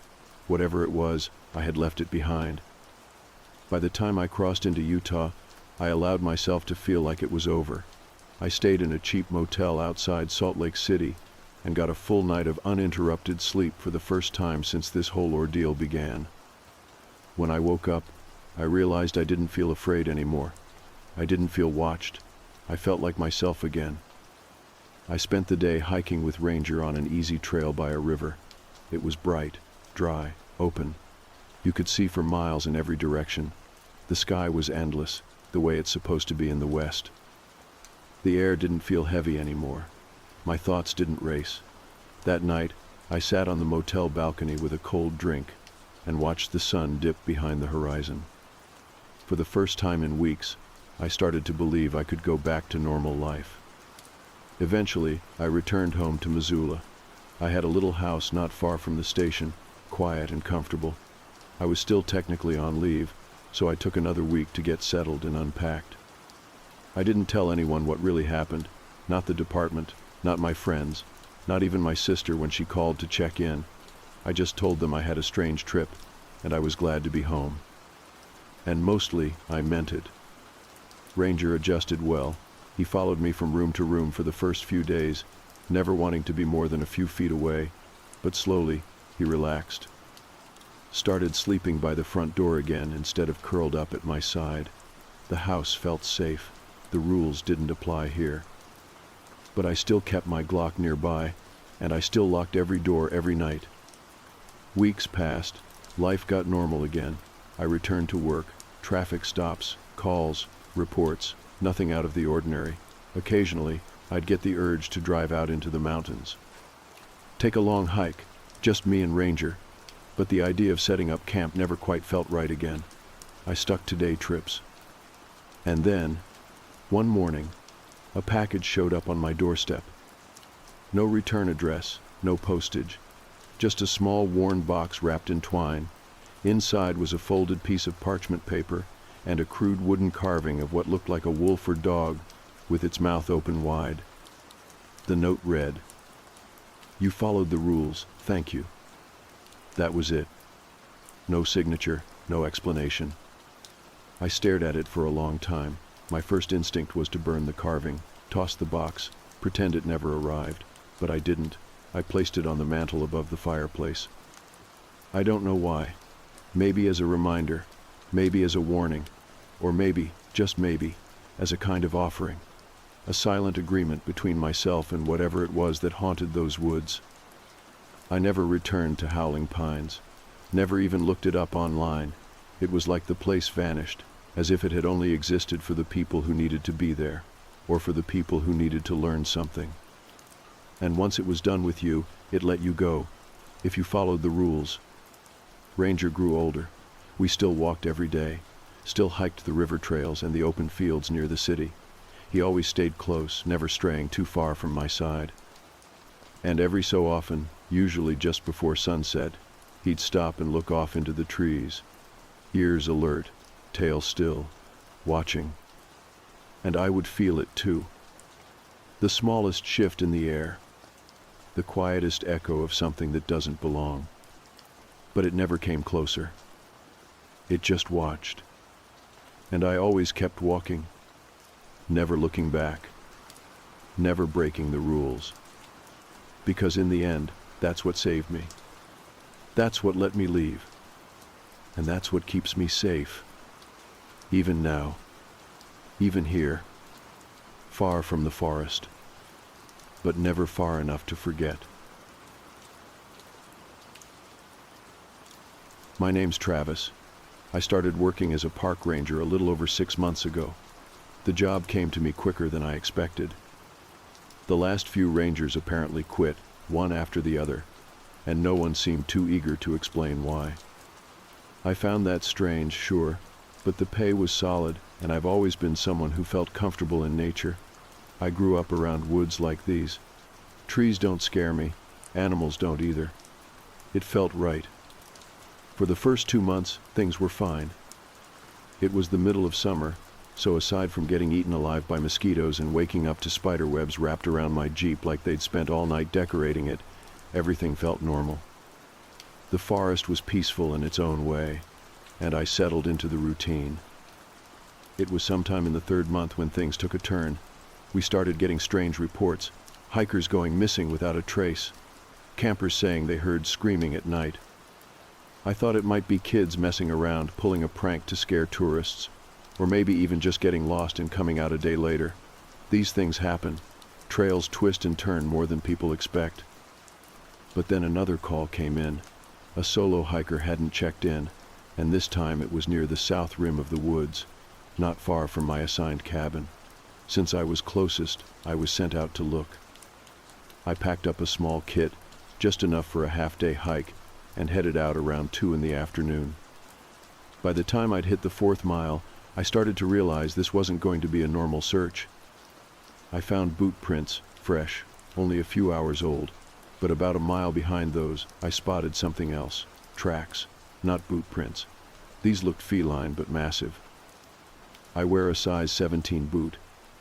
Whatever it was, I had left it behind. By the time I crossed into Utah, I allowed myself to feel like it was over. I stayed in a cheap motel outside Salt Lake City and got a full night of uninterrupted sleep for the first time since this whole ordeal began. When I woke up, I realized I didn't feel afraid anymore. I didn't feel watched. I felt like myself again. I spent the day hiking with Ranger on an easy trail by a river. It was bright, dry, open. You could see for miles in every direction. The sky was endless, the way it's supposed to be in the West. The air didn't feel heavy anymore. My thoughts didn't race. That night, I sat on the motel balcony with a cold drink and watched the sun dip behind the horizon. For the first time in weeks, I started to believe I could go back to normal life. Eventually, I returned home to Missoula. I had a little house not far from the station, quiet and comfortable. I was still technically on leave, so I took another week to get settled and unpacked. I didn't tell anyone what really happened, not the department, not my friends, not even my sister when she called to check in. I just told them I had a strange trip, and I was glad to be home. And mostly, I meant it. Ranger adjusted well. He followed me from room to room for the first few days, never wanting to be more than a few feet away, but slowly, he relaxed. Started sleeping by the front door again instead of curled up at my side. The house felt safe. The rules didn't apply here. But I still kept my Glock nearby, and I still locked every door every night. Weeks passed. Life got normal again. I returned to work. Traffic stops, calls, reports, nothing out of the ordinary. Occasionally, I'd get the urge to drive out into the mountains. Take a long hike, just me and Ranger. But the idea of setting up camp never quite felt right again. I stuck to day trips. And then, one morning, a package showed up on my doorstep. No return address, no postage, just a small worn box wrapped in twine. Inside was a folded piece of parchment paper and a crude wooden carving of what looked like a wolf or dog with its mouth open wide. The note read, "You followed the rules, thank you." That was it. No signature, no explanation. I stared at it for a long time. My first instinct was to burn the carving, toss the box, pretend it never arrived, but I didn't. I placed it on the mantel above the fireplace. I don't know why. Maybe as a reminder, maybe as a warning, or maybe, just maybe, as a kind of offering. A silent agreement between myself and whatever it was that haunted those woods. I never returned to Howling Pines, never even looked it up online. It was like the place vanished, as if it had only existed for the people who needed to be there, or for the people who needed to learn something. And once it was done with you, it let you go, if you followed the rules. Ranger grew older. We still walked every day, still hiked the river trails and the open fields near the city. He always stayed close, never straying too far from my side. And every so often, usually just before sunset, he'd stop and look off into the trees, ears alert, tail still, watching. And I would feel it too. The smallest shift in the air, the quietest echo of something that doesn't belong. But it never came closer. It just watched. And I always kept walking, never looking back, never breaking the rules. Because in the end, that's what saved me. That's what let me leave. And that's what keeps me safe. Even now, even here, far from the forest, but never far enough to forget. My name's Travis. I started working as a park ranger a little over 6 months ago. The job came to me quicker than I expected. The last few rangers apparently quit, one after the other, and no one seemed too eager to explain why. I found that strange, sure, but the pay was solid, and I've always been someone who felt comfortable in nature. I grew up around woods like these. Trees don't scare me, animals don't either. It felt right. For the first 2 months, things were fine. It was the middle of summer, so aside from getting eaten alive by mosquitoes and waking up to spider webs wrapped around my Jeep like they'd spent all night decorating it, everything felt normal. The forest was peaceful in its own way, and I settled into the routine. It was sometime in the 3rd month when things took a turn. We started getting strange reports, hikers going missing without a trace, campers saying they heard screaming at night. I thought it might be kids messing around, pulling a prank to scare tourists, or maybe even just getting lost and coming out a day later. These things happen. Trails twist and turn more than people expect. But then another call came in. A solo hiker hadn't checked in, and this time it was near the south rim of the woods, not far from my assigned cabin. Since I was closest, I was sent out to look. I packed up a small kit, just enough for a half-day hike, and headed out around 2 in the afternoon. By the time I'd hit the 4th mile, I started to realize this wasn't going to be a normal search. I found boot prints, fresh, only a few hours old, but about a mile behind those, I spotted something else. Tracks, not boot prints. These looked feline but massive. I wear a size 17 boot,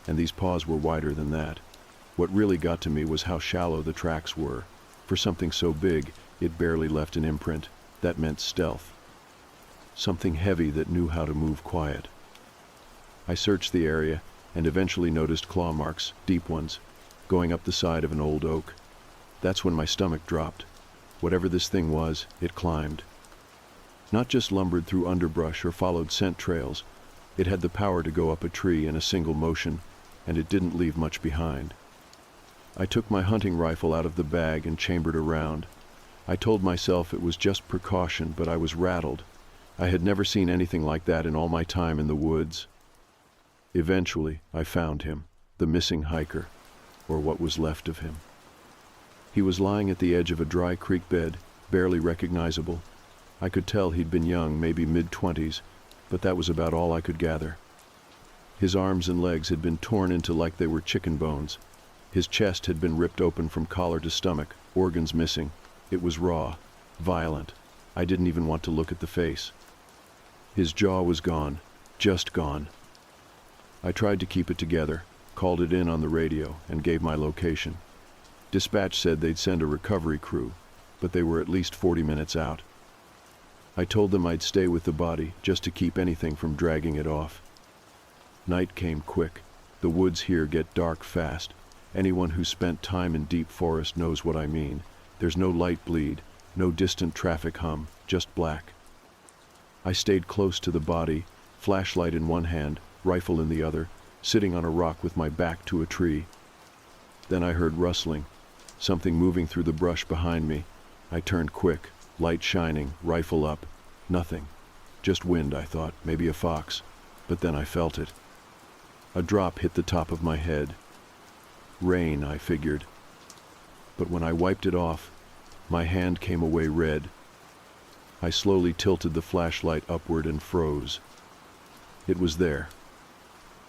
and these paws were wider than that. What really got to me was how shallow the tracks were. For something so big, it barely left an imprint. That meant stealth. Something heavy that knew how to move quiet. I searched the area and eventually noticed claw marks, deep ones, going up the side of an old oak. That's when my stomach dropped. Whatever this thing was, it climbed. Not just lumbered through underbrush or followed scent trails. It had the power to go up a tree in a single motion, and it didn't leave much behind. I took my hunting rifle out of the bag and chambered around. I told myself it was just precaution, but I was rattled. I had never seen anything like that in all my time in the woods. Eventually, I found him, the missing hiker, or what was left of him. He was lying at the edge of a dry creek bed, barely recognizable. I could tell he'd been young, maybe mid-20s, but that was about all I could gather. His arms and legs had been torn into like they were chicken bones. His chest had been ripped open from collar to stomach, organs missing. It was raw, violent. I didn't even want to look at the face. His jaw was gone, just gone. I tried to keep it together, called it in on the radio, and gave my location. Dispatch said they'd send a recovery crew, but they were at least 40 minutes out. I told them I'd stay with the body, just to keep anything from dragging it off. Night came quick. The woods here get dark fast, Anyone who spent time in deep forest knows what I mean. There's no light bleed, no distant traffic hum, just black. I stayed close to the body, flashlight in one hand, rifle in the other, sitting on a rock with my back to a tree. Then I heard rustling, something moving through the brush behind me. I turned quick, light shining, rifle up. Nothing. Just wind, I thought, maybe a fox. But then I felt it. A drop hit the top of my head. Rain, I figured. But when I wiped it off, my hand came away red. I slowly tilted the flashlight upward and froze. It was there,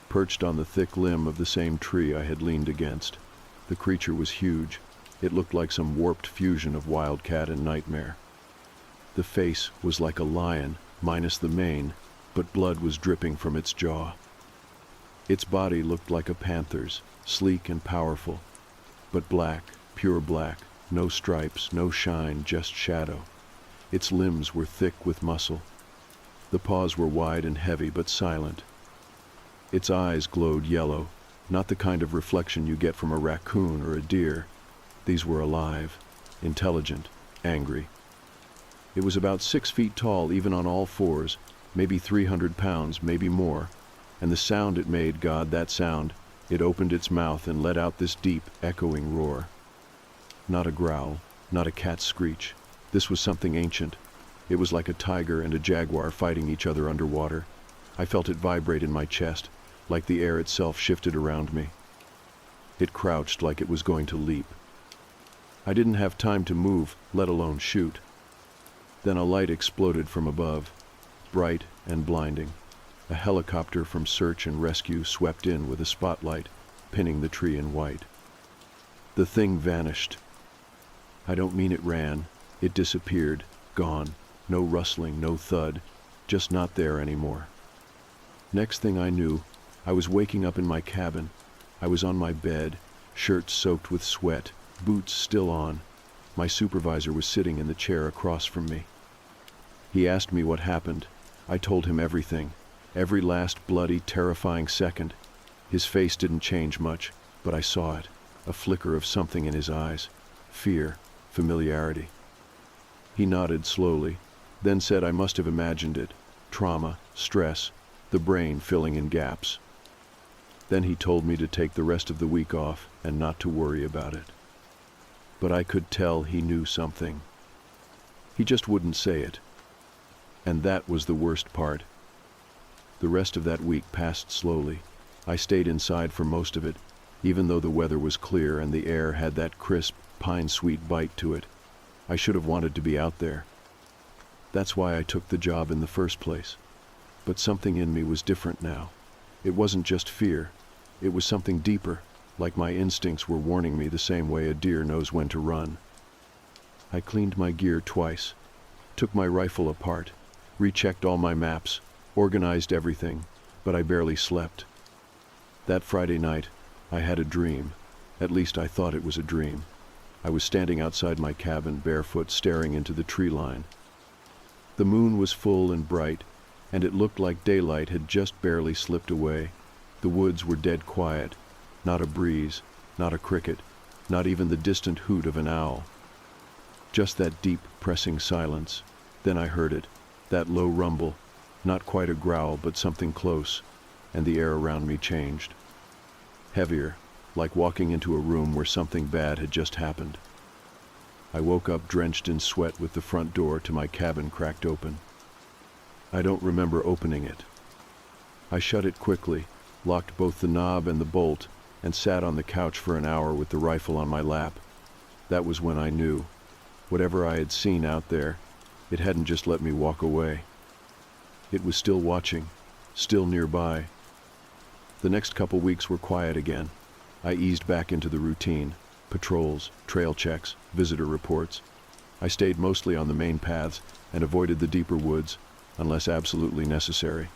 perched on the thick limb of the same tree I had leaned against. The creature was huge. It looked like some warped fusion of wildcat and nightmare. The face was like a lion, minus the mane, but blood was dripping from its jaw. Its body looked like a panther's, sleek and powerful, but black, pure black, no stripes, no shine, just shadow. Its limbs were thick with muscle. The paws were wide and heavy but silent. Its eyes glowed yellow, not the kind of reflection you get from a raccoon or a deer. These were alive, intelligent, angry. It was about 6 feet tall, even on all fours, maybe 300 pounds, maybe more. And the sound it made, God, that sound, it opened its mouth and let out this deep, echoing roar. Not a growl, not a cat's screech. This was something ancient. It was like a tiger and a jaguar fighting each other underwater. I felt it vibrate in my chest, like the air itself shifted around me. It crouched like it was going to leap. I didn't have time to move, let alone shoot. Then a light exploded from above, bright and blinding. A helicopter from search and rescue swept in with a spotlight, pinning the tree in white. The thing vanished. I don't mean it ran. It disappeared, gone. No rustling, no thud, just not there anymore. Next thing I knew, I was waking up in my cabin. I was on my bed, shirt soaked with sweat, boots still on. My supervisor was sitting in the chair across from me. He asked me what happened. I told him everything, every last bloody, terrifying second. His face didn't change much, but I saw it, a flicker of something in his eyes, fear, familiarity. He nodded slowly, then said I must have imagined it, trauma, stress, the brain filling in gaps. Then he told me to take the rest of the week off and not to worry about it. But I could tell he knew something. He just wouldn't say it. And that was the worst part. The rest of that week passed slowly. I stayed inside for most of it, even though the weather was clear and the air had that crisp, pine-sweet bite to it. I should have wanted to be out there. That's why I took the job in the first place. But something in me was different now. It wasn't just fear. It was something deeper, like my instincts were warning me the same way a deer knows when to run. I cleaned my gear twice, took my rifle apart, rechecked all my maps, organized everything, but I barely slept. That Friday night, I had a dream. At least I thought it was a dream. I was standing outside my cabin, barefoot, staring into the tree line. The moon was full and bright, and it looked like daylight had just barely slipped away. The woods were dead quiet, not a breeze, not a cricket, not even the distant hoot of an owl. Just that deep, pressing silence. Then I heard it, that low rumble, not quite a growl, but something close, and the air around me changed. Heavier, like walking into a room where something bad had just happened. I woke up drenched in sweat with the front door to my cabin cracked open. I don't remember opening it. I shut it quickly, locked both the knob and the bolt, and sat on the couch for an hour with the rifle on my lap. That was when I knew. Whatever I had seen out there, it hadn't just let me walk away. It was still watching, still nearby. The next couple weeks were quiet again. I eased back into the routine. Patrols, trail checks, visitor reports. I stayed mostly on the main paths and avoided the deeper woods, unless absolutely necessary.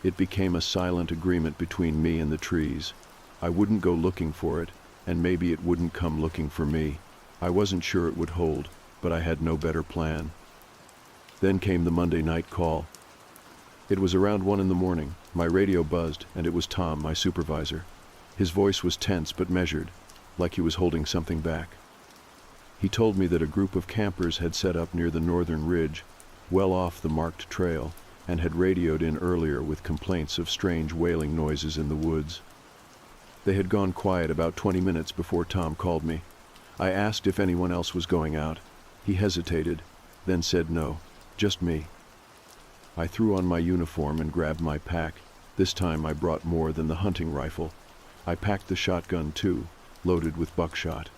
It became a silent agreement between me and the trees. I wouldn't go looking for it, and maybe it wouldn't come looking for me. I wasn't sure it would hold, but I had no better plan. Then came the Monday night call. It was around 1 in the morning. My radio buzzed, and it was Tom, my supervisor. His voice was tense but measured, like he was holding something back. He told me that a group of campers had set up near the northern ridge, well off the marked trail, and had radioed in earlier with complaints of strange wailing noises in the woods. They had gone quiet about 20 minutes before Tom called me. I asked if anyone else was going out. He hesitated, then said no, just me. I threw on my uniform and grabbed my pack. This time I brought more than the hunting rifle. I packed the shotgun too, loaded with buckshot.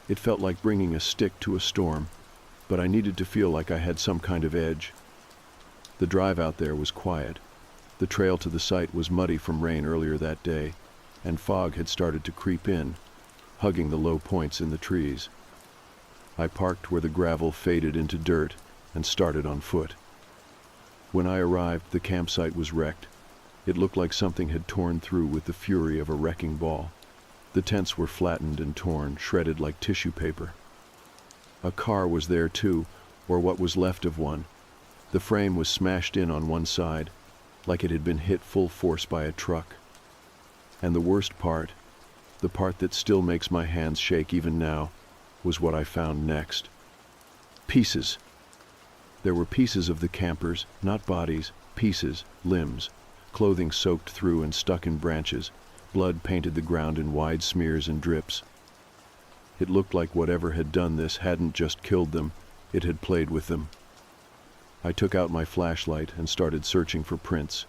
It felt like bringing a stick to a storm, but I needed to feel like I had some kind of edge. The drive out there was quiet. The trail to the site was muddy from rain earlier that day, and fog had started to creep in, hugging the low points in the trees. I parked where the gravel faded into dirt and started on foot. When I arrived, the campsite was wrecked. It looked like something had torn through with the fury of a wrecking ball. The tents were flattened and torn, shredded like tissue paper. A car was there too, or what was left of one. The frame was smashed in on one side, like it had been hit full force by a truck. And the worst part, the part that still makes my hands shake even now, was what I found next. Pieces. There were pieces of the campers, not bodies, pieces, limbs, clothing soaked through and stuck in branches. Blood painted the ground in wide smears and drips. It looked like whatever had done this hadn't just killed them, it had played with them. I took out my flashlight and started searching for prints.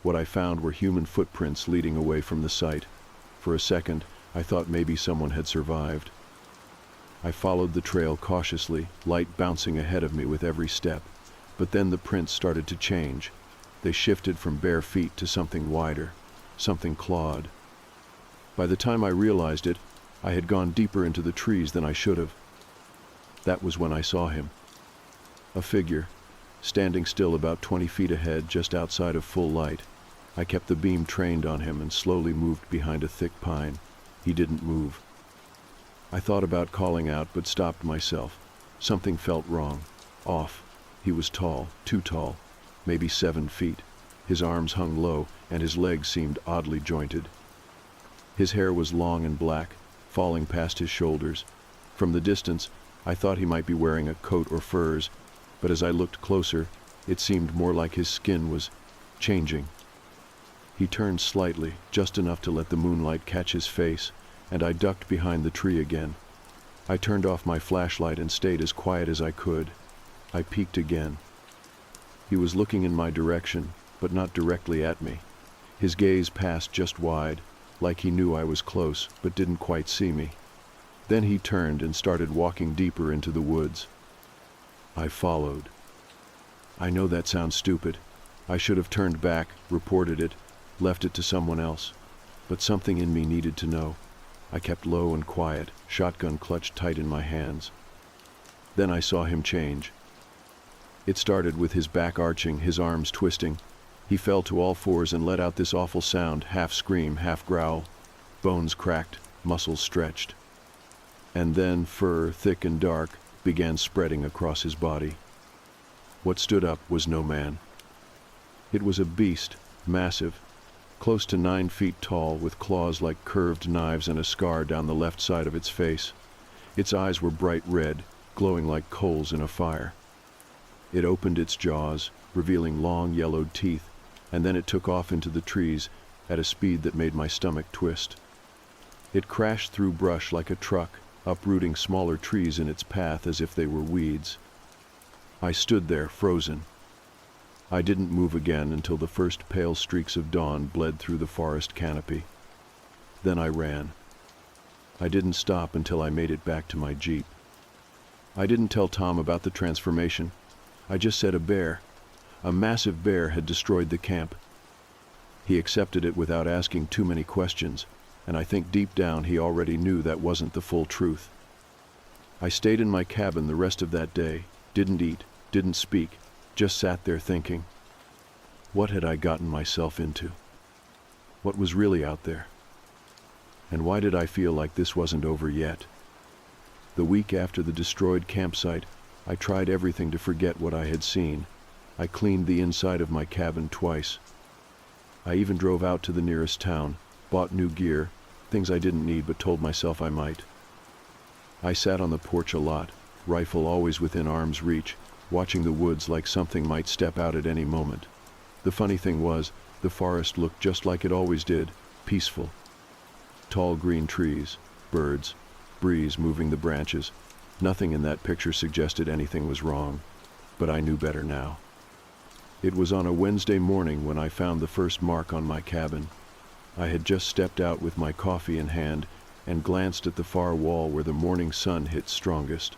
What I found were human footprints leading away from the site. For a second, I thought maybe someone had survived. I followed the trail cautiously, light bouncing ahead of me with every step. But then the prints started to change. They shifted from bare feet to something wider, something clawed. By the time I realized it, I had gone deeper into the trees than I should have. That was when I saw him. A figure, standing still about 20 feet ahead, just outside of full light. I kept the beam trained on him and slowly moved behind a thick pine. He didn't move. I thought about calling out, but stopped myself. Something felt wrong, off. He was tall, too tall, maybe 7 feet. His arms hung low, and his legs seemed oddly jointed. His hair was long and black, falling past his shoulders. From the distance, I thought he might be wearing a coat or furs, but as I looked closer, it seemed more like his skin was changing. He turned slightly, just enough to let the moonlight catch his face, and I ducked behind the tree again. I turned off my flashlight and stayed as quiet as I could. I peeked again. He was looking in my direction, but not directly at me. His gaze passed just wide, like he knew I was close, but didn't quite see me. Then he turned and started walking deeper into the woods. I followed. I know that sounds stupid. I should have turned back, reported it, left it to someone else. But something in me needed to know. I kept low and quiet, shotgun clutched tight in my hands. Then I saw him change. It started with his back arching, his arms twisting. He fell to all fours and let out this awful sound, half scream, half growl. Bones cracked, muscles stretched. And then fur, thick and dark, began spreading across his body. What stood up was no man. It was a beast, massive, close to 9 feet tall, with claws like curved knives and a scar down the left side of its face. Its eyes were bright red, glowing like coals in a fire. It opened its jaws, revealing long yellowed teeth, and then it took off into the trees at a speed that made my stomach twist. It crashed through brush like a truck, uprooting smaller trees in its path as if they were weeds. I stood there, frozen. I didn't move again until the first pale streaks of dawn bled through the forest canopy. Then I ran. I didn't stop until I made it back to my Jeep. I didn't tell Tom about the transformation. I just said a bear. A massive bear had destroyed the camp. He accepted it without asking too many questions, and I think deep down he already knew that wasn't the full truth. I stayed in my cabin the rest of that day, didn't eat, didn't speak, just sat there thinking. What had I gotten myself into? What was really out there? And why did I feel like this wasn't over yet? The week after the destroyed campsite, I tried everything to forget what I had seen. I cleaned the inside of my cabin twice. I even drove out to the nearest town, bought new gear, things I didn't need but told myself I might. I sat on the porch a lot, rifle always within arm's reach, watching the woods like something might step out at any moment. The funny thing was, the forest looked just like it always did, peaceful. Tall green trees, birds, breeze moving the branches. Nothing in that picture suggested anything was wrong, but I knew better now. It was on a Wednesday morning when I found the first mark on my cabin. I had just stepped out with my coffee in hand and glanced at the far wall where the morning sun hit strongest.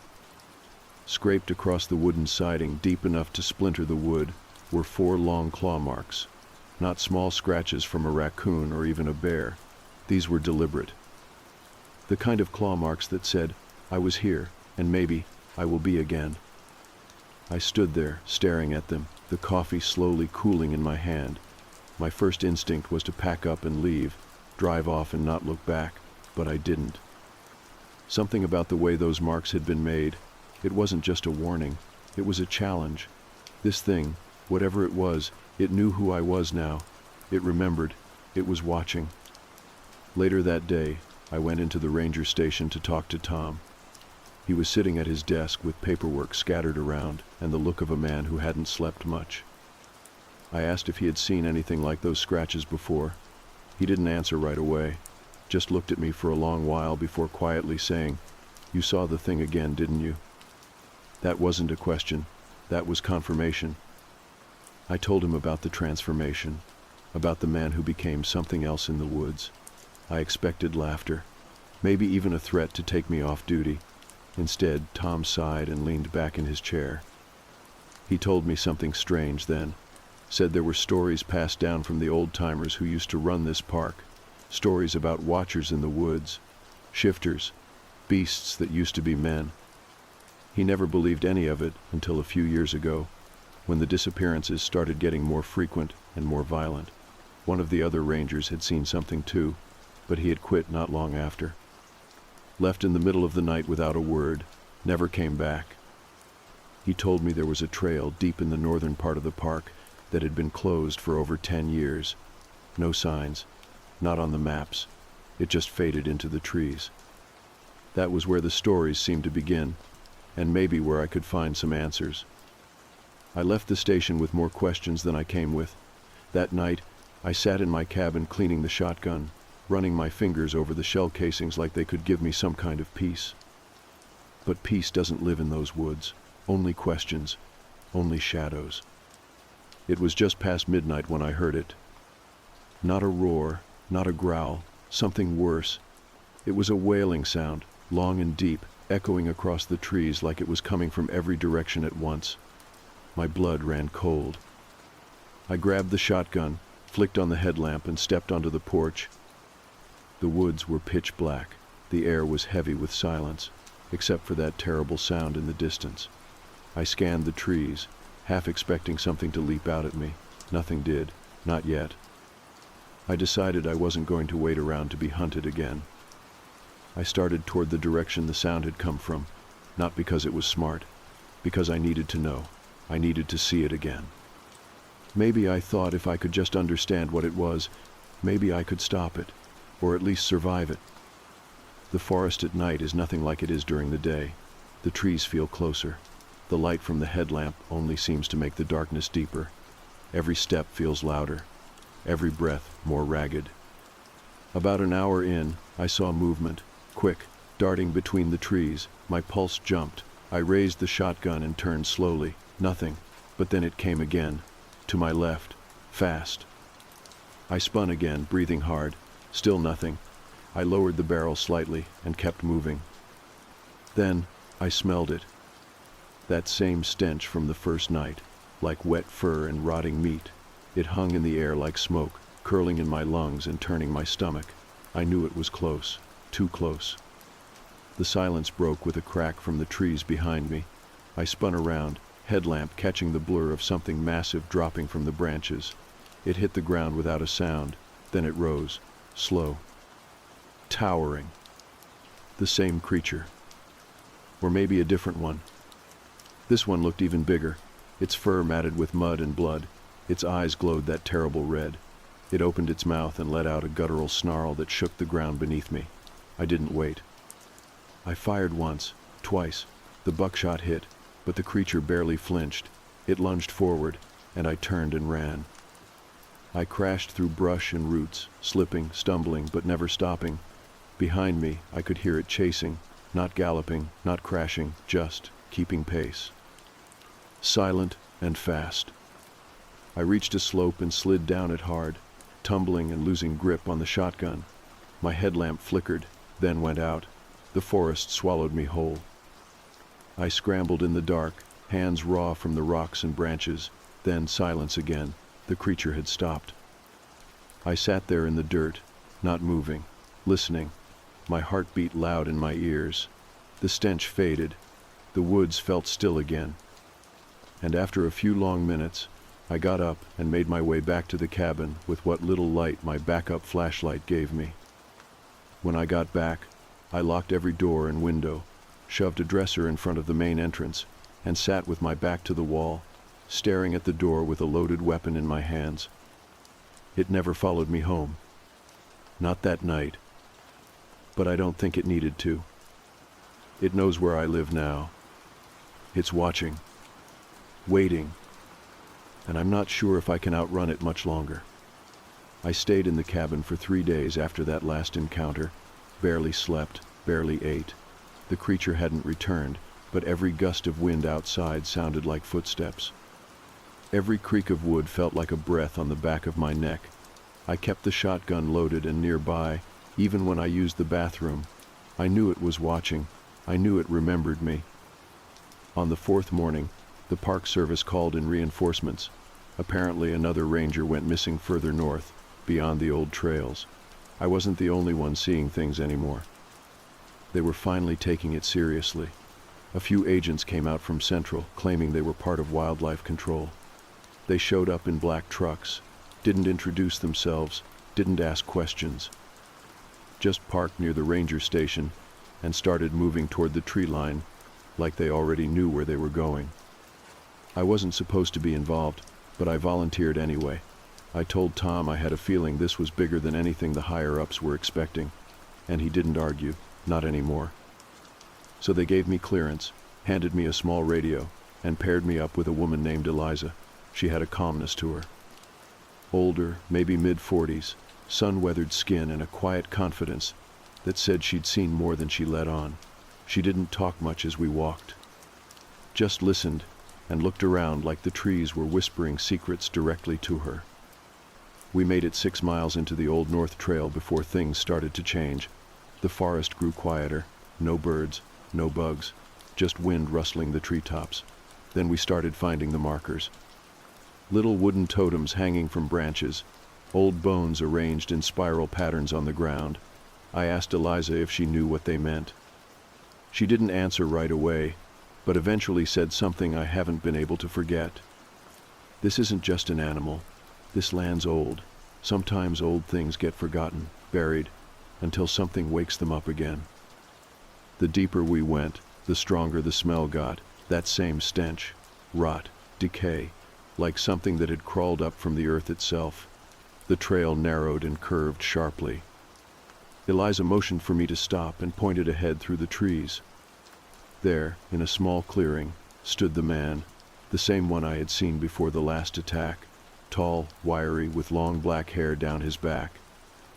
Scraped across the wooden siding deep enough to splinter the wood were 4 long claw marks. Not small scratches from a raccoon or even a bear. These were deliberate. The kind of claw marks that said, I was here, and maybe I will be again. I stood there, staring at them, the coffee slowly cooling in my hand. My first instinct was to pack up and leave, drive off and not look back, but I didn't. Something about the way those marks had been made, it wasn't just a warning, it was a challenge. This thing, whatever it was, it knew who I was now. It remembered, it was watching. Later that day, I went into the ranger station to talk to Tom. He was sitting at his desk with paperwork scattered around and the look of a man who hadn't slept much. I asked if he had seen anything like those scratches before. He didn't answer right away, just looked at me for a long while before quietly saying, "You saw the thing again, didn't you?" That wasn't a question, that was confirmation. I told him about the transformation, about the man who became something else in the woods. I expected laughter, maybe even a threat to take me off duty. Instead, Tom sighed and leaned back in his chair. He told me something strange then. Said there were stories passed down from the old-timers who used to run this park. Stories about watchers in the woods, shifters, beasts that used to be men. He never believed any of it until a few years ago, when the disappearances started getting more frequent and more violent. One of the other rangers had seen something too, but he had quit not long after. Left in the middle of the night without a word, never came back. He told me there was a trail deep in the northern part of the park that had been closed for over 10 years. No signs, not on the maps. It just faded into the trees. That was where the stories seemed to begin, and maybe where I could find some answers. I left the station with more questions than I came with. That night, I sat in my cabin cleaning the shotgun, running my fingers over the shell casings like they could give me some kind of peace. But peace doesn't live in those woods. Only questions, only shadows. It was just past midnight when I heard it. Not a roar, not a growl, something worse. It was a wailing sound, long and deep, echoing across the trees like it was coming from every direction at once. My blood ran cold. I grabbed the shotgun, flicked on the headlamp, and stepped onto the porch. The woods were pitch black. The air was heavy with silence, except for that terrible sound in the distance. I scanned the trees, half expecting something to leap out at me. Nothing did, not yet. I decided I wasn't going to wait around to be hunted again. I started toward the direction the sound had come from, not because it was smart, because I needed to know. I needed to see it again. Maybe I thought if I could just understand what it was, maybe I could stop it, or at least survive it. The forest at night is nothing like it is during the day. The trees feel closer. The light from the headlamp only seems to make the darkness deeper. Every step feels louder, every breath more ragged. About an hour in, I saw movement, quick, darting between the trees. My pulse jumped. I raised the shotgun and turned slowly. Nothing, but then it came again. To my left, fast. I spun again, breathing hard. Still nothing. I lowered the barrel slightly and kept moving. Then, I smelled it. That same stench from the first night, like wet fur and rotting meat. It hung in the air like smoke, curling in my lungs and turning my stomach. I knew it was close, too close. The silence broke with a crack from the trees behind me. I spun around, headlamp catching the blur of something massive dropping from the branches. It hit the ground without a sound, then it rose, slow, towering. The same creature. Or maybe a different one. This one looked even bigger, its fur matted with mud and blood. Its eyes glowed that terrible red. It opened its mouth and let out a guttural snarl that shook the ground beneath me. I didn't wait. I fired once, twice. The buckshot hit, but the creature barely flinched. It lunged forward, and I turned and ran. I crashed through brush and roots, slipping, stumbling, but never stopping. Behind me, I could hear it chasing, not galloping, not crashing, just keeping pace. Silent and fast. I reached a slope and slid down it hard, tumbling and losing grip on the shotgun. My headlamp flickered, then went out. The forest swallowed me whole. I scrambled in the dark, hands raw from the rocks and branches, then silence again. The creature had stopped. I sat there in the dirt, not moving, listening. My heart beat loud in my ears. The stench faded. The woods felt still again. And after a few long minutes, I got up and made my way back to the cabin with what little light my backup flashlight gave me. When I got back, I locked every door and window, shoved a dresser in front of the main entrance, and sat with my back to the wall, staring at the door with a loaded weapon in my hands. It never followed me home. Not that night. But I don't think it needed to. It knows where I live now. It's watching, waiting, and I'm not sure if I can outrun it much longer. I stayed in the cabin for 3 days after that last encounter, barely slept, barely ate. The creature hadn't returned, but every gust of wind outside sounded like footsteps. Every creak of wood felt like a breath on the back of my neck. I kept the shotgun loaded and nearby, even when I used the bathroom. I knew it was watching. I knew it remembered me. On the 4th morning, the Park Service called in reinforcements. Apparently another ranger went missing further north, beyond the old trails. I wasn't the only one seeing things anymore. They were finally taking it seriously. A few agents came out from Central, claiming they were part of wildlife control. They showed up in black trucks, didn't introduce themselves, didn't ask questions. Just parked near the ranger station and started moving toward the tree line, like they already knew where they were going. I wasn't supposed to be involved, but I volunteered anyway. I told Tom I had a feeling this was bigger than anything the higher-ups were expecting, and he didn't argue, not anymore. So they gave me clearance, handed me a small radio, and paired me up with a woman named Eliza. She had a calmness to her. Older, maybe mid-40s, sun-weathered skin and a quiet confidence that said she'd seen more than she let on. She didn't talk much as we walked. Just listened and looked around like the trees were whispering secrets directly to her. We made it 6 miles into the Old North Trail before things started to change. The forest grew quieter, no birds, no bugs, just wind rustling the treetops. Then we started finding the markers. Little wooden totems hanging from branches, old bones arranged in spiral patterns on the ground. I asked Eliza if she knew what they meant. She didn't answer right away, but eventually said something I haven't been able to forget. This isn't just an animal. This land's old. Sometimes old things get forgotten, buried, until something wakes them up again. The deeper we went, the stronger the smell got, that same stench, rot, decay, like something that had crawled up from the earth itself. The trail narrowed and curved sharply. Eliza motioned for me to stop and pointed ahead through the trees. There, in a small clearing, stood the man, the same one I had seen before the last attack, tall, wiry, with long black hair down his back.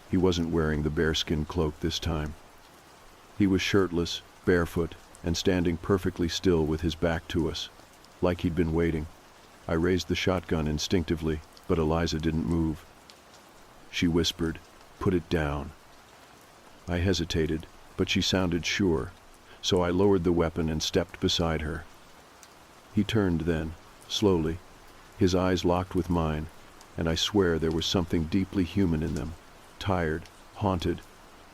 He wasn't wearing the bearskin cloak this time. He was shirtless, barefoot, and standing perfectly still with his back to us, like he'd been waiting. I raised the shotgun instinctively, but Eliza didn't move. She whispered, "Put it down." I hesitated, but she sounded sure, so I lowered the weapon and stepped beside her. He turned then, slowly. His eyes locked with mine, and I swear there was something deeply human in them, tired, haunted,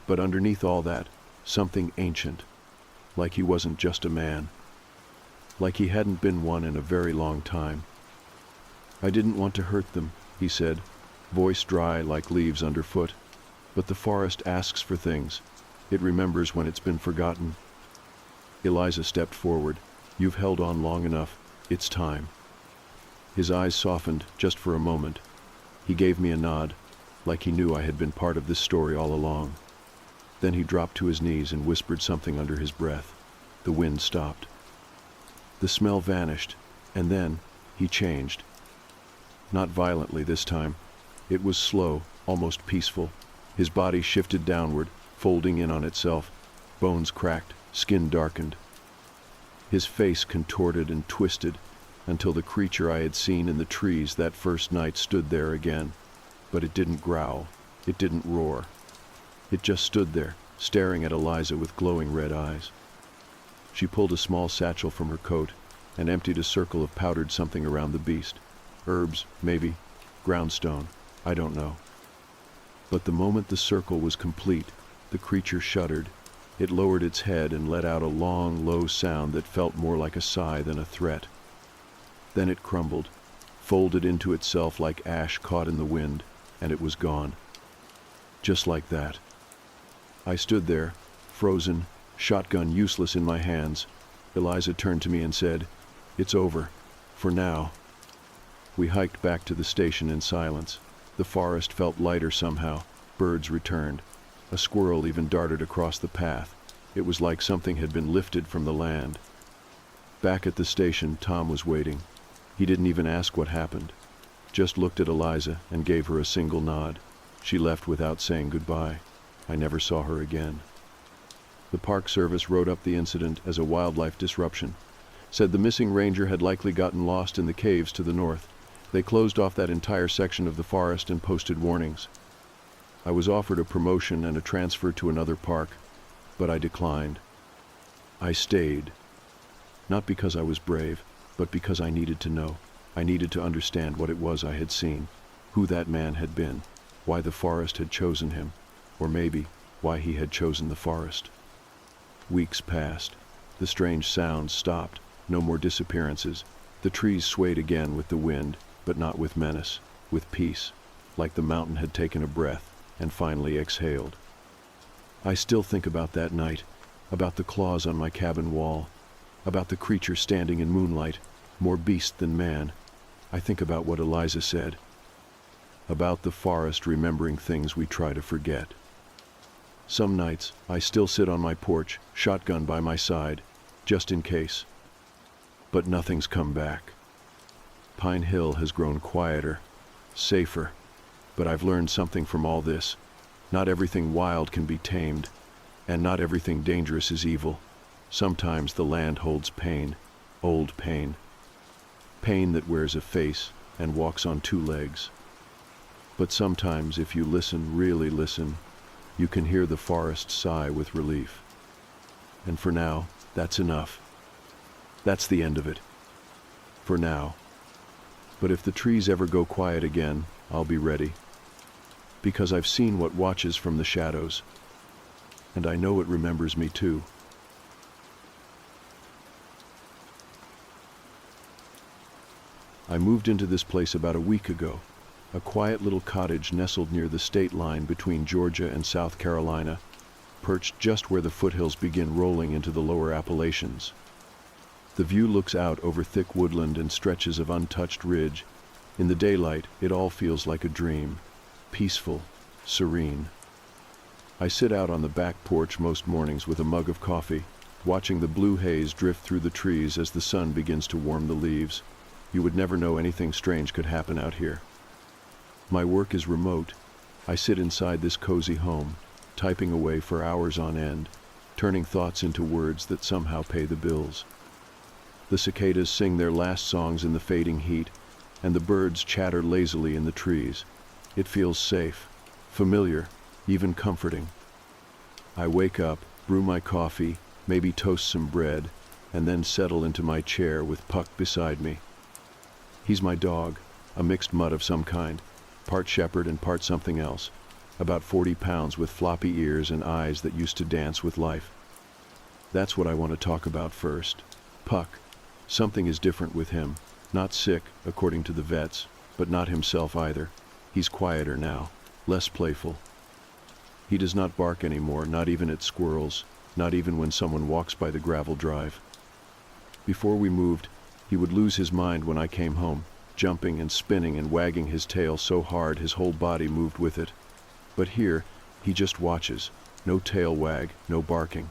but underneath all that, something ancient, like he wasn't just a man, like he hadn't been one in a very long time. "I didn't want to hurt them," he said, voice dry like leaves underfoot, "but the forest asks for things. It remembers when it's been forgotten." Eliza stepped forward. "You've held on long enough. It's time." His eyes softened just for a moment. He gave me a nod. like he knew I had been part of this story all along. Then he dropped to his knees and whispered something under his breath. The wind stopped. The smell vanished, and then he changed. Not violently this time. It was slow, almost peaceful. His body shifted downward, folding in on itself. Bones cracked, skin darkened. His face contorted and twisted until the creature I had seen in the trees that first night stood there again. But it didn't growl. It didn't roar. It just stood there, staring at Eliza with glowing red eyes. She pulled a small satchel from her coat and emptied a circle of powdered something around the beast. Herbs, maybe. Groundstone. I don't know. But the moment the circle was complete, the creature shuddered. It lowered its head and let out a long, low sound that felt more like a sigh than a threat. Then it crumbled, folded into itself like ash caught in the wind, and it was gone. Just like that. I stood there, frozen, shotgun useless in my hands. Eliza turned to me and said, "It's over. For now." We hiked back to the station in silence. The forest felt lighter somehow. Birds returned. A squirrel even darted across the path. It was like something had been lifted from the land. Back at the station, Tom was waiting. He didn't even ask what happened. Just looked at Eliza and gave her a single nod. She left without saying goodbye. I never saw her again. The Park Service wrote up the incident as a wildlife disruption. Said the missing ranger had likely gotten lost in the caves to the north. They closed off that entire section of the forest and posted warnings. I was offered a promotion and a transfer to another park, but I declined. I stayed. Not because I was brave, but because I needed to know. I needed to understand what it was I had seen, who that man had been, why the forest had chosen him, or maybe why he had chosen the forest. Weeks passed. The strange sounds stopped. No more disappearances. The trees swayed again with the wind, but not with menace, with peace, like the mountain had taken a breath and finally exhaled. I still think about that night, about the claws on my cabin wall, about the creature standing in moonlight, more beast than man. I think about what Eliza said, about the forest remembering things we try to forget. Some nights, I still sit on my porch, shotgun by my side, just in case. But nothing's come back. Pine Hill has grown quieter, safer, but I've learned something from all this. Not everything wild can be tamed, and not everything dangerous is evil. Sometimes the land holds pain, old pain. Pain that wears a face and walks on two legs. But sometimes, if you listen, really listen, you can hear the forest sigh with relief. And for now, that's enough. That's the end of it. For now. But if the trees ever go quiet again, I'll be ready. Because I've seen what watches from the shadows. And I know it remembers me too. I moved into this place about a week ago. A quiet little cottage nestled near the state line between Georgia and South Carolina, perched just where the foothills begin rolling into the lower Appalachians. The view looks out over thick woodland and stretches of untouched ridge. In the daylight, it all feels like a dream, peaceful, serene. I sit out on the back porch most mornings with a mug of coffee, watching the blue haze drift through the trees as the sun begins to warm the leaves. You would never know anything strange could happen out here. My work is remote. I sit inside this cozy home, typing away for hours on end, turning thoughts into words that somehow pay the bills. The cicadas sing their last songs in the fading heat, and the birds chatter lazily in the trees. It feels safe, familiar, even comforting. I wake up, brew my coffee, maybe toast some bread, and then settle into my chair with Puck beside me. He's my dog, a mixed mutt of some kind, part shepherd and part something else, about 40 pounds with floppy ears and eyes that used to dance with life. That's what I want to talk about first. Puck. Something is different with him. Not sick, according to the vets, but not himself either. He's quieter now, less playful. He does not bark anymore, not even at squirrels, not even when someone walks by the gravel drive. Before we moved, he would lose his mind when I came home, jumping and spinning and wagging his tail so hard his whole body moved with it. But here, he just watches. No tail wag, no barking.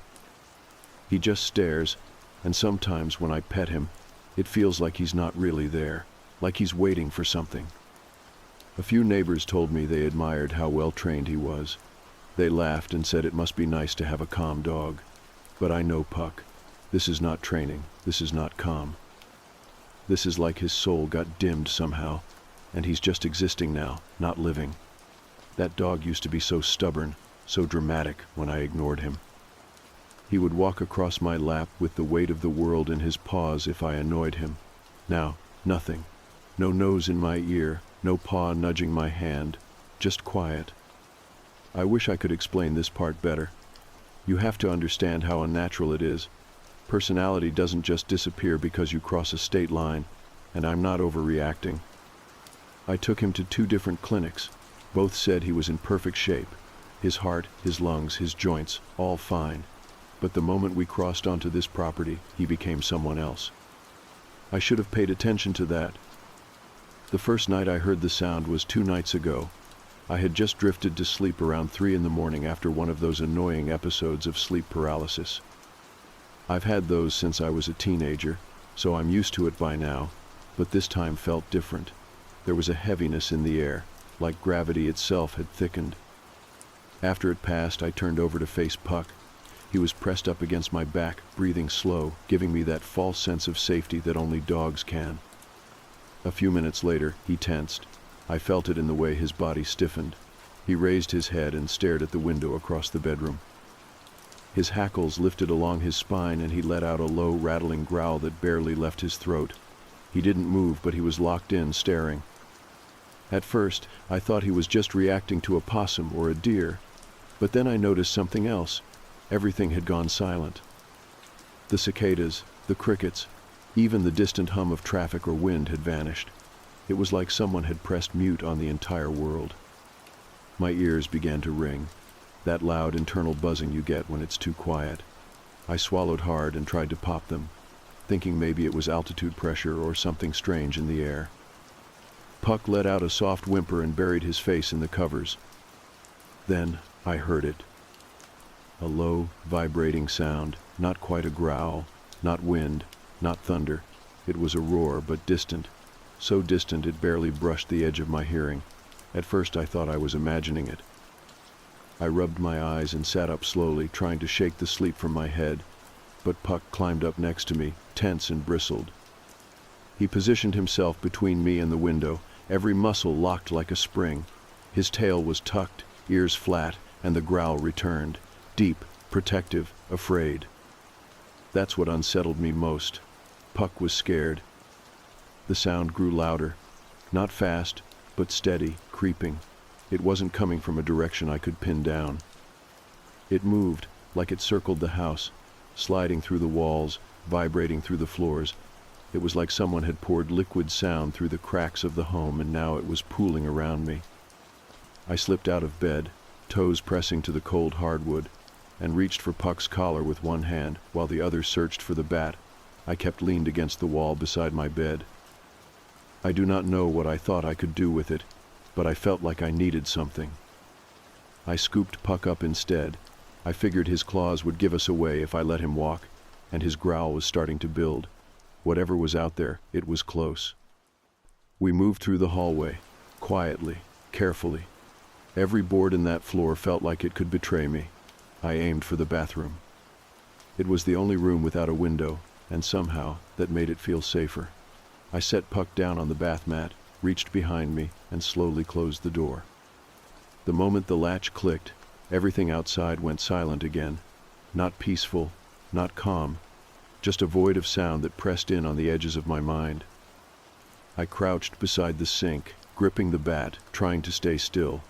He just stares, and sometimes when I pet him, it feels like he's not really there, like he's waiting for something. A few neighbors told me they admired how well trained he was. They laughed and said it must be nice to have a calm dog. But I know Puck. This is not training. This is not calm. This is like his soul got dimmed somehow, and he's just existing now, not living. That dog used to be so stubborn, so dramatic when I ignored him. He would walk across my lap with the weight of the world in his paws if I annoyed him. Now, nothing. No nose in my ear, no paw nudging my hand, just quiet. I wish I could explain this part better. You have to understand how unnatural it is. Personality doesn't just disappear because you cross a state line, and I'm not overreacting. I took him to 2 different clinics. Both said he was in perfect shape. His heart, his lungs, his joints, all fine. But the moment we crossed onto this property, he became someone else. I should have paid attention to that. The first night I heard the sound was 2 nights ago. I had just drifted to sleep around 3 in the morning after one of those annoying episodes of sleep paralysis. I've had those since I was a teenager, so I'm used to it by now, but this time felt different. There was a heaviness in the air, like gravity itself had thickened. After it passed, I turned over to face Puck. He was pressed up against my back, breathing slow, giving me that false sense of safety that only dogs can. A few minutes later, he tensed. I felt it in the way his body stiffened. He raised his head and stared at the window across the bedroom. His hackles lifted along his spine and he let out a low, rattling growl that barely left his throat. He didn't move, but he was locked in, staring. At first, I thought he was just reacting to a possum or a deer, but then I noticed something else. Everything had gone silent. The cicadas, the crickets, even the distant hum of traffic or wind had vanished. It was like someone had pressed mute on the entire world. My ears began to ring, that loud internal buzzing you get when it's too quiet. I swallowed hard and tried to pop them, thinking maybe it was altitude pressure or something strange in the air. Puck let out a soft whimper and buried his face in the covers. Then I heard it. A low, vibrating sound, not quite a growl, not wind, not thunder. It was a roar, but distant, so distant it barely brushed the edge of my hearing. At first I thought I was imagining it. I rubbed my eyes and sat up slowly, trying to shake the sleep from my head, but Puck climbed up next to me, tense and bristled. He positioned himself between me and the window, every muscle locked like a spring. His tail was tucked, ears flat, and the growl returned. Deep, protective, afraid. That's what unsettled me most. Puck was scared. The sound grew louder. Not fast, but steady, creeping. It wasn't coming from a direction I could pin down. It moved, like it circled the house, sliding through the walls, vibrating through the floors. It was like someone had poured liquid sound through the cracks of the home, and now it was pooling around me. I slipped out of bed, toes pressing to the cold hardwood, and reached for Puck's collar with one hand, while the other searched for the bat. I kept leaned against the wall beside my bed. I do not know what I thought I could do with it, but I felt like I needed something. I scooped Puck up instead. I figured his claws would give us away if I let him walk, and his growl was starting to build. Whatever was out there, it was close. We moved through the hallway, quietly, carefully. Every board in that floor felt like it could betray me. I aimed for the bathroom. It was the only room without a window, and somehow that made it feel safer. I set Puck down on the bath mat, reached behind me, and slowly closed the door. The moment the latch clicked, everything outside went silent again. Not peaceful, not calm, just a void of sound that pressed in on the edges of my mind. I crouched beside the sink, gripping the bat, trying to stay still.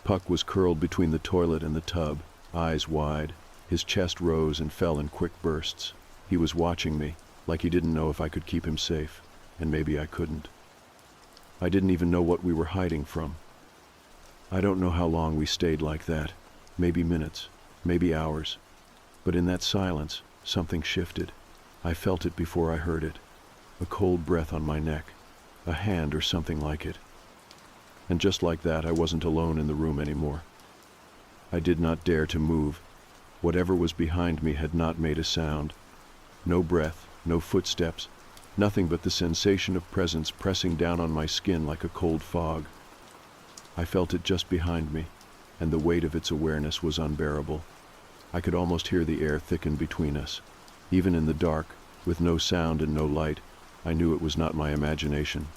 Puck was curled between the toilet and the tub, eyes wide. His chest rose and fell in quick bursts. He was watching me, like he didn't know if I could keep him safe, and maybe I couldn't. I didn't even know what we were hiding from. I don't know how long we stayed like that, maybe minutes, maybe hours. But in that silence, something shifted. I felt it before I heard it. A cold breath on my neck. a hand or something like it. And just like that, I wasn't alone in the room anymore. I did not dare to move. Whatever was behind me had not made a sound. No breath, no footsteps, nothing but the sensation of presence pressing down on my skin like a cold fog. I felt it just behind me, and the weight of its awareness was unbearable. I could almost hear the air thicken between us. Even in the dark, with no sound and no light, I knew it was not my imagination.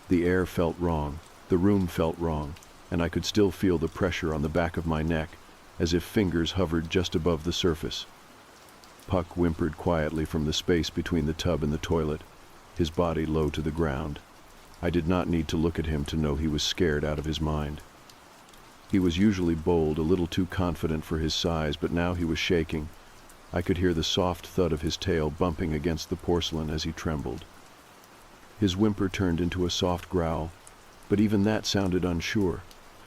The air felt wrong, the room felt wrong, and I could still feel the pressure on the back of my neck, as if fingers hovered just above the surface. Puck whimpered quietly from the space between the tub and the toilet, his body low to the ground. I did not need to look at him to know he was scared out of his mind. He was usually bold, a little too confident for his size, but now he was shaking. I could hear the soft thud of his tail bumping against the porcelain as he trembled. His whimper turned into a soft growl, but even that sounded unsure,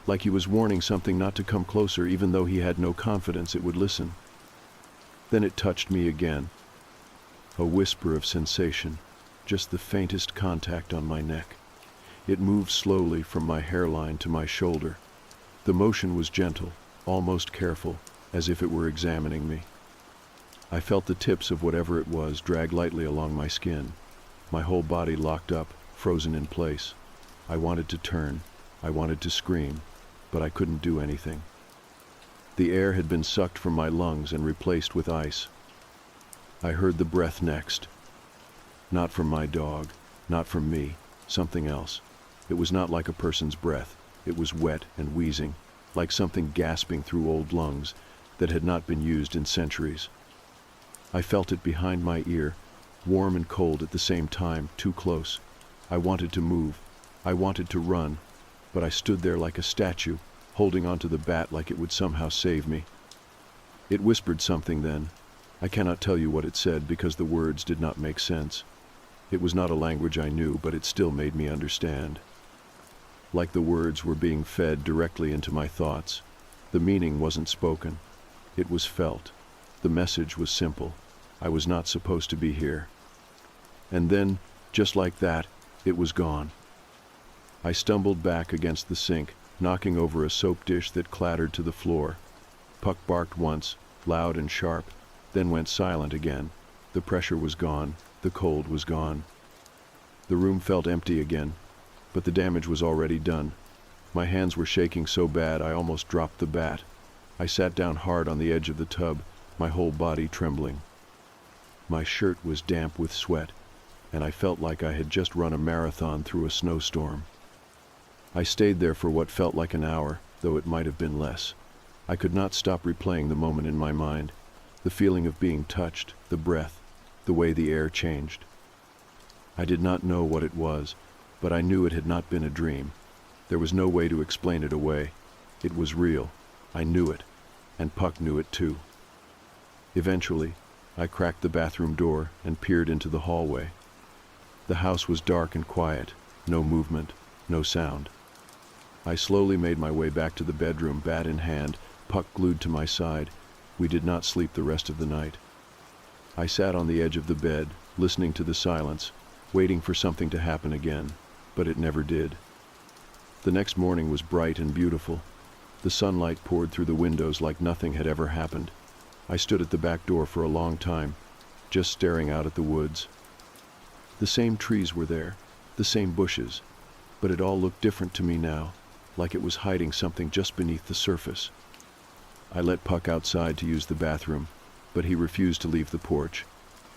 like he was warning something not to come closer even though he had no confidence it would listen. Then it touched me again. A whisper of sensation, just the faintest contact on my neck. It moved slowly from my hairline to my shoulder. The motion was gentle, almost careful, as if it were examining me. I felt the tips of whatever it was drag lightly along my skin. My whole body locked up, frozen in place. I wanted to turn, I wanted to scream, but I couldn't do anything. The air had been sucked from my lungs and replaced with ice. I heard the breath next. Not from my dog, not from me, something else. It was not like a person's breath. It was wet and wheezing, like something gasping through old lungs that had not been used in centuries. I felt it behind my ear, warm and cold at the same time, too close. I wanted to move. I wanted to run, but I stood there like a statue, holding onto the bat like it would somehow save me. It whispered something then. I cannot tell you what it said because the words did not make sense. It was not a language I knew, but it still made me understand. Like the words were being fed directly into my thoughts. The meaning wasn't spoken. It was felt. The message was simple. I was not supposed to be here. And then, just like that, it was gone. I stumbled back against the sink, knocking over a soap dish that clattered to the floor. Puck barked once, loud and sharp, then went silent again. The pressure was gone. The cold was gone. The room felt empty again, but the damage was already done. My hands were shaking so bad I almost dropped the bat. I sat down hard on the edge of the tub, my whole body trembling. My shirt was damp with sweat, and I felt like I had just run a marathon through a snowstorm. I stayed there for what felt like an hour, though it might have been less. I could not stop replaying the moment in my mind, the feeling of being touched, the breath, the way the air changed. I did not know what it was, but I knew it had not been a dream. There was no way to explain it away. It was real. I knew it, and Puck knew it too. Eventually, I cracked the bathroom door and peered into the hallway. The house was dark and quiet, no movement, no sound. I slowly made my way back to the bedroom, bat in hand, Puck glued to my side. We did not sleep the rest of the night. I sat on the edge of the bed, listening to the silence, waiting for something to happen again, but it never did. The next morning was bright and beautiful. The sunlight poured through the windows like nothing had ever happened. I stood at the back door for a long time, just staring out at the woods. The same trees were there, the same bushes, but it all looked different to me now, like it was hiding something just beneath the surface. I let Puck outside to use the bathroom, but he refused to leave the porch.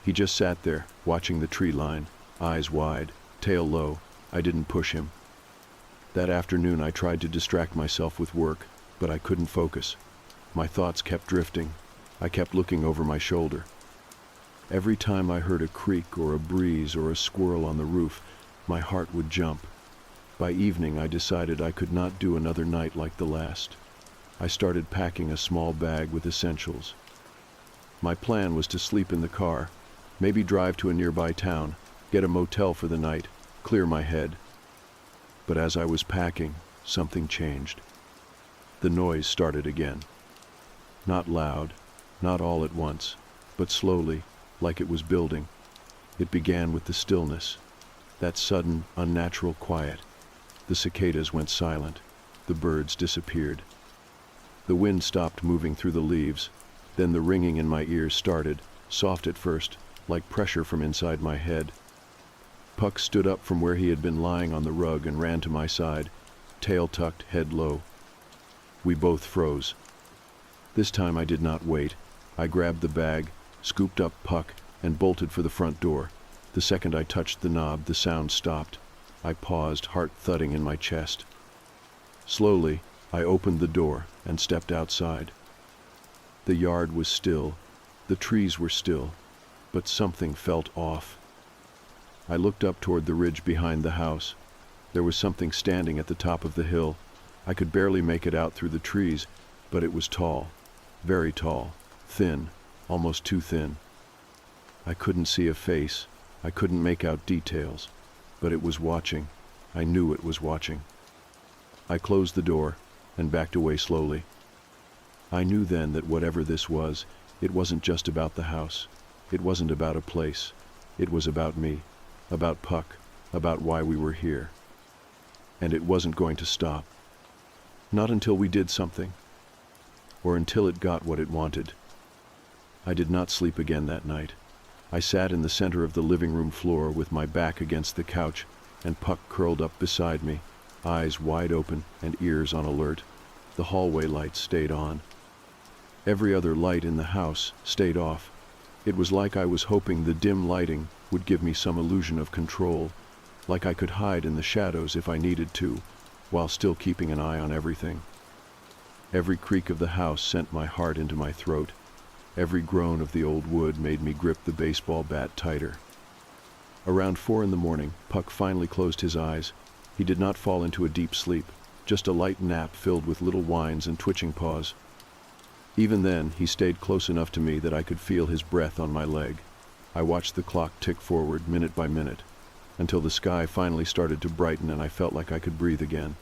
He just sat there, watching the tree line, eyes wide, tail low. I didn't push him. That afternoon I tried to distract myself with work, but I couldn't focus. My thoughts kept drifting. I kept looking over my shoulder. Every time I heard a creak or a breeze or a squirrel on the roof, my heart would jump. By evening I decided I could not do another night like the last. I started packing a small bag with essentials. My plan was to sleep in the car, maybe drive to a nearby town, get a motel for the night, clear my head. But as I was packing, something changed. The noise started again. Not loud, not all at once, but slowly, like it was building. It began with the stillness. that sudden, unnatural quiet. The cicadas went silent. The birds disappeared. The wind stopped moving through the leaves. Then the ringing in my ears started, soft at first, like pressure from inside my head. Puck stood up from where he had been lying on the rug and ran to my side, tail tucked, head low. We both froze. This time I did not wait. I grabbed the bag, scooped up Puck, and bolted for the front door. The second I touched the knob, the sound stopped. I paused, heart thudding in my chest. Slowly, I opened the door and stepped outside. The yard was still. The trees were still. But something felt off. I looked up toward the ridge behind the house. There was something standing at the top of the hill. I could barely make it out through the trees, but it was tall, very tall, thin, almost too thin. I couldn't see a face. I couldn't make out details, but it was watching. I knew it was watching. I closed the door and backed away slowly. I knew then that whatever this was, it wasn't just about the house. It wasn't about a place. It was about me, about Puck, about why we were here. And it wasn't going to stop. Not until we did something, or until it got what it wanted. I did not sleep again that night. I sat in the center of the living room floor with my back against the couch and Puck curled up beside me, eyes wide open and ears on alert. The hallway lights stayed on. Every other light in the house stayed off. It was like I was hoping the dim lighting would give me some illusion of control, like I could hide in the shadows if I needed to, while still keeping an eye on everything. Every creak of the house sent my heart into my throat. Every groan of the old wood made me grip the baseball bat tighter. Around 4 a.m, Puck finally closed his eyes. He did not fall into a deep sleep, just a light nap filled with little whines and twitching paws. Even then, he stayed close enough to me that I could feel his breath on my leg. I watched the clock tick forward minute by minute, until the sky finally started to brighten and I felt like I could breathe again.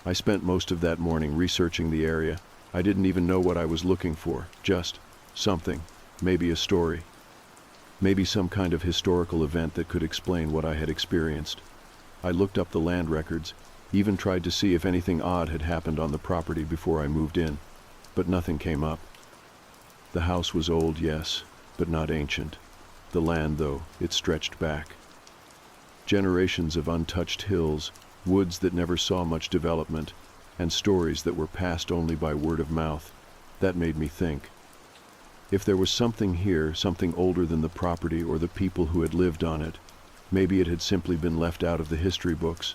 I spent most of that morning researching the area. I didn't even know what I was looking for, just something, maybe a story. Maybe some kind of historical event that could explain what I had experienced. I looked up the land records, even tried to see if anything odd had happened on the property before I moved in, but nothing came up. The house was old, yes, but not ancient. The land, though, it stretched back. Generations of untouched hills, woods that never saw much development, and stories that were passed only by word of mouth. That made me think. If there was something here, something older than the property or the people who had lived on it, maybe it had simply been left out of the history books.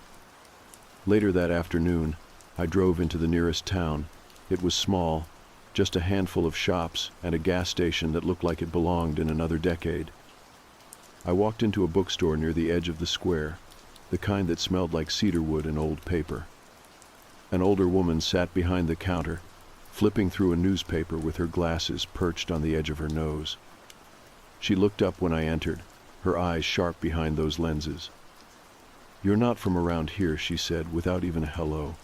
Later that afternoon, I drove into the nearest town. It was small, just a handful of shops and a gas station that looked like it belonged in another decade. I walked into a bookstore near the edge of the square, the kind that smelled like cedarwood and old paper. An older woman sat behind the counter, flipping through a newspaper with her glasses perched on the edge of her nose. She looked up when I entered, her eyes sharp behind those lenses. "You're not from around here," she said, without even a hello.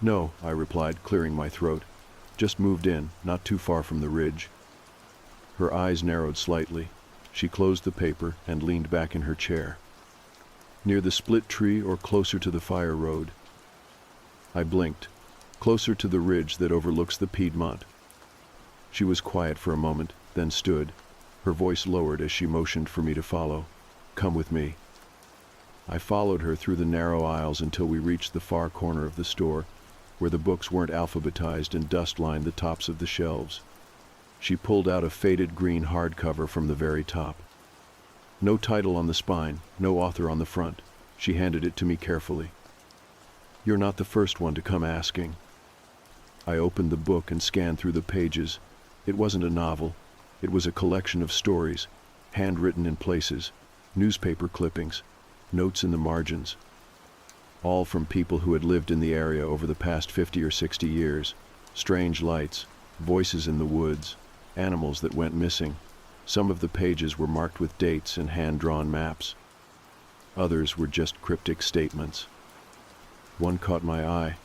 "No," I replied, clearing my throat. "Just moved in, not too far from the ridge." Her eyes narrowed slightly. She closed the paper and leaned back in her chair. "Near the split tree or closer to the fire road?" I blinked. "Closer to the ridge that overlooks the Piedmont." She was quiet for a moment, then stood, her voice lowered as she motioned for me to follow. "Come with me." I followed her through the narrow aisles until we reached the far corner of the store, where the books weren't alphabetized and dust lined the tops of the shelves. She pulled out a faded green hardcover from the very top. No title on the spine, no author on the front. She handed it to me carefully. "You're not the first one to come asking." I opened the book and scanned through the pages. It wasn't a novel. It was a collection of stories, handwritten in places, newspaper clippings, notes in the margins. All from people who had lived in the area over the past 50 or 60 years. Strange lights, voices in the woods, animals that went missing. Some of the pages were marked with dates and hand-drawn maps. Others were just cryptic statements. One caught my eye,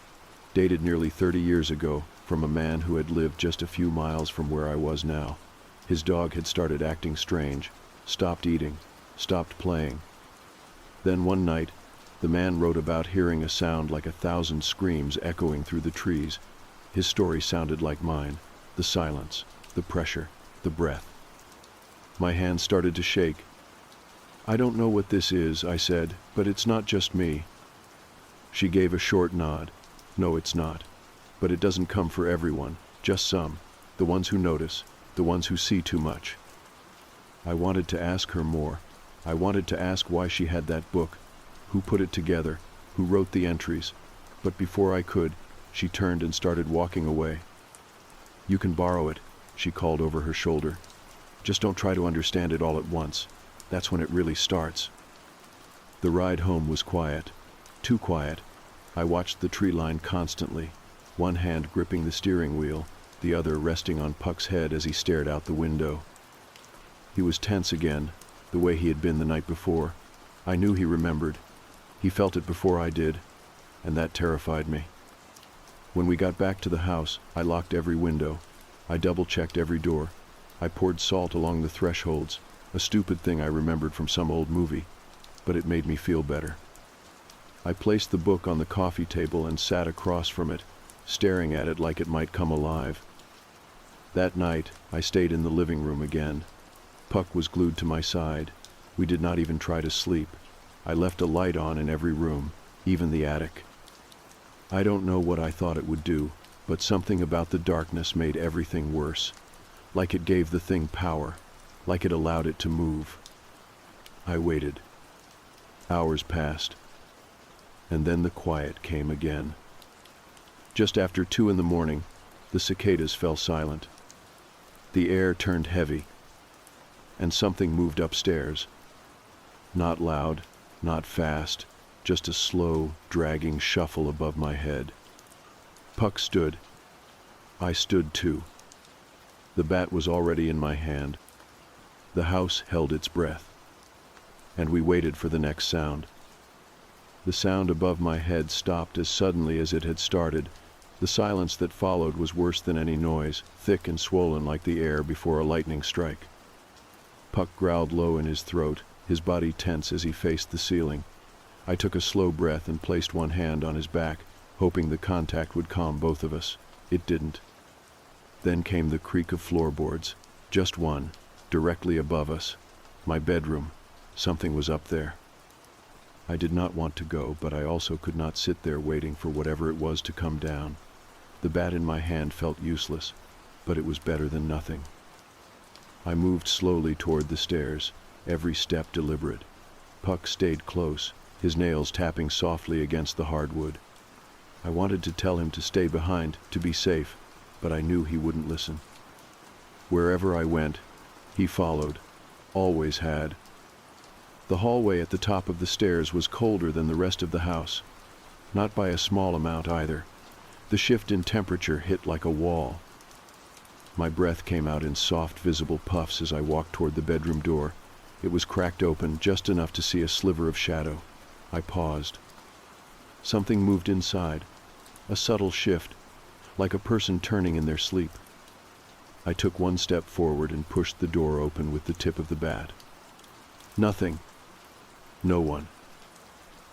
dated nearly 30 years ago, from a man who had lived just a few miles from where I was now. His dog had started acting strange, stopped eating, stopped playing. Then one night, the man wrote about hearing a sound like 1,000 screams echoing through the trees. His story sounded like mine. The silence, the pressure, the breath. My hands started to shake. "I don't know what this is," I said, "but it's not just me." She gave a short nod. "No, it's not. But it doesn't come for everyone, just some. The ones who notice, the ones who see too much." I wanted to ask her more. I wanted to ask why she had that book, who put it together, who wrote the entries. But before I could, she turned and started walking away. "You can borrow it," she called over her shoulder. "Just don't try to understand it all at once. That's when it really starts." The ride home was quiet. Too quiet. I watched the tree line constantly, one hand gripping the steering wheel, the other resting on Puck's head as he stared out the window. He was tense again, the way he had been the night before. I knew he remembered. He felt it before I did, and that terrified me. When we got back to the house, I locked every window. I double-checked every door. I poured salt along the thresholds, a stupid thing I remembered from some old movie, but it made me feel better. I placed the book on the coffee table and sat across from it, staring at it like it might come alive. That night, I stayed in the living room again. Puck was glued to my side. We did not even try to sleep. I left a light on in every room, even the attic. I don't know what I thought it would do, but something about the darkness made everything worse. Like it gave the thing power, like it allowed it to move. I waited. Hours passed, and then the quiet came again. Just after 2 in the morning, the cicadas fell silent. The air turned heavy, and something moved upstairs. Not loud, not fast, just a slow, dragging shuffle above my head. Puck stood. I stood too. The bat was already in my hand. The house held its breath, and we waited for the next sound. The sound above my head stopped as suddenly as it had started. The silence that followed was worse than any noise, thick and swollen like the air before a lightning strike. Puck growled low in his throat, his body tense as he faced the ceiling. I took a slow breath and placed one hand on his back, hoping the contact would calm both of us. It didn't. Then came the creak of floorboards, just one, directly above us. My bedroom. Something was up there. I did not want to go, but I also could not sit there waiting for whatever it was to come down. The bat in my hand felt useless, but it was better than nothing. I moved slowly toward the stairs, every step deliberate. Puck stayed close, his nails tapping softly against the hardwood. I wanted to tell him to stay behind, to be safe, but I knew he wouldn't listen. Wherever I went, he followed, always had. The hallway at the top of the stairs was colder than the rest of the house. Not by a small amount either. The shift in temperature hit like a wall. My breath came out in soft, visible puffs as I walked toward the bedroom door. It was cracked open, just enough to see a sliver of shadow. I paused. Something moved inside, a subtle shift, like a person turning in their sleep. I took one step forward and pushed the door open with the tip of the bat. Nothing. No one.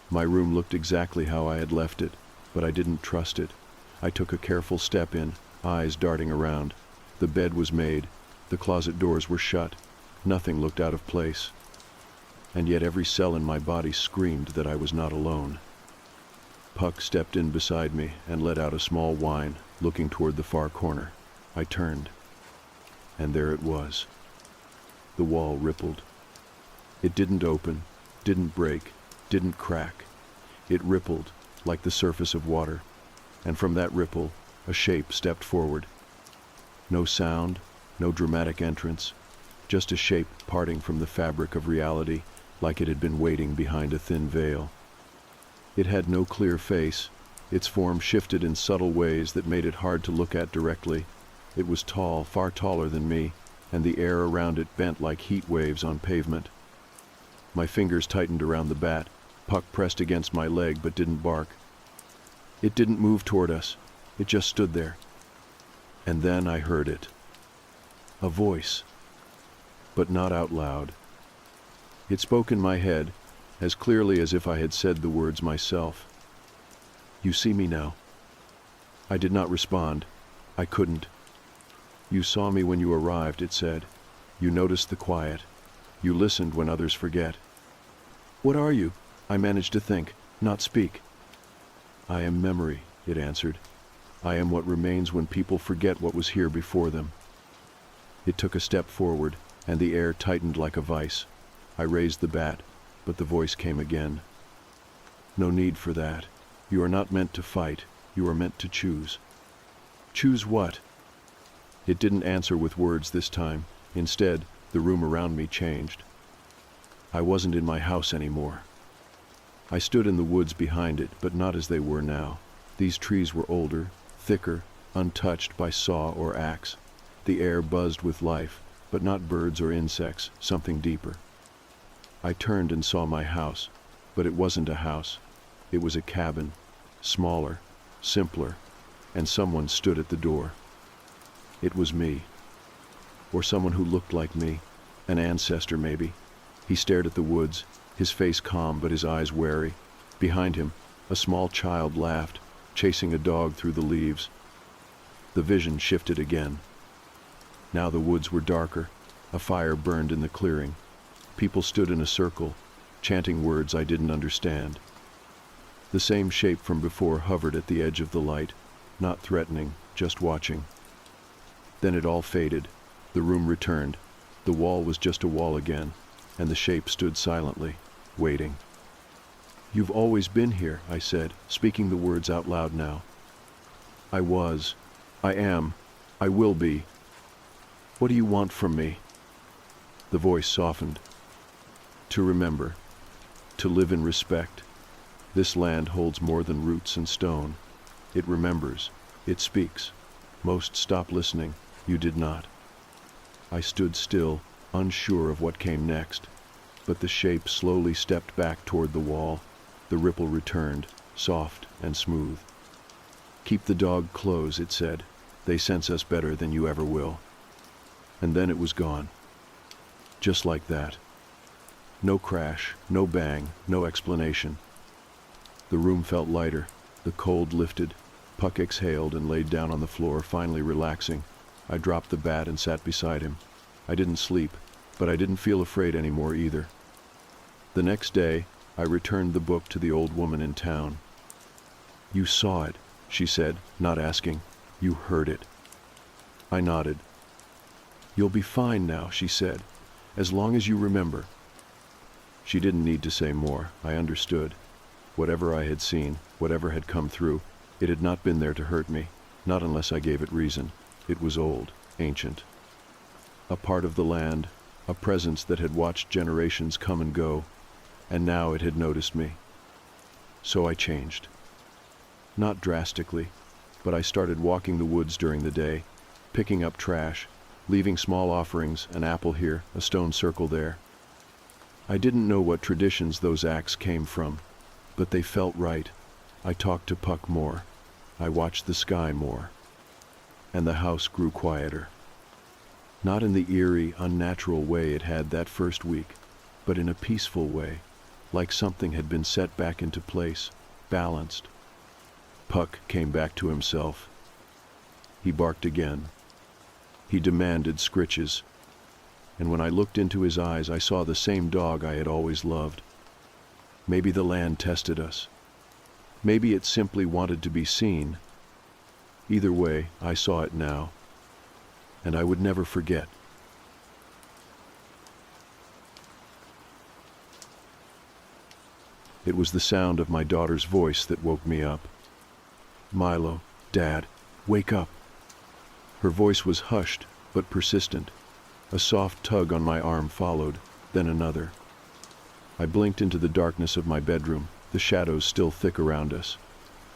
My room looked exactly how I had left it, but I didn't trust it. I took a careful step in, eyes darting around. The bed was made. The closet doors were shut. Nothing looked out of place. And yet every cell in my body screamed that I was not alone. Puck stepped in beside me and let out a small whine, looking toward the far corner. I turned, and there it was. The wall rippled. It didn't open, didn't break, didn't crack. It rippled like the surface of water, and from that ripple, a shape stepped forward. No sound, no dramatic entrance, just a shape parting from the fabric of reality, like it had been waiting behind a thin veil. It had no clear face. Its form shifted in subtle ways that made it hard to look at directly. It was tall, far taller than me, and the air around it bent like heat waves on pavement. My fingers tightened around the bat. Puck pressed against my leg but didn't bark. It didn't move toward us. It just stood there. And then I heard it. A voice. But not out loud. It spoke in my head, as clearly as if I had said the words myself. "You see me now." I did not respond. I couldn't. "You saw me when you arrived," it said. "You noticed the quiet. You listened when others forget." "What are you?" I managed to think, not speak. "I am memory," it answered. "I am what remains when people forget what was here before them." It took a step forward, and the air tightened like a vice. I raised the bat, but the voice came again. "No need for that. You are not meant to fight. You are meant to choose." "Choose what?" It didn't answer with words this time. Instead, the room around me changed. I wasn't in my house anymore. I stood in the woods behind it, but not as they were now. These trees were older, thicker, untouched by saw or axe. The air buzzed with life, but not birds or insects, something deeper. I turned and saw my house, but it wasn't a house. It was a cabin, smaller, simpler, and someone stood at the door. It was me, or someone who looked like me, an ancestor maybe. He stared at the woods, his face calm but his eyes wary. Behind him, a small child laughed, chasing a dog through the leaves. The vision shifted again. Now the woods were darker. A fire burned in the clearing. People stood in a circle, chanting words I didn't understand. The same shape from before hovered at the edge of the light, not threatening, just watching. Then it all faded. The room returned. The wall was just a wall again, and the shape stood silently, waiting. "You've always been here," I said, speaking the words out loud now. "I was. I am. I will be. What do you want from me?" The voice softened. "To remember. To live in respect. This land holds more than roots and stone. It remembers. It speaks. Most stop listening. You did not." I stood still, unsure of what came next, but the shape slowly stepped back toward the wall. The ripple returned, soft and smooth. "Keep the dog close," it said. "They sense us better than you ever will." And then it was gone. Just like that. No crash, no bang, no explanation. The room felt lighter. The cold lifted. Puck exhaled and laid down on the floor, finally relaxing. I dropped the bat and sat beside him. I didn't sleep, but I didn't feel afraid anymore either. The next day, I returned the book to the old woman in town. "You saw it," she said, not asking. "You heard it." I nodded. "You'll be fine now," she said, "as long as you remember." She didn't need to say more. I understood. Whatever I had seen, whatever had come through, it had not been there to hurt me, not unless I gave it reason. It was old, ancient. A part of the land, a presence that had watched generations come and go, and now it had noticed me. So I changed. Not drastically, but I started walking the woods during the day, picking up trash, leaving small offerings, an apple here, a stone circle there. I didn't know what traditions those acts came from, but they felt right. I talked to Puck more. I watched the sky more. And the house grew quieter. Not in the eerie, unnatural way it had that first week, but in a peaceful way, like something had been set back into place, balanced. Puck came back to himself. He barked again. He demanded scritches. And when I looked into his eyes, I saw the same dog I had always loved. Maybe the land tested us. Maybe it simply wanted to be seen. Either way, I saw it now, and I would never forget. It was the sound of my daughter's voice that woke me up. "Milo, Dad, wake up." Her voice was hushed, but persistent. A soft tug on my arm followed, then another. I blinked into the darkness of my bedroom, the shadows still thick around us.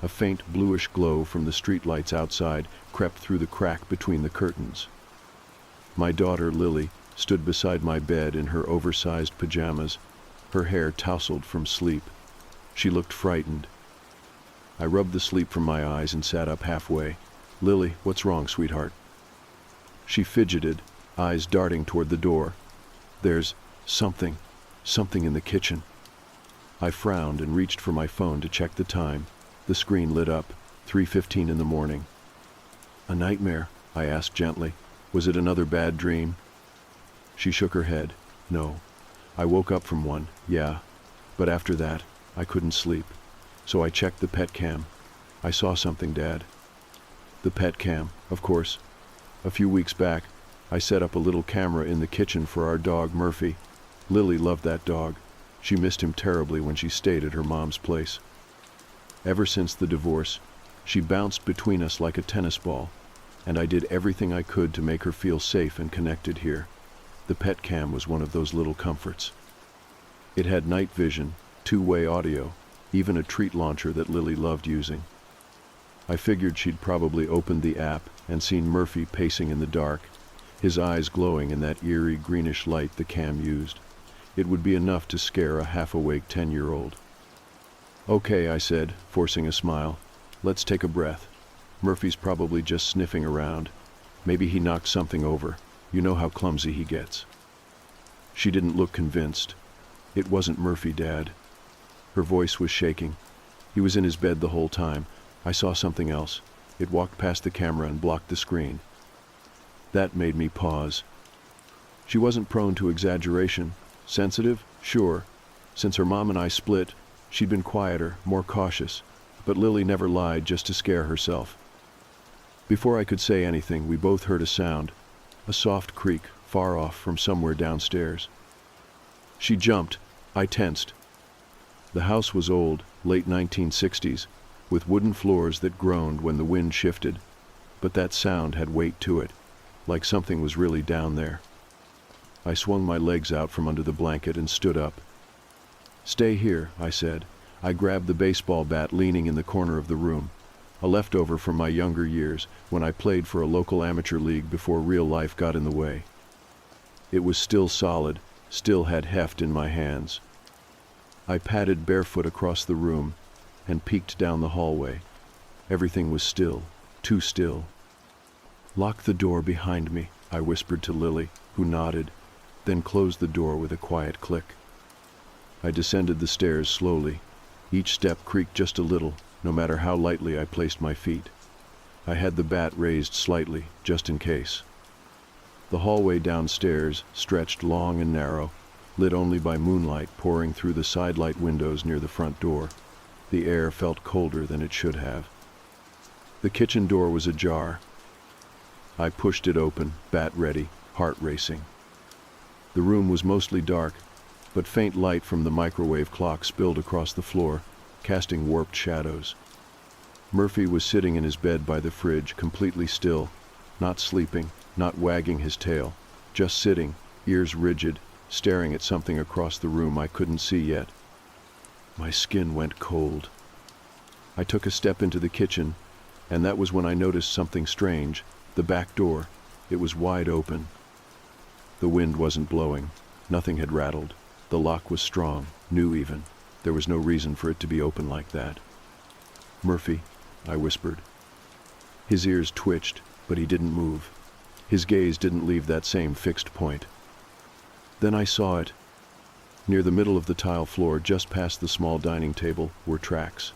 A faint bluish glow from the streetlights outside crept through the crack between the curtains. My daughter, Lily, stood beside my bed in her oversized pajamas, her hair tousled from sleep. She looked frightened. I rubbed the sleep from my eyes and sat up halfway. "Lily, what's wrong, sweetheart?" She fidgeted, eyes darting toward the door. "There's something in the kitchen." I frowned and reached for my phone to check the time. The screen lit up, 3:15 in the morning. "A nightmare?" I asked gently. "Was it another bad dream?" She shook her head. "No. I woke up from one, yeah. But after that, I couldn't sleep. So I checked the pet cam. I saw something, Dad." The pet cam, of course. A few weeks back, I set up a little camera in the kitchen for our dog, Murphy. Lily loved that dog. She missed him terribly when she stayed at her mom's place. Ever since the divorce, she bounced between us like a tennis ball, and I did everything I could to make her feel safe and connected here. The pet cam was one of those little comforts. It had night vision, two-way audio, even a treat launcher that Lily loved using. I figured she'd probably opened the app and seen Murphy pacing in the dark, his eyes glowing in that eerie greenish light the cam used. It would be enough to scare a half-awake 10-year-old. "Okay," I said, forcing a smile. "Let's take a breath. Murphy's probably just sniffing around. Maybe he knocked something over. You know how clumsy he gets." She didn't look convinced. "It wasn't Murphy, Dad." Her voice was shaking. "He was in his bed the whole time. I saw something else. It walked past the camera and blocked the screen." That made me pause. She wasn't prone to exaggeration. Sensitive? Sure. Since her mom and I split, she'd been quieter, more cautious. But Lily never lied just to scare herself. Before I could say anything, we both heard a sound. A soft creak, far off from somewhere downstairs. She jumped. I tensed. The house was old, late 1960s, with wooden floors that groaned when the wind shifted. But that sound had weight to it, like something was really down there. I swung my legs out from under the blanket and stood up. "Stay here," I said. I grabbed the baseball bat leaning in the corner of the room, a leftover from my younger years when I played for a local amateur league before real life got in the way. It was still solid, still had heft in my hands. I padded barefoot across the room and peeked down the hallway. Everything was still, too still. "Lock the door behind me," I whispered to Lily, who nodded, then closed the door with a quiet click. I descended the stairs slowly. Each step creaked just a little, no matter how lightly I placed my feet. I had the bat raised slightly, just in case. The hallway downstairs stretched long and narrow, lit only by moonlight pouring through the sidelight windows near the front door. The air felt colder than it should have. The kitchen door was ajar. I pushed it open, bat ready, heart racing. The room was mostly dark, but faint light from the microwave clock spilled across the floor, casting warped shadows. Murphy was sitting in his bed by the fridge, completely still, not sleeping, not wagging his tail, just sitting, ears rigid, staring at something across the room I couldn't see yet. My skin went cold. I took a step into the kitchen, and that was when I noticed something strange. The back door. It was wide open. The wind wasn't blowing. Nothing had rattled. The lock was strong, new even. There was no reason for it to be open like that. "Murphy," I whispered. His ears twitched, but he didn't move. His gaze didn't leave that same fixed point. Then I saw it. Near the middle of the tile floor, just past the small dining table, were tracks.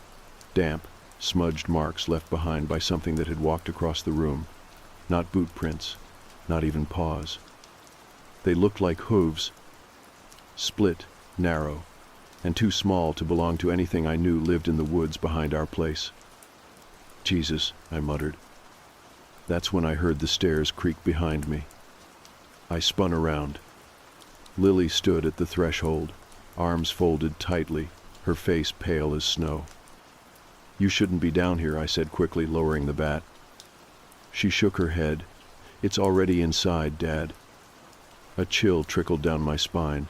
Damp, smudged marks left behind by something that had walked across the room. Not boot prints, not even paws. They looked like hooves. Split, narrow, and too small to belong to anything I knew lived in the woods behind our place. "Jesus," I muttered. That's when I heard the stairs creak behind me. I spun around. Lily stood at the threshold, arms folded tightly, her face pale as snow. "You shouldn't be down here," I said quickly, lowering the bat. She shook her head. "It's already inside, Dad." A chill trickled down my spine.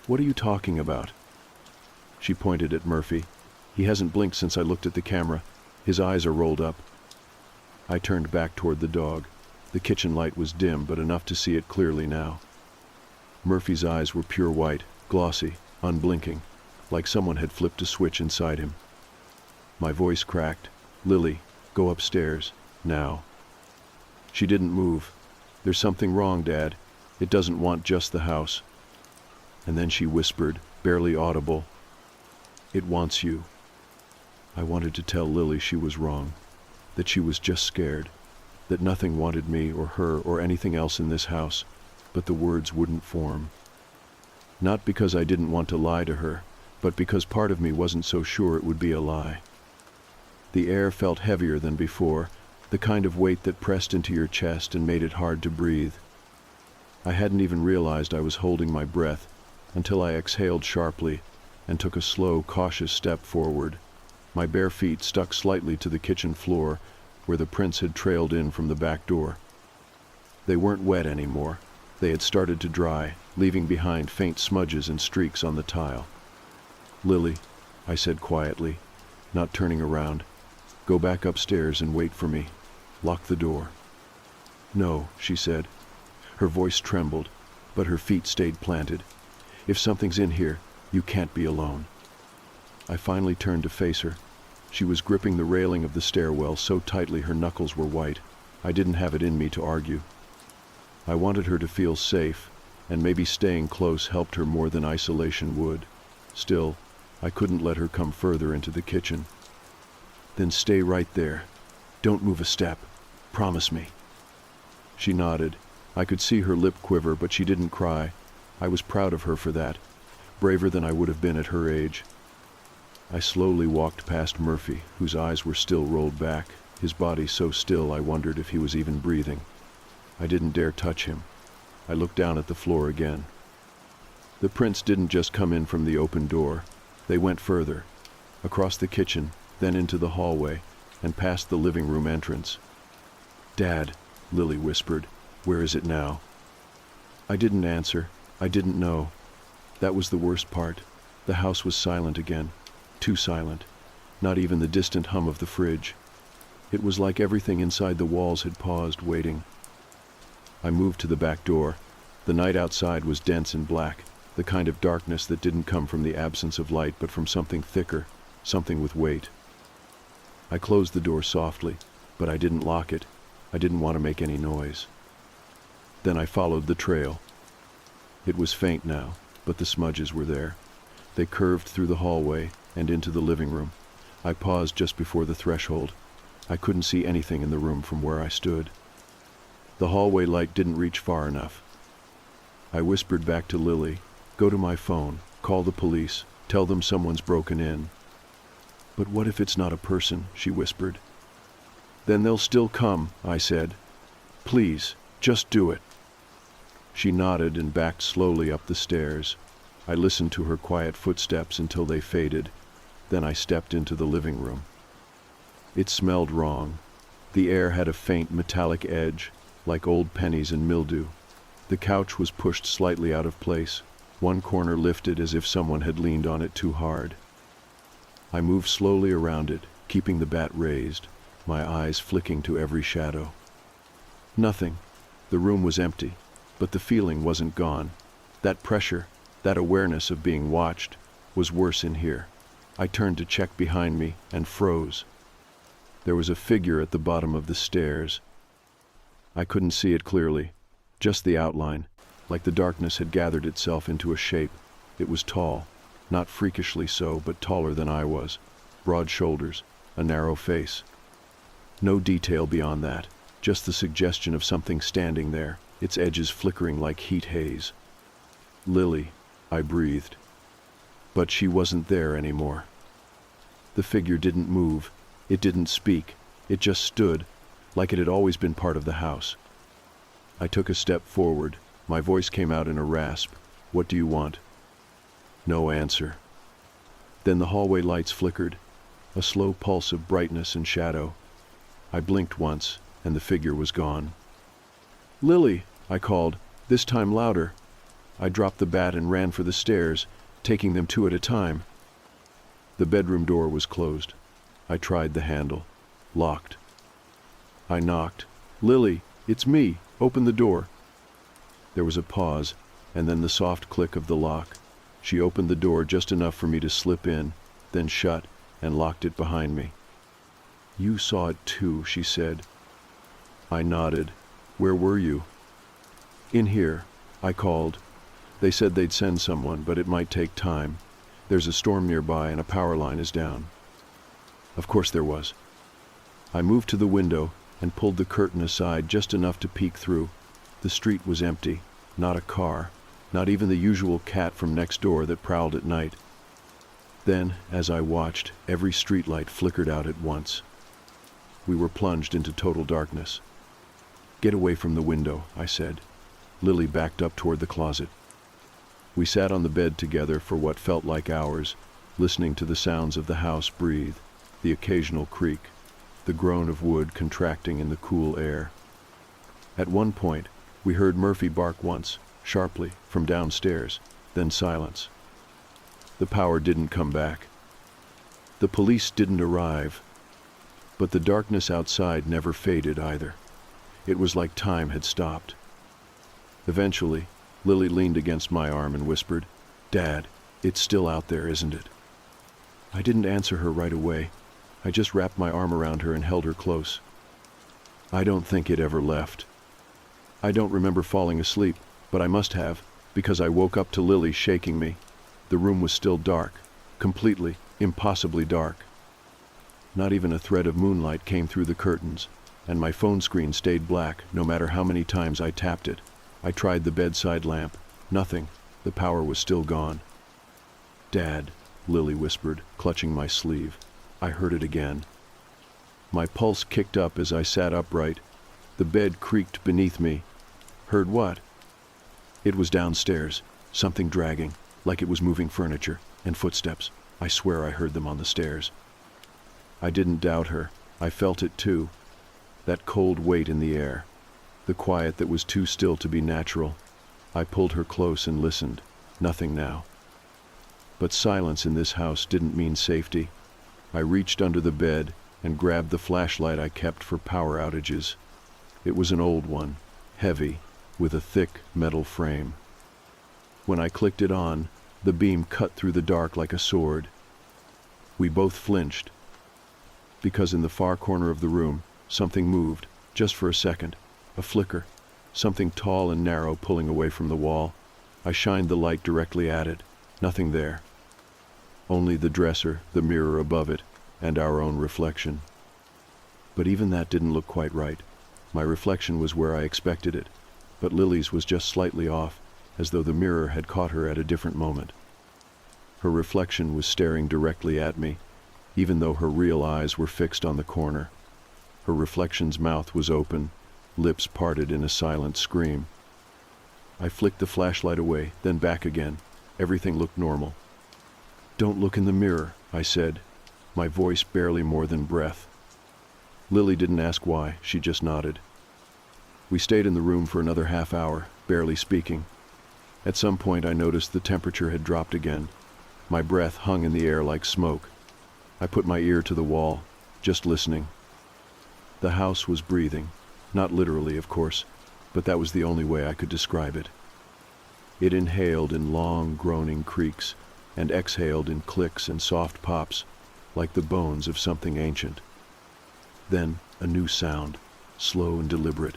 "What are you talking about?" She pointed at Murphy. "He hasn't blinked since I looked at the camera. His eyes are rolled up." I turned back toward the dog. The kitchen light was dim, but enough to see it clearly now. Murphy's eyes were pure white, glossy, unblinking, like someone had flipped a switch inside him. My voice cracked. "Lily, go upstairs, now." She didn't move. "There's something wrong, Dad. It doesn't want just the house." And then she whispered, barely audible, It wants you." I wanted to tell Lily she was wrong, that she was just scared, that nothing wanted me or her or anything else in this house, but the words wouldn't form. Not because I didn't want to lie to her, but because part of me wasn't so sure it would be a lie. The air felt heavier than before, the kind of weight that pressed into your chest and made it hard to breathe. I hadn't even realized I was holding my breath until I exhaled sharply and took a slow, cautious step forward. My bare feet stuck slightly to the kitchen floor where the prints had trailed in from the back door. They weren't wet anymore. They had started to dry, leaving behind faint smudges and streaks on the tile. "Lily," I said quietly, not turning around, "go back upstairs and wait for me. Lock the door." "No," she said. Her voice trembled, but her feet stayed planted. "If something's in here, you can't be alone." I finally turned to face her. She was gripping the railing of the stairwell so tightly her knuckles were white. I didn't have it in me to argue. I wanted her to feel safe, and maybe staying close helped her more than isolation would. Still, I couldn't let her come further into the kitchen. "Then stay right there. Don't move a step. Promise me." She nodded. I could see her lip quiver, but she didn't cry. I was proud of her for that, braver than I would have been at her age. I slowly walked past Murphy, whose eyes were still rolled back, his body so still I wondered if he was even breathing. I didn't dare touch him. I looked down at the floor again. The prints didn't just come in from the open door. They went further, across the kitchen, then into the hallway, and past the living room entrance. "Dad," Lily whispered, "where is it now?" I didn't answer. I didn't know. That was the worst part. The house was silent again. Too silent. Not even the distant hum of the fridge. It was like everything inside the walls had paused, waiting. I moved to the back door. The night outside was dense and black, the kind of darkness that didn't come from the absence of light but from something thicker, something with weight. I closed the door softly, but I didn't lock it. I didn't want to make any noise. Then I followed the trail. It was faint now, but the smudges were there. They curved through the hallway and into the living room. I paused just before the threshold. I couldn't see anything in the room from where I stood. The hallway light didn't reach far enough. I whispered back to Lily, "Go to my phone, call the police, tell them someone's broken in." "But what if it's not a person?" she whispered. "Then they'll still come," I said. "Please, just do it." She nodded and backed slowly up the stairs. I listened to her quiet footsteps until they faded. Then I stepped into the living room. It smelled wrong. The air had a faint metallic edge, like old pennies and mildew. The couch was pushed slightly out of place, one corner lifted as if someone had leaned on it too hard. I moved slowly around it, keeping the bat raised, my eyes flicking to every shadow. Nothing. The room was empty, but the feeling wasn't gone. That pressure, that awareness of being watched, was worse in here. I turned to check behind me and froze. There was a figure at the bottom of the stairs. I couldn't see it clearly, just the outline, like the darkness had gathered itself into a shape. It was tall, not freakishly so, but taller than I was. Broad shoulders, a narrow face. No detail beyond that, just the suggestion of something standing there, its edges flickering like heat haze. "Lily," I breathed. But she wasn't there anymore. The figure didn't move. It didn't speak. It just stood, like it had always been part of the house. I took a step forward. My voice came out in a rasp. "What do you want?" No answer. Then the hallway lights flickered, a slow pulse of brightness and shadow. I blinked once, and the figure was gone. "Lily," I called, this time louder. I dropped the bat and ran for the stairs, taking them two at a time. The bedroom door was closed. I tried the handle. Locked. I knocked. "Lily, it's me. Open the door." There was a pause, and then the soft click of the lock. She opened the door just enough for me to slip in, then shut and locked it behind me. "You saw it too," she said. I nodded. "Where were you?" "In here," I called. They said they'd send someone, but it might take time. There's a storm nearby and a power line is down." Of course there was. I moved to the window and pulled the curtain aside just enough to peek through. The street was empty, not a car, not even the usual cat from next door that prowled at night. Then, as I watched, every streetlight flickered out at once. We were plunged into total darkness. "Get away from the window," I said. Lily backed up toward the closet. We sat on the bed together for what felt like hours, listening to the sounds of the house breathe, the occasional creak, the groan of wood contracting in the cool air. At one point, we heard Murphy bark once, sharply, from downstairs, then silence. The power didn't come back. The police didn't arrive. But the darkness outside never faded either. It was like time had stopped. Eventually, Lily leaned against my arm and whispered, "Dad, it's still out there, isn't it?" I didn't answer her right away. I just wrapped my arm around her and held her close. "I don't think it ever left. I don't remember falling asleep, but I must have, because I woke up to Lily shaking me. The room was still dark, completely, impossibly dark. Not even a thread of moonlight came through the curtains, and my phone screen stayed black no matter how many times I tapped it. I tried the bedside lamp. Nothing. The power was still gone. "Dad," Lily whispered, clutching my sleeve. I heard it again. My pulse kicked up as I sat upright. The bed creaked beneath me. Heard what? It was downstairs, something dragging, like it was moving furniture, and footsteps. I swear I heard them on the stairs. I didn't doubt her. I felt it too. That cold weight in the air. The quiet that was too still to be natural. I pulled her close and listened. Nothing now. But silence in this house didn't mean safety. I reached under the bed and grabbed the flashlight I kept for power outages. It was an old one, heavy, with a thick metal frame. When I clicked it on, the beam cut through the dark like a sword. We both flinched, because in the far corner of the room, something moved, just for a second. A flicker, something tall and narrow pulling away from the wall. I shined the light directly at it. Nothing there. Only the dresser, the mirror above it, and our own reflection. But even that didn't look quite right. My reflection was where I expected it, but Lily's was just slightly off, as though the mirror had caught her at a different moment. Her reflection was staring directly at me, even though her real eyes were fixed on the corner. Her reflection's mouth was open, lips parted in a silent scream. I flicked the flashlight away, then back again. Everything looked normal. "Don't look in the mirror," I said, my voice barely more than breath. Lily didn't ask why, she just nodded. We stayed in the room for another half hour, barely speaking. At some point I noticed the temperature had dropped again. My breath hung in the air like smoke. I put my ear to the wall, just listening. The house was breathing. Not literally, of course, but that was the only way I could describe it. It inhaled in long, groaning creaks, and exhaled in clicks and soft pops, like the bones of something ancient. Then a new sound, slow and deliberate.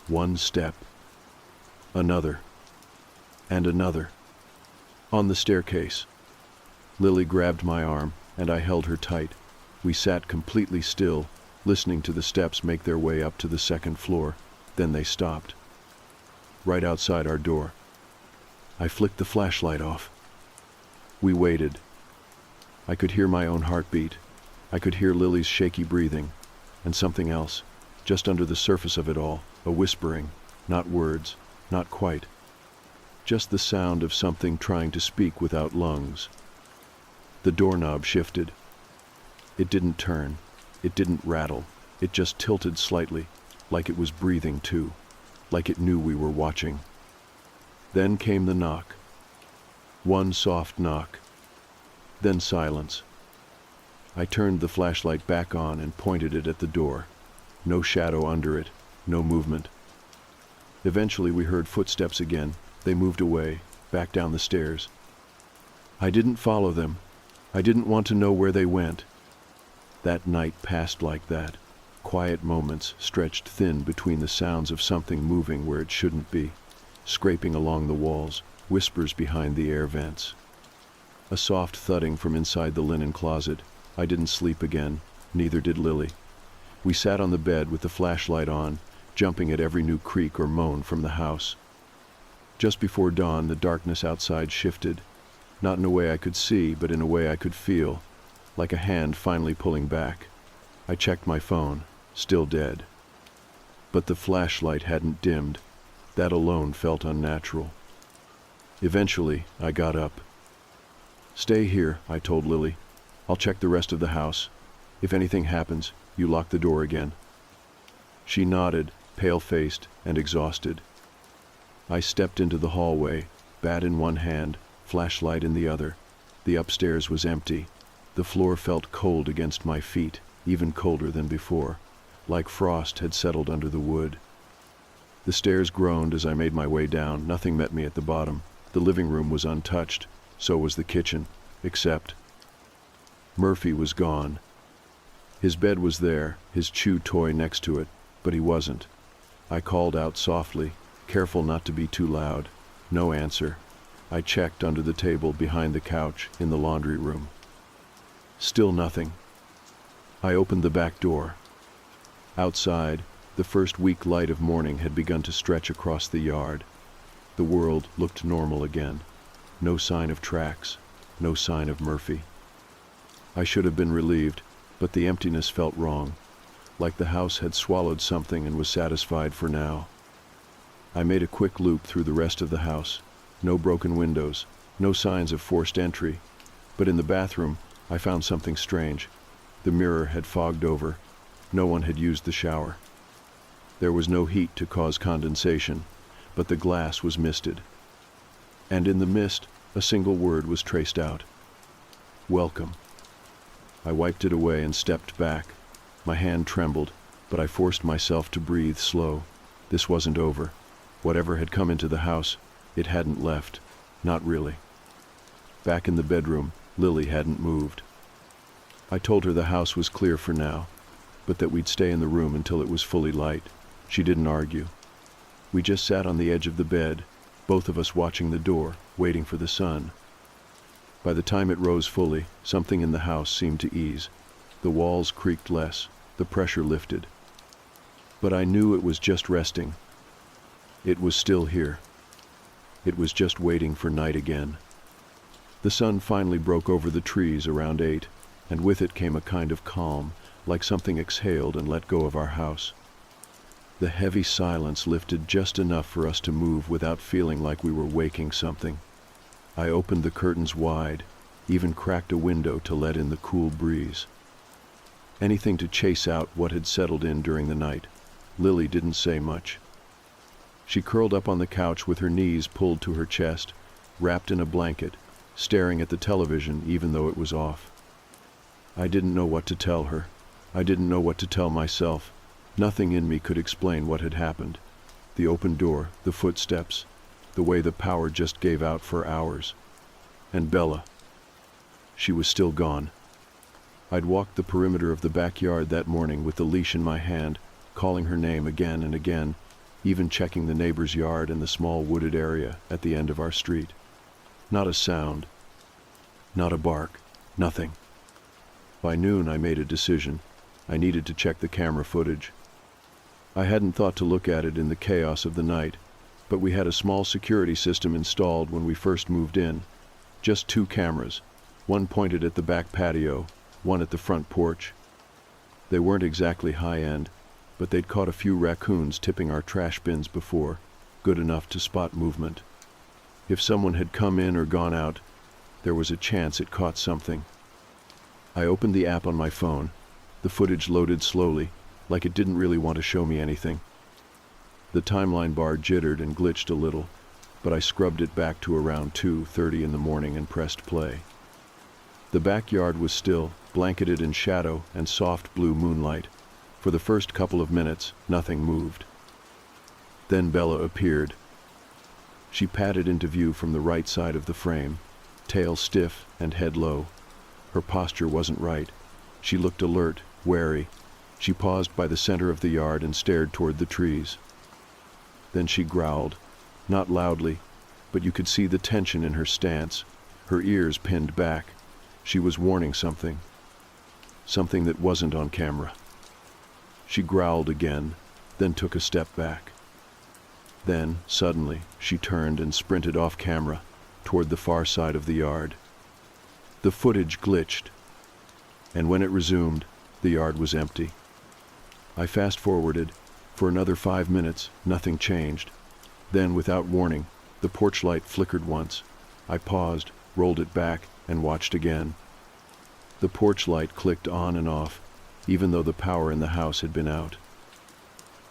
One step. Another. And another. On the staircase. Lily grabbed my arm, and I held her tight. We sat completely still, listening to the steps make their way up to the second floor. Then they stopped. Right outside our door. I flicked the flashlight off. We waited. I could hear my own heartbeat. I could hear Lily's shaky breathing. And something else, just under the surface of it all, a whispering, not words, not quite. Just the sound of something trying to speak without lungs. The doorknob shifted. It didn't turn. It didn't rattle. It just tilted slightly, like it was breathing too, like it knew we were watching. Then came the knock. One soft knock. Then silence. I turned the flashlight back on and pointed it at the door. No shadow under it, no movement. Eventually we heard footsteps again. They moved away, back down the stairs. I didn't follow them. I didn't want to know where they went. That night passed like that. Quiet moments stretched thin between the sounds of something moving where it shouldn't be, scraping along the walls, whispers behind the air vents. A soft thudding from inside the linen closet. I didn't sleep again, neither did Lily. We sat on the bed with the flashlight on, jumping at every new creak or moan from the house. Just before dawn, the darkness outside shifted, not in a way I could see, but in a way I could feel, like a hand finally pulling back. I checked my phone, still dead. But the flashlight hadn't dimmed. That alone felt unnatural. Eventually, I got up. "Stay here," I told Lily. "I'll check the rest of the house. If anything happens, you lock the door again." She nodded, pale-faced and exhausted. I stepped into the hallway, bat in one hand, flashlight in the other. The upstairs was empty. The floor felt cold against my feet, even colder than before, like frost had settled under the wood. The stairs groaned as I made my way down. Nothing met me at the bottom. The living room was untouched, so was the kitchen, except Murphy was gone. His bed was there, his chew toy next to it, but he wasn't. I called out softly, careful not to be too loud. No answer. I checked under the table, behind the couch, in the laundry room. Still nothing. I opened the back door. Outside, the first weak light of morning had begun to stretch across the yard. The world looked normal again. No sign of tracks, no sign of Murphy. I should have been relieved, but the emptiness felt wrong, like the house had swallowed something and was satisfied for now. I made a quick loop through the rest of the house. No broken windows, no signs of forced entry, but in the bathroom I found something strange. The mirror had fogged over. No one had used the shower. There was no heat to cause condensation, but the glass was misted. And in the mist, a single word was traced out. "Welcome." I wiped it away and stepped back. My hand trembled, but I forced myself to breathe slow. This wasn't over. Whatever had come into the house, it hadn't left. Not really. Back in the bedroom, Lily hadn't moved. I told her the house was clear for now, but that we'd stay in the room until it was fully light. She didn't argue. We just sat on the edge of the bed, both of us watching the door, waiting for the sun. By the time it rose fully, something in the house seemed to ease. The walls creaked less, the pressure lifted. But I knew it was just resting. It was still here. It was just waiting for night again. The sun finally broke over the trees around 8, and with it came a kind of calm, like something exhaled and let go of our house. The heavy silence lifted just enough for us to move without feeling like we were waking something. I opened the curtains wide, even cracked a window to let in the cool breeze. Anything to chase out what had settled in during the night. Lily didn't say much. She curled up on the couch with her knees pulled to her chest, wrapped in a blanket, staring at the television even though it was off. I didn't know what to tell her. I didn't know what to tell myself. Nothing in me could explain what had happened. The open door, the footsteps, the way the power just gave out for hours. And Bella. She was still gone. I'd walked the perimeter of the backyard that morning with the leash in my hand, calling her name again and again, even checking the neighbor's yard and the small wooded area at the end of our street. Not a sound. Not a bark. Nothing. By noon I made a decision. I needed to check the camera footage. I hadn't thought to look at it in the chaos of the night, but we had a small security system installed when we first moved in. Just 2 cameras, one pointed at the back patio, one at the front porch. They weren't exactly high-end, but they'd caught a few raccoons tipping our trash bins before, good enough to spot movement. If someone had come in or gone out, there was a chance it caught something. I opened the app on my phone. The footage loaded slowly, like it didn't really want to show me anything. The timeline bar jittered and glitched a little, but I scrubbed it back to around 2:30 in the morning and pressed play. The backyard was still, blanketed in shadow and soft blue moonlight. For the first couple of minutes, nothing moved. Then Bella appeared. She padded into view from the right side of the frame, tail stiff and head low. Her posture wasn't right. She looked alert, wary. She paused by the center of the yard and stared toward the trees. Then she growled, not loudly, but you could see the tension in her stance, her ears pinned back. She was warning something. Something that wasn't on camera. She growled again, then took a step back. Then, suddenly, she turned and sprinted off camera, toward the far side of the yard. The footage glitched, and when it resumed, the yard was empty. I fast-forwarded. For another 5 minutes, nothing changed. Then, without warning, the porch light flickered once. I paused, rolled it back, and watched again. The porch light clicked on and off, even though the power in the house had been out.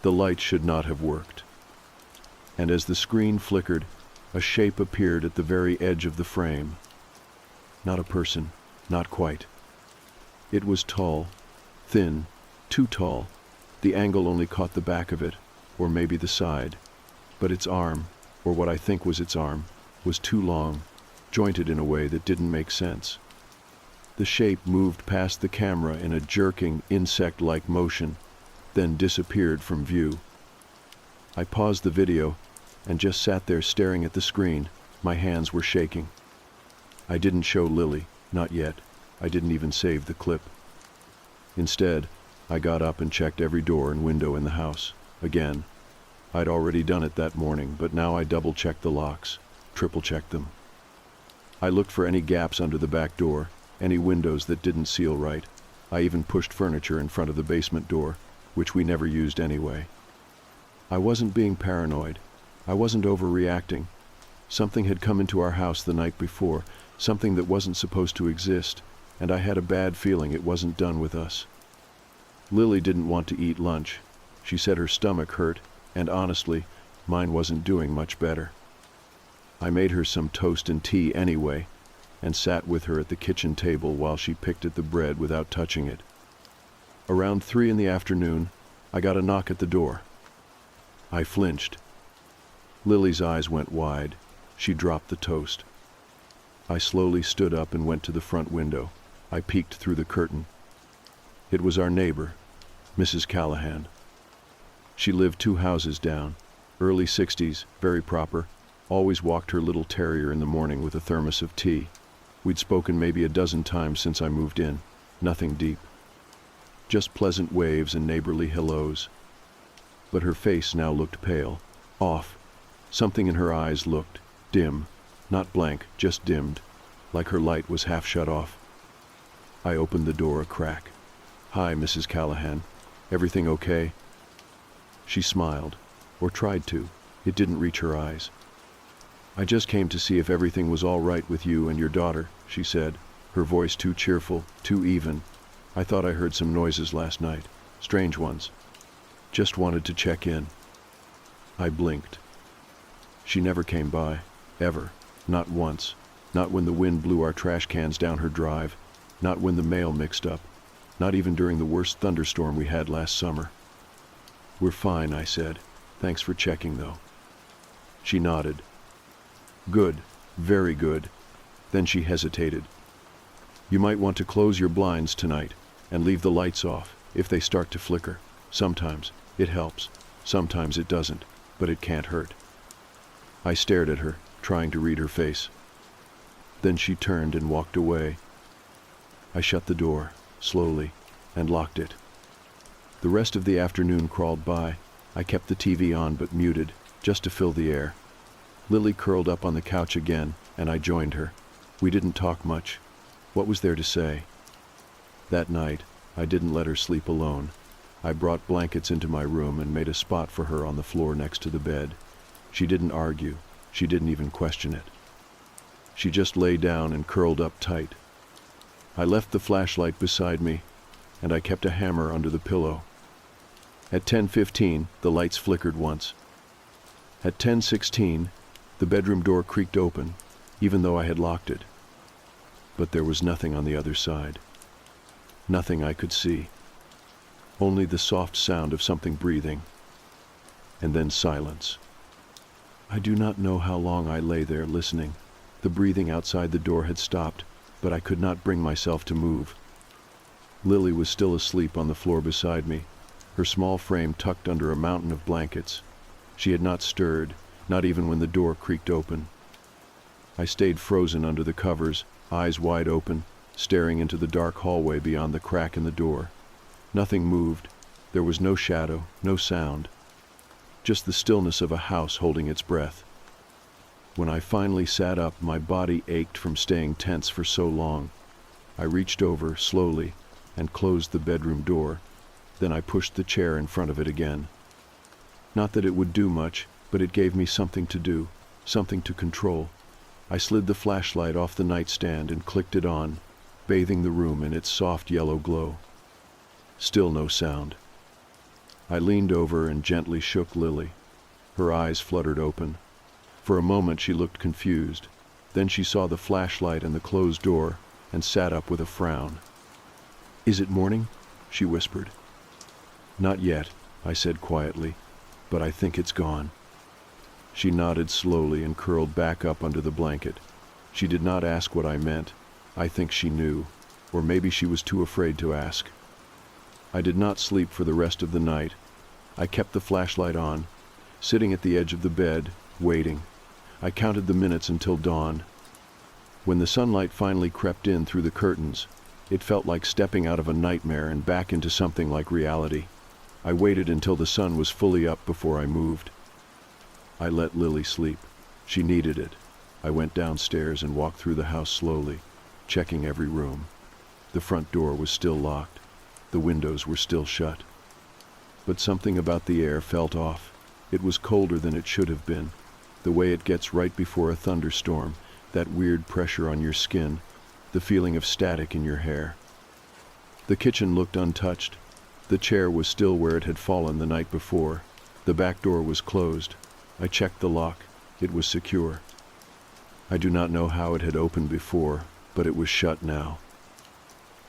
The light should not have worked. And as the screen flickered, a shape appeared at the very edge of the frame. Not a person, not quite. It was tall, thin, too tall. The angle only caught the back of it, or maybe the side. But its arm, or what I think was its arm, was too long, jointed in a way that didn't make sense. The shape moved past the camera in a jerking, insect-like motion, then disappeared from view. I paused the video and just sat there staring at the screen. My hands were shaking. I didn't show Lily, not yet. I didn't even save the clip. Instead, I got up and checked every door and window in the house. Again. I'd already done it that morning, but now I double-checked the locks, triple-checked them. I looked for any gaps under the back door, any windows that didn't seal right. I even pushed furniture in front of the basement door, which we never used anyway. I wasn't being paranoid. I wasn't overreacting. Something had come into our house the night before, something that wasn't supposed to exist, and I had a bad feeling it wasn't done with us. Lily didn't want to eat lunch. She said her stomach hurt, and honestly, mine wasn't doing much better. I made her some toast and tea anyway, and sat with her at the kitchen table while she picked at the bread without touching it. Around 3 in the afternoon, I got a knock at the door. I flinched. Lily's eyes went wide. She dropped the toast. I slowly stood up and went to the front window. I peeked through the curtain. It was our neighbor, Mrs. Callahan. She lived 2 houses down, early 60s, very proper, always walked her little terrier in the morning with a thermos of tea. We'd spoken maybe a dozen times since I moved in, nothing deep. Just pleasant waves and neighborly hellos. But her face now looked pale, off. Something in her eyes looked dim, not blank, just dimmed, like her light was half shut off. I opened the door a crack. "Hi, Mrs. Callahan. Everything okay?" She smiled, or tried to. It didn't reach her eyes. "I just came to see if everything was all right with you and your daughter," she said, her voice too cheerful, too even. "I thought I heard some noises last night, strange ones. Just wanted to check in." I blinked. She never came by, ever, not once, not when the wind blew our trash cans down her drive, not when the mail mixed up, not even during the worst thunderstorm we had last summer. "We're fine," I said. "Thanks for checking, though." She nodded. "Good, very good." Then she hesitated. "You might want to close your blinds tonight and leave the lights off if they start to flicker. Sometimes it helps, sometimes it doesn't, but it can't hurt." I stared at her, trying to read her face. Then she turned and walked away. I shut the door, slowly, and locked it. The rest of the afternoon crawled by. I kept the TV on but muted, just to fill the air. Lily curled up on the couch again, and I joined her. We didn't talk much. What was there to say? That night, I didn't let her sleep alone. I brought blankets into my room and made a spot for her on the floor next to the bed. She didn't argue. She didn't even question it. She just lay down and curled up tight. I left the flashlight beside me, and I kept a hammer under the pillow. At 10:15, the lights flickered once. At 10:16, the bedroom door creaked open, even though I had locked it. But there was nothing on the other side. Nothing I could see. Only the soft sound of something breathing. And then silence. I do not know how long I lay there listening. The breathing outside the door had stopped, but I could not bring myself to move. Lily was still asleep on the floor beside me, her small frame tucked under a mountain of blankets. She had not stirred, not even when the door creaked open. I stayed frozen under the covers, eyes wide open, staring into the dark hallway beyond the crack in the door. Nothing moved. There was no shadow, no sound. Just the stillness of a house holding its breath. When I finally sat up, my body ached from staying tense for so long. I reached over, slowly, and closed the bedroom door. Then I pushed the chair in front of it again. Not that it would do much, but it gave me something to do, something to control. I slid the flashlight off the nightstand and clicked it on, bathing the room in its soft yellow glow. Still no sound. I leaned over and gently shook Lily. Her eyes fluttered open. For a moment she looked confused. Then she saw the flashlight and the closed door and sat up with a frown. "Is it morning?" she whispered. "Not yet," I said quietly, "but I think it's gone." She nodded slowly and curled back up under the blanket. She did not ask what I meant. I think she knew, or maybe she was too afraid to ask. I did not sleep for the rest of the night. I kept the flashlight on, sitting at the edge of the bed, waiting. I counted the minutes until dawn. When the sunlight finally crept in through the curtains, it felt like stepping out of a nightmare and back into something like reality. I waited until the sun was fully up before I moved. I let Lily sleep. She needed it. I went downstairs and walked through the house slowly, checking every room. The front door was still locked. The windows were still shut. But something about the air felt off. It was colder than it should have been, the way it gets right before a thunderstorm, that weird pressure on your skin, the feeling of static in your hair. The kitchen looked untouched. The chair was still where it had fallen the night before. The back door was closed. I checked the lock. It was secure. I do not know how it had opened before, but it was shut now.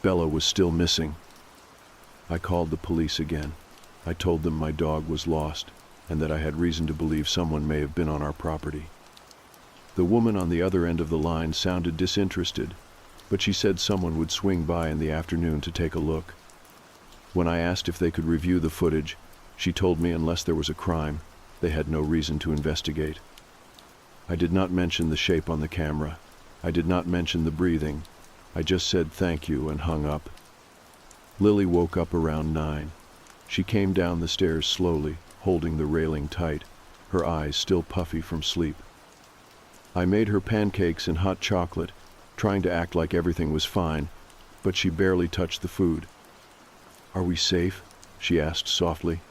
Bella was still missing. I called the police again. I told them my dog was lost, and that I had reason to believe someone may have been on our property. The woman on the other end of the line sounded disinterested, but she said someone would swing by in the afternoon to take a look. When I asked if they could review the footage, she told me unless there was a crime, they had no reason to investigate. I did not mention the shape on the camera. I did not mention the breathing. I just said thank you and hung up. Lily woke up around 9. She came down the stairs slowly, holding the railing tight, her eyes still puffy from sleep. I made her pancakes and hot chocolate, trying to act like everything was fine, but she barely touched the food. "Are we safe?" she asked softly.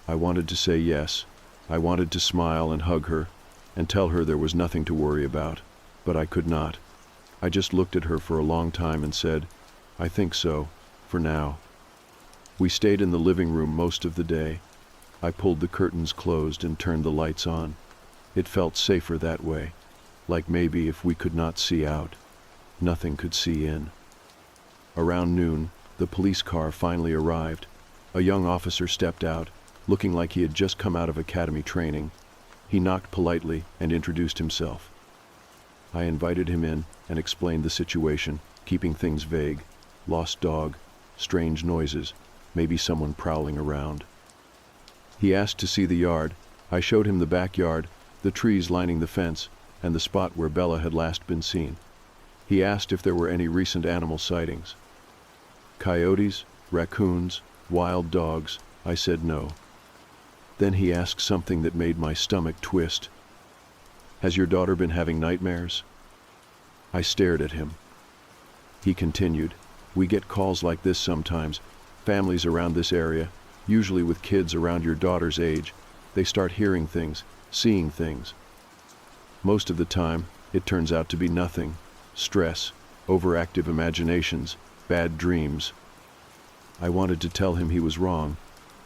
I wanted to say yes. I wanted to smile and hug her and tell her there was nothing to worry about, but I could not. I just looked at her for a long time and said, "I think so, for now." We stayed in the living room most of the day. I pulled the curtains closed and turned the lights on. It felt safer that way, like maybe if we could not see out, nothing could see in. Around noon, the police car finally arrived. A young officer stepped out, looking like he had just come out of academy training. He knocked politely and introduced himself. I invited him in and explained the situation, keeping things vague. Lost dog, strange noises, maybe someone prowling around. He asked to see the yard. I showed him the backyard, the trees lining the fence, and the spot where Bella had last been seen. He asked if there were any recent animal sightings. Coyotes, raccoons, wild dogs. I said no. Then he asked something that made my stomach twist. "Has your daughter been having nightmares?" I stared at him. He continued, "We get calls like this sometimes. Families around this area, usually with kids around your daughter's age, they start hearing things, seeing things. Most of the time, it turns out to be nothing. Stress, overactive imaginations, bad dreams." I wanted to tell him he was wrong,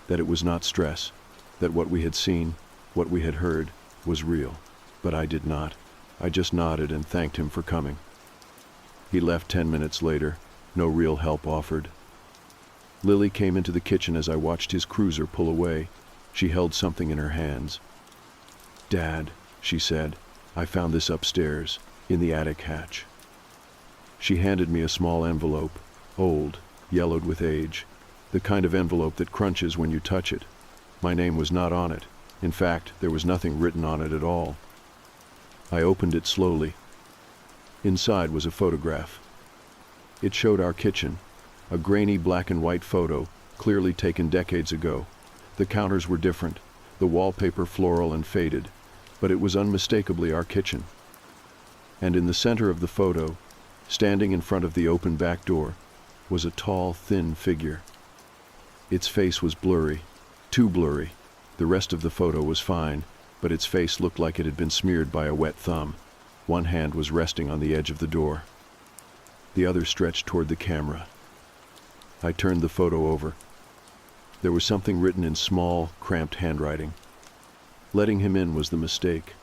that it was not stress, that what we had seen, what we had heard, was real. But I did not. I just nodded and thanked him for coming. He left 10 minutes later, no real help offered. Lily came into the kitchen as I watched his cruiser pull away. She held something in her hands. "Dad," she said, "I found this upstairs, in the attic hatch." She handed me a small envelope, old, yellowed with age, the kind of envelope that crunches when you touch it. My name was not on it. In fact, there was nothing written on it at all. I opened it slowly. Inside was a photograph. It showed our kitchen, a grainy black and white photo, clearly taken decades ago. The counters were different, the wallpaper floral and faded, but it was unmistakably our kitchen. And in the center of the photo, standing in front of the open back door, was a tall, thin figure. Its face was blurry, too blurry. The rest of the photo was fine, but its face looked like it had been smeared by a wet thumb. One hand was resting on the edge of the door. The other stretched toward the camera. I turned the photo over. There was something written in small, cramped handwriting. Letting him in was the mistake.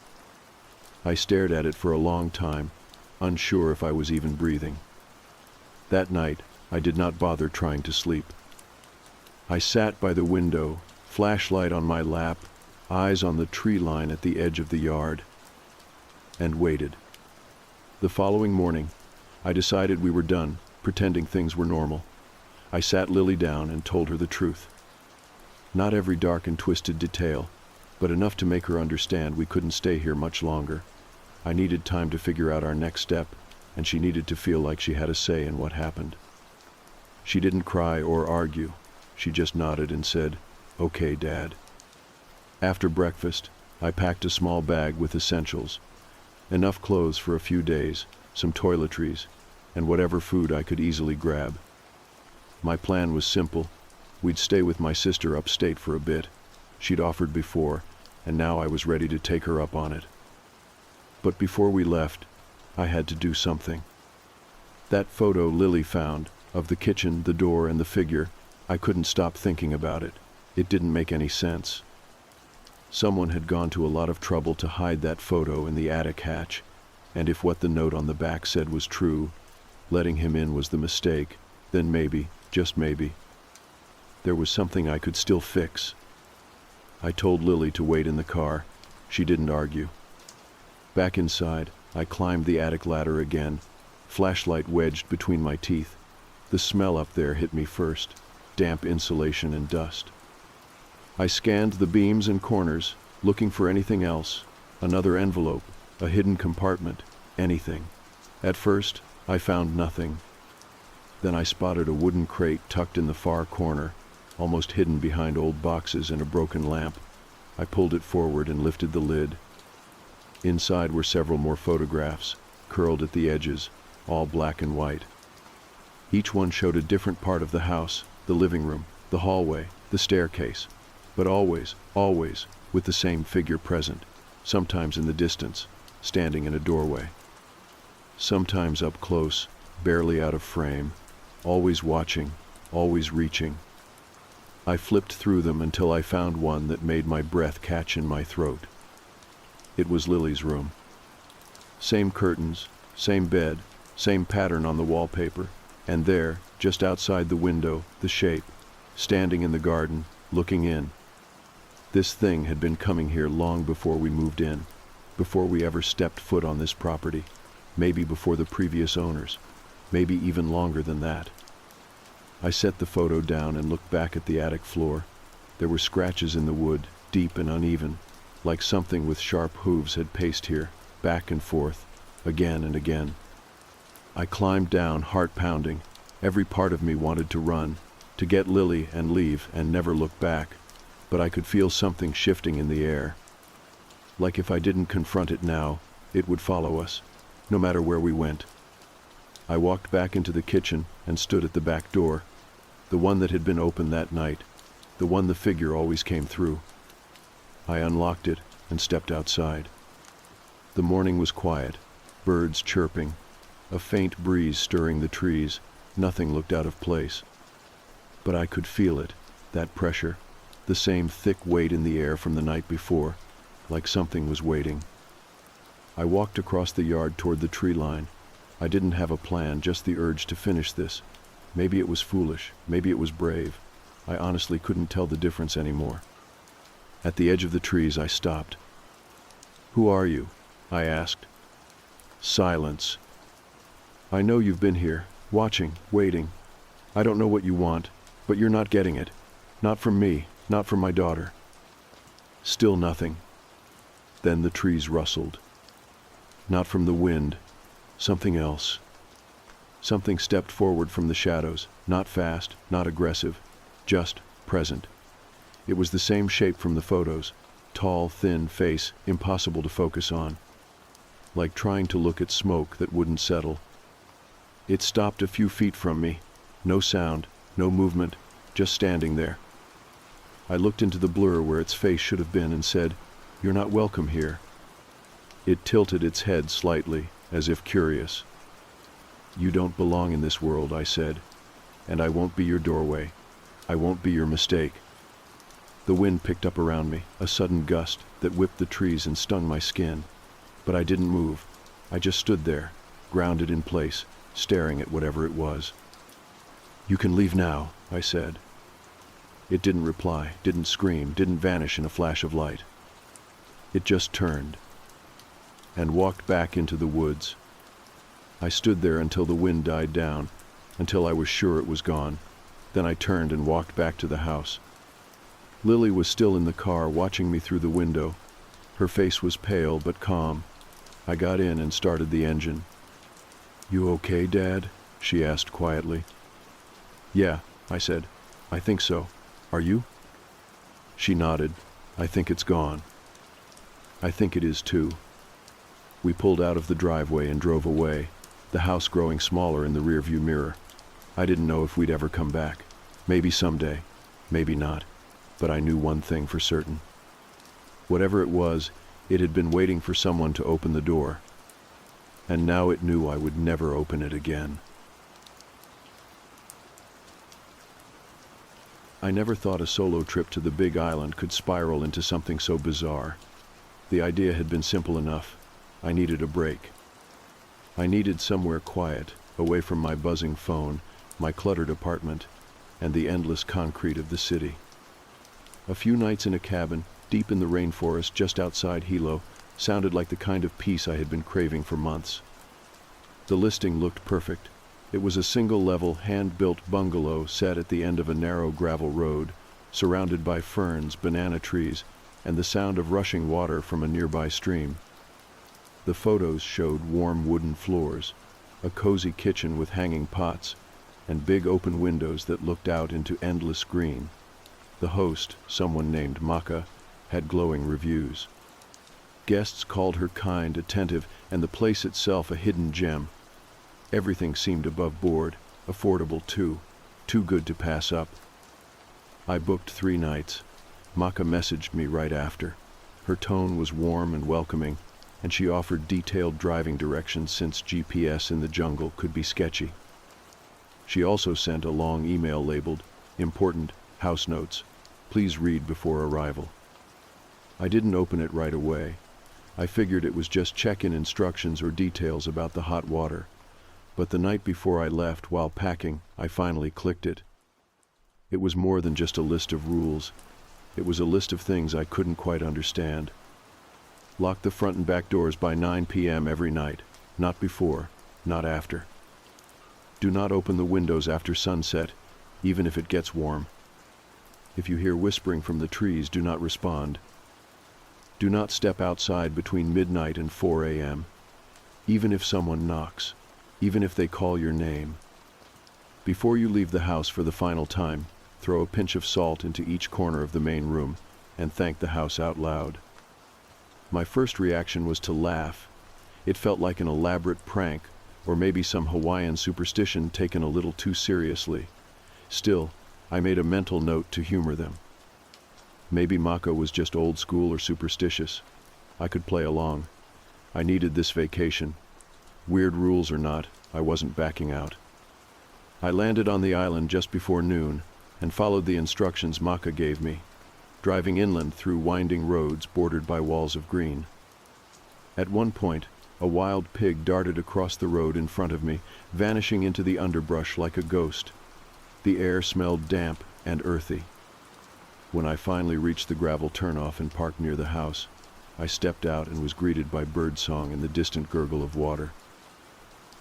I stared at it for a long time, unsure if I was even breathing. That night, I did not bother trying to sleep. I sat by the window, flashlight on my lap, eyes on the tree line at the edge of the yard, and waited. The following morning, I decided we were done, pretending things were normal. I sat Lily down and told her the truth. Not every dark and twisted detail, but enough to make her understand we couldn't stay here much longer. I needed time to figure out our next step, and she needed to feel like she had a say in what happened. She didn't cry or argue. She just nodded and said, "Okay, Dad." After breakfast, I packed a small bag with essentials, enough clothes for a few days, some toiletries, and whatever food I could easily grab. My plan was simple. We'd stay with my sister upstate for a bit. She'd offered before, and now I was ready to take her up on it. But before we left, I had to do something. That photo Lily found, of the kitchen, the door, and the figure, I couldn't stop thinking about it. It didn't make any sense. Someone had gone to a lot of trouble to hide that photo in the attic hatch, and if what the note on the back said was true, letting him in was the mistake, then maybe, just maybe, there was something I could still fix. I told Lily to wait in the car. She didn't argue. Back inside, I climbed the attic ladder again, flashlight wedged between my teeth. The smell up there hit me first, damp insulation and dust. I scanned the beams and corners, looking for anything else, another envelope, a hidden compartment, anything. At first, I found nothing. Then I spotted a wooden crate tucked in the far corner, almost hidden behind old boxes and a broken lamp. I pulled it forward and lifted the lid. Inside were several more photographs, curled at the edges, all black and white. Each one showed a different part of the house, the living room, the hallway, the staircase, but always, always, with the same figure present, sometimes in the distance, standing in a doorway. Sometimes up close, barely out of frame, always watching, always reaching. I flipped through them until I found one that made my breath catch in my throat. It was Lily's room. Same curtains, same bed, same pattern on the wallpaper, and there, just outside the window, the shape, standing in the garden, looking in. This thing had been coming here long before we moved in, before we ever stepped foot on this property, maybe before the previous owners, maybe even longer than that. I set the photo down and looked back at the attic floor. There were scratches in the wood, deep and uneven, like something with sharp hooves had paced here, back and forth, again and again. I climbed down, heart pounding. Every part of me wanted to run, to get Lily and leave and never look back, but I could feel something shifting in the air. Like if I didn't confront it now, it would follow us, no matter where we went. I walked back into the kitchen and stood at the back door, the one that had been open that night, the one the figure always came through. I unlocked it and stepped outside. The morning was quiet, birds chirping, a faint breeze stirring the trees. Nothing looked out of place. But I could feel it, that pressure, the same thick weight in the air from the night before, like something was waiting. I walked across the yard toward the tree line. I didn't have a plan, just the urge to finish this. Maybe it was foolish, maybe it was brave. I honestly couldn't tell the difference anymore. At the edge of the trees, I stopped. "Who are you?" I asked. Silence. "I know you've been here, watching, waiting. I don't know what you want, but you're not getting it. Not from me, not from my daughter." Still nothing. Then the trees rustled. Not from the wind. Something else. Something stepped forward from the shadows, not fast, not aggressive, just present. It was the same shape from the photos. Tall, thin face, impossible to focus on. Like trying to look at smoke that wouldn't settle. It stopped a few feet from me. No sound, no movement, just standing there. I looked into the blur where its face should have been and said, "You're not welcome here." It tilted its head slightly, as if curious. "You don't belong in this world," I said, "and I won't be your doorway. I won't be your mistake." The wind picked up around me, a sudden gust that whipped the trees and stung my skin. But I didn't move. I just stood there, grounded in place, staring at whatever it was. "You can leave now," I said. It didn't reply, didn't scream, didn't vanish in a flash of light. It just turned and walked back into the woods. I stood there until the wind died down, until I was sure it was gone. Then I turned and walked back to the house. Lily was still in the car, watching me through the window. Her face was pale but calm. I got in and started the engine. "You okay, Dad?" she asked quietly. "Yeah," I said. "I think so. Are you?" She nodded. "I think it's gone." "I think it is too." We pulled out of the driveway and drove away, the house growing smaller in the rearview mirror. I didn't know if we'd ever come back. Maybe someday, maybe not. But I knew one thing for certain. Whatever it was, it had been waiting for someone to open the door. And now it knew I would never open it again. I never thought a solo trip to the Big Island could spiral into something so bizarre. The idea had been simple enough. I needed a break. I needed somewhere quiet, away from my buzzing phone, my cluttered apartment, and the endless concrete of the city. A few nights in a cabin, deep in the rainforest just outside Hilo, sounded like the kind of peace I had been craving for months. The listing looked perfect. It was a single-level, hand-built bungalow set at the end of a narrow gravel road, surrounded by ferns, banana trees, and the sound of rushing water from a nearby stream. The photos showed warm wooden floors, a cozy kitchen with hanging pots, and big open windows that looked out into endless green. The host, someone named Maka, had glowing reviews. Guests called her kind, attentive, and the place itself a hidden gem. Everything seemed above board, affordable too good to pass up. I booked 3 nights. Maka messaged me right after. Her tone was warm and welcoming, and she offered detailed driving directions since GPS in the jungle could be sketchy. She also sent a long email labeled, "Important, house notes. Please read before arrival." I didn't open it right away. I figured it was just check-in instructions or details about the hot water. But the night before I left, while packing, I finally clicked it. It was more than just a list of rules. It was a list of things I couldn't quite understand. Lock the front and back doors by 9 p.m. every night. Not before, not after. Do not open the windows after sunset, even if it gets warm. If you hear whispering from the trees, do not respond. Do not step outside between midnight and 4 a.m., even if someone knocks, even if they call your name. Before you leave the house for the final time, throw a pinch of salt into each corner of the main room and thank the house out loud. My first reaction was to laugh. It felt like an elaborate prank, or maybe some Hawaiian superstition taken a little too seriously. Still, I made a mental note to humor them. Maybe Mako was just old school or superstitious. I could play along. I needed this vacation. Weird rules or not, I wasn't backing out. I landed on the island just before noon and followed the instructions Maka gave me, driving inland through winding roads bordered by walls of green. At one point, a wild pig darted across the road in front of me, vanishing into the underbrush like a ghost. The air smelled damp and earthy. When I finally reached the gravel turnoff and parked near the house, I stepped out and was greeted by birdsong and the distant gurgle of water.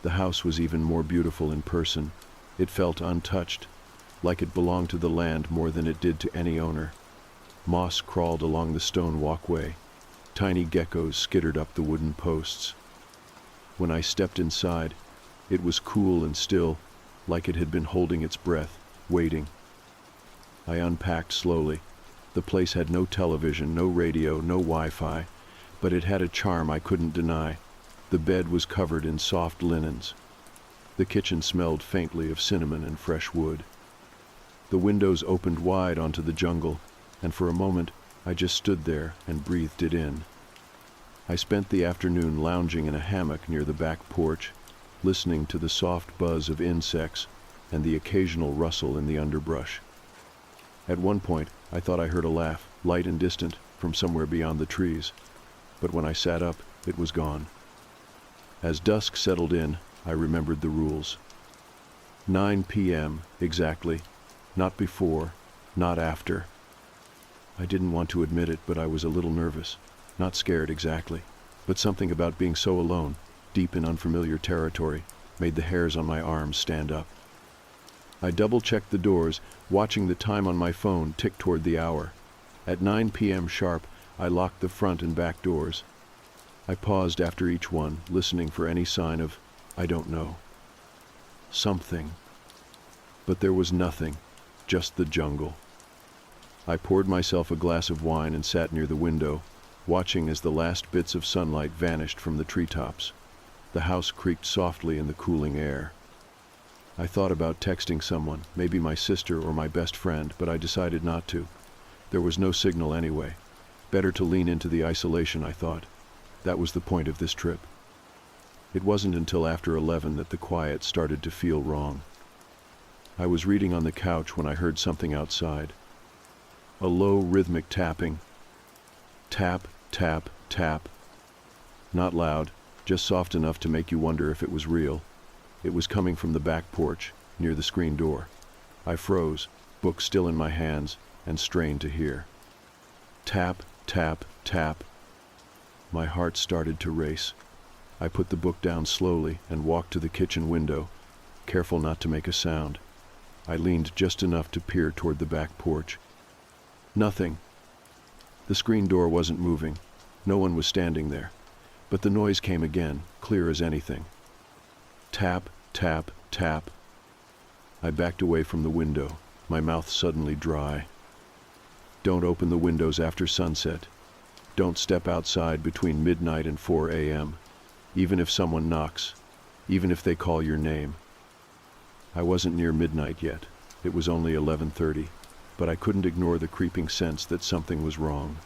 The house was even more beautiful in person. It felt untouched, like it belonged to the land more than it did to any owner. Moss crawled along the stone walkway. Tiny geckos skittered up the wooden posts. When I stepped inside, it was cool and still, like it had been holding its breath, waiting. I unpacked slowly. The place had no television, no radio, no Wi-Fi, but it had a charm I couldn't deny. The bed was covered in soft linens. The kitchen smelled faintly of cinnamon and fresh wood. The windows opened wide onto the jungle, and for a moment I just stood there and breathed it in. I spent the afternoon lounging in a hammock near the back porch, listening to the soft buzz of insects and the occasional rustle in the underbrush. At one point, I thought I heard a laugh, light and distant, from somewhere beyond the trees, but when I sat up, it was gone. As dusk settled in, I remembered the rules. 9 p.m. exactly, not before, not after. I didn't want to admit it, but I was a little nervous. Not scared exactly, but something about being so alone, deep in unfamiliar territory, made the hairs on my arms stand up. I double-checked the doors, watching the time on my phone tick toward the hour. At 9 p.m. sharp, I locked the front and back doors. I paused after each one, listening for any sign of, I don't know, something. But there was nothing, just the jungle. I poured myself a glass of wine and sat near the window, watching as the last bits of sunlight vanished from the treetops. The house creaked softly in the cooling air. I thought about texting someone, maybe my sister or my best friend, but I decided not to. There was no signal anyway. Better to lean into the isolation, I thought. That was the point of this trip. It wasn't until after 11 that the quiet started to feel wrong. I was reading on the couch when I heard something outside. A low, rhythmic tapping. Tap, tap, tap. Not loud, just soft enough to make you wonder if it was real. It was coming from the back porch, near the screen door. I froze, book still in my hands, and strained to hear. Tap, tap, tap. My heart started to race. I put the book down slowly and walked to the kitchen window, careful not to make a sound. I leaned just enough to peer toward the back porch. Nothing. The screen door wasn't moving. No one was standing there. But the noise came again, clear as anything. Tap, tap, tap. I backed away from the window, my mouth suddenly dry. Don't open the windows after sunset. Don't step outside between midnight and 4 a.m., even if someone knocks, even if they call your name. I wasn't near midnight yet. It was only 11:30, but I couldn't ignore the creeping sense that something was wrong.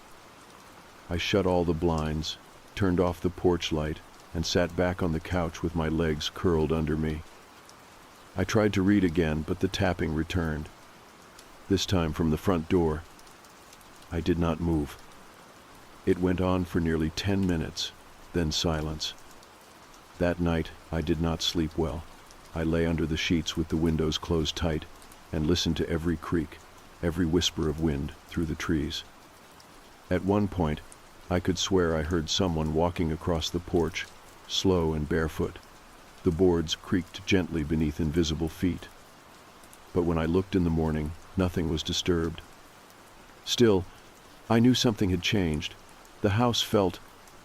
I shut all the blinds, turned off the porch light, and sat back on the couch with my legs curled under me. I tried to read again, but the tapping returned. This time from the front door. I did not move. It went on for nearly 10 minutes, then silence. That night, I did not sleep well. I lay under the sheets with the windows closed tight and listened to every creak, every whisper of wind through the trees. At one point, I could swear I heard someone walking across the porch, slow and barefoot. The boards creaked gently beneath invisible feet. But when I looked in the morning, nothing was disturbed. Still, I knew something had changed. The house felt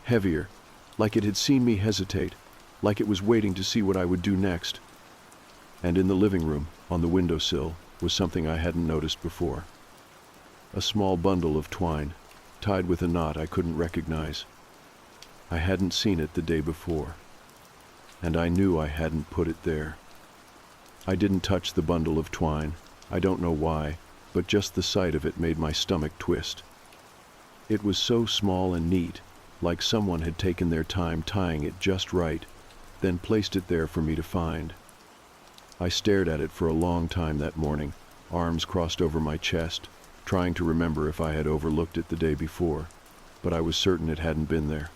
heavier, like it had seen me hesitate, like it was waiting to see what I would do next. And in the living room, on the windowsill, was something I hadn't noticed before. A small bundle of twine, tied with a knot I couldn't recognize. I hadn't seen it the day before, and I knew I hadn't put it there. I didn't touch the bundle of twine. I don't know why, but just the sight of it made my stomach twist. It was so small and neat, like someone had taken their time tying it just right, then placed it there for me to find. I stared at it for a long time that morning, arms crossed over my chest, trying to remember if I had overlooked it the day before, but I was certain it hadn't been there.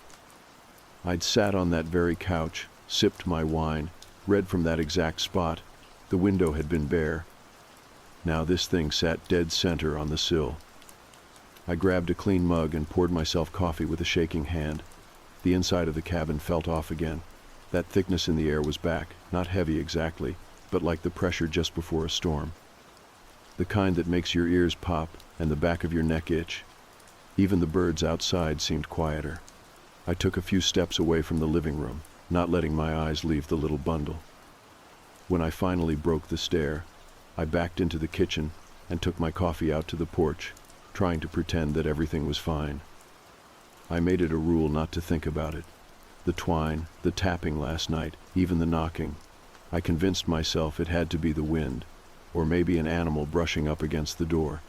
I'd sat on that very couch, sipped my wine, read from that exact spot. The window had been bare. Now this thing sat dead center on the sill. I grabbed a clean mug and poured myself coffee with a shaking hand. The inside of the cabin felt off again. That thickness in the air was back, not heavy exactly, but like the pressure just before a storm. The kind that makes your ears pop and the back of your neck itch. Even the birds outside seemed quieter. I took a few steps away from the living room, not letting my eyes leave the little bundle. When I finally broke the stare, I backed into the kitchen and took my coffee out to the porch, trying to pretend that everything was fine. I made it a rule not to think about it. The twine, the tapping last night, even the knocking. I convinced myself it had to be the wind, or maybe an animal brushing up against the door.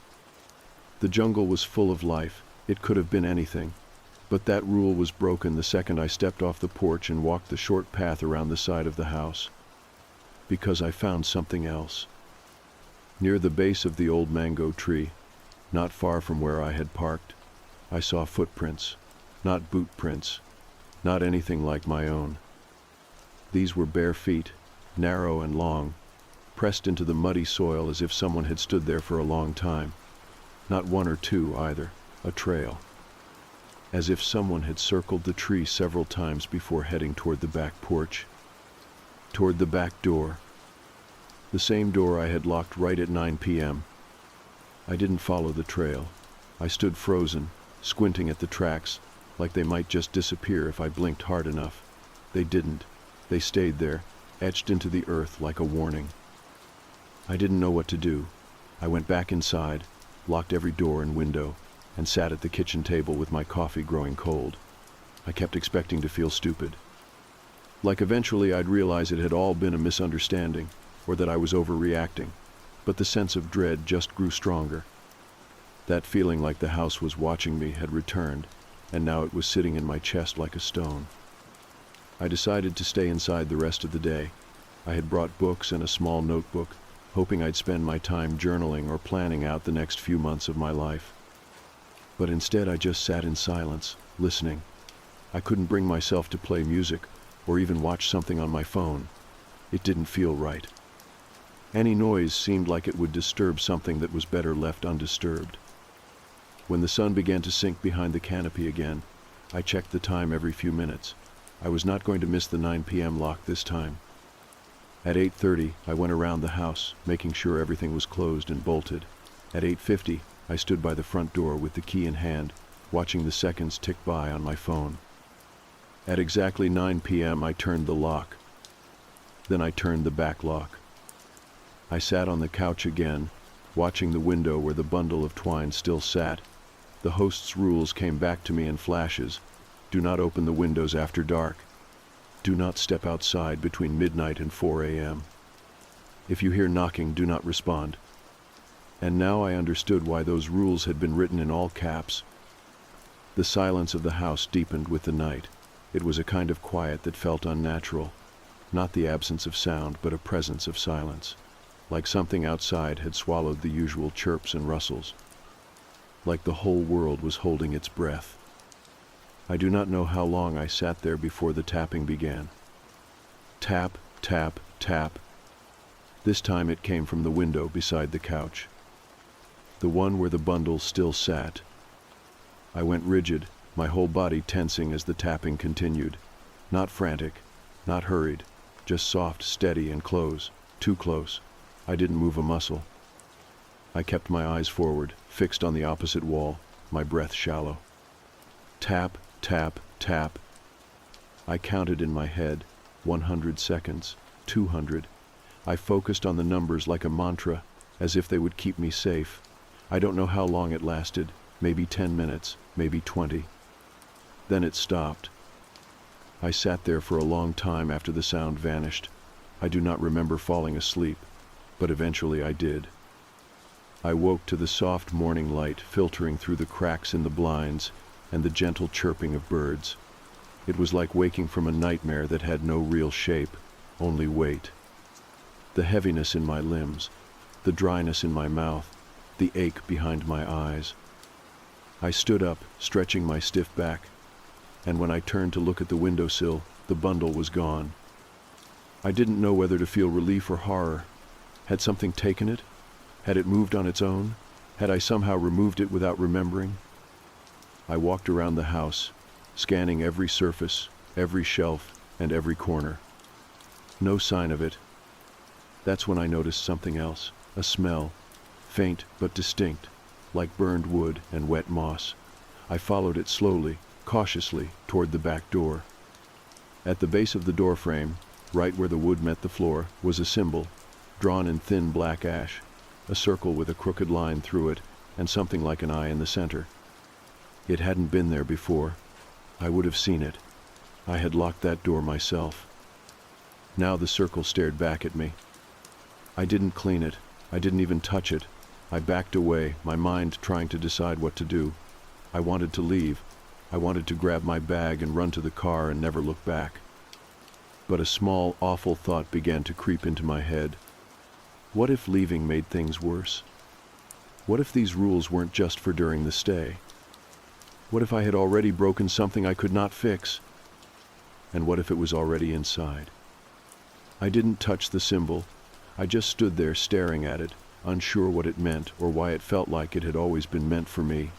The jungle was full of life. It could have been anything. But that rule was broken the second I stepped off the porch and walked the short path around the side of the house. Because I found something else. Near the base of the old mango tree, not far from where I had parked, I saw footprints. Not boot prints. Not anything like my own. These were bare feet, narrow and long, pressed into the muddy soil as if someone had stood there for a long time. Not one or two either, a trail. As if someone had circled the tree several times before heading toward the back porch. Toward the back door. The same door I had locked right at 9 p.m. I didn't follow the trail. I stood frozen, squinting at the tracks, like they might just disappear if I blinked hard enough. They didn't. They stayed there, etched into the earth like a warning. I didn't know what to do. I went back inside, locked every door and window, and sat at the kitchen table with my coffee growing cold. I kept expecting to feel stupid. Like eventually I'd realize it had all been a misunderstanding, or that I was overreacting, but the sense of dread just grew stronger. That feeling like the house was watching me had returned, and now it was sitting in my chest like a stone. I decided to stay inside the rest of the day. I had brought books and a small notebook, hoping I'd spend my time journaling or planning out the next few months of my life. But instead I just sat in silence, listening. I couldn't bring myself to play music or even watch something on my phone. It didn't feel right. Any noise seemed like it would disturb something that was better left undisturbed. When the sun began to sink behind the canopy again, I checked the time every few minutes. I was not going to miss the 9 p.m. lock this time. At 8:30, I went around the house, making sure everything was closed and bolted. At 8:50, I stood by the front door with the key in hand, watching the seconds tick by on my phone. At exactly 9 p.m., I turned the lock. Then I turned the back lock. I sat on the couch again, watching the window where the bundle of twine still sat. The host's rules came back to me in flashes. Do not open the windows after dark. Do not step outside between midnight and 4 a.m. If you hear knocking, do not respond. And now I understood why those rules had been written in all caps. The silence of the house deepened with the night. It was a kind of quiet that felt unnatural. Not the absence of sound, but a presence of silence. Like something outside had swallowed the usual chirps and rustles. Like the whole world was holding its breath. I do not know how long I sat there before the tapping began. Tap, tap, tap. This time it came from the window beside the couch. The one where the bundle still sat. I went rigid, my whole body tensing as the tapping continued. Not frantic, not hurried, just soft, steady, and close. Too close. I didn't move a muscle. I kept my eyes forward, fixed on the opposite wall, my breath shallow. Tap, tap, tap. I counted in my head, 100 seconds, 200. I focused on the numbers like a mantra, as if they would keep me safe. I don't know how long it lasted, maybe 10 minutes, maybe 20. Then it stopped. I sat there for a long time after the sound vanished. I do not remember falling asleep, but eventually I did. I woke to the soft morning light filtering through the cracks in the blinds and the gentle chirping of birds. It was like waking from a nightmare that had no real shape, only weight. The heaviness in my limbs, the dryness in my mouth, the ache behind my eyes. I stood up, stretching my stiff back, and when I turned to look at the windowsill, the bundle was gone. I didn't know whether to feel relief or horror. Had something taken it? Had it moved on its own? Had I somehow removed it without remembering? I walked around the house, scanning every surface, every shelf, and every corner. No sign of it. That's when I noticed something else, a smell, faint but distinct, like burned wood and wet moss. I followed it slowly, cautiously, toward the back door. At the base of the doorframe, right where the wood met the floor, was a symbol, drawn in thin black ash, a circle with a crooked line through it and something like an eye in the center. It hadn't been there before. I would have seen it. I had locked that door myself. Now the circle stared back at me. I didn't clean it. I didn't even touch it. I backed away, my mind trying to decide what to do. I wanted to leave. I wanted to grab my bag and run to the car and never look back. But a small, awful thought began to creep into my head. What if leaving made things worse? What if these rules weren't just for during the stay? What if I had already broken something I could not fix? And what if it was already inside? I didn't touch the symbol. I just stood there staring at it, unsure what it meant or why it felt like it had always been meant for me.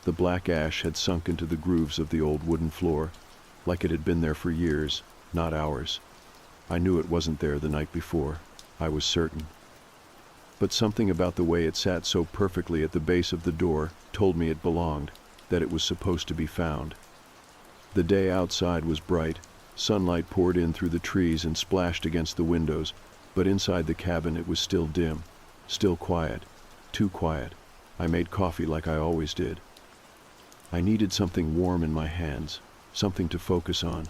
The black ash had sunk into the grooves of the old wooden floor, like it had been there for years, not hours. I knew it wasn't there the night before. I was certain. But something about the way it sat so perfectly at the base of the door told me it belonged, that it was supposed to be found. The day outside was bright. Sunlight poured in through the trees and splashed against the windows, but inside the cabin it was still dim, still quiet, too quiet. I made coffee like I always did. I needed something warm in my hands, something to focus on.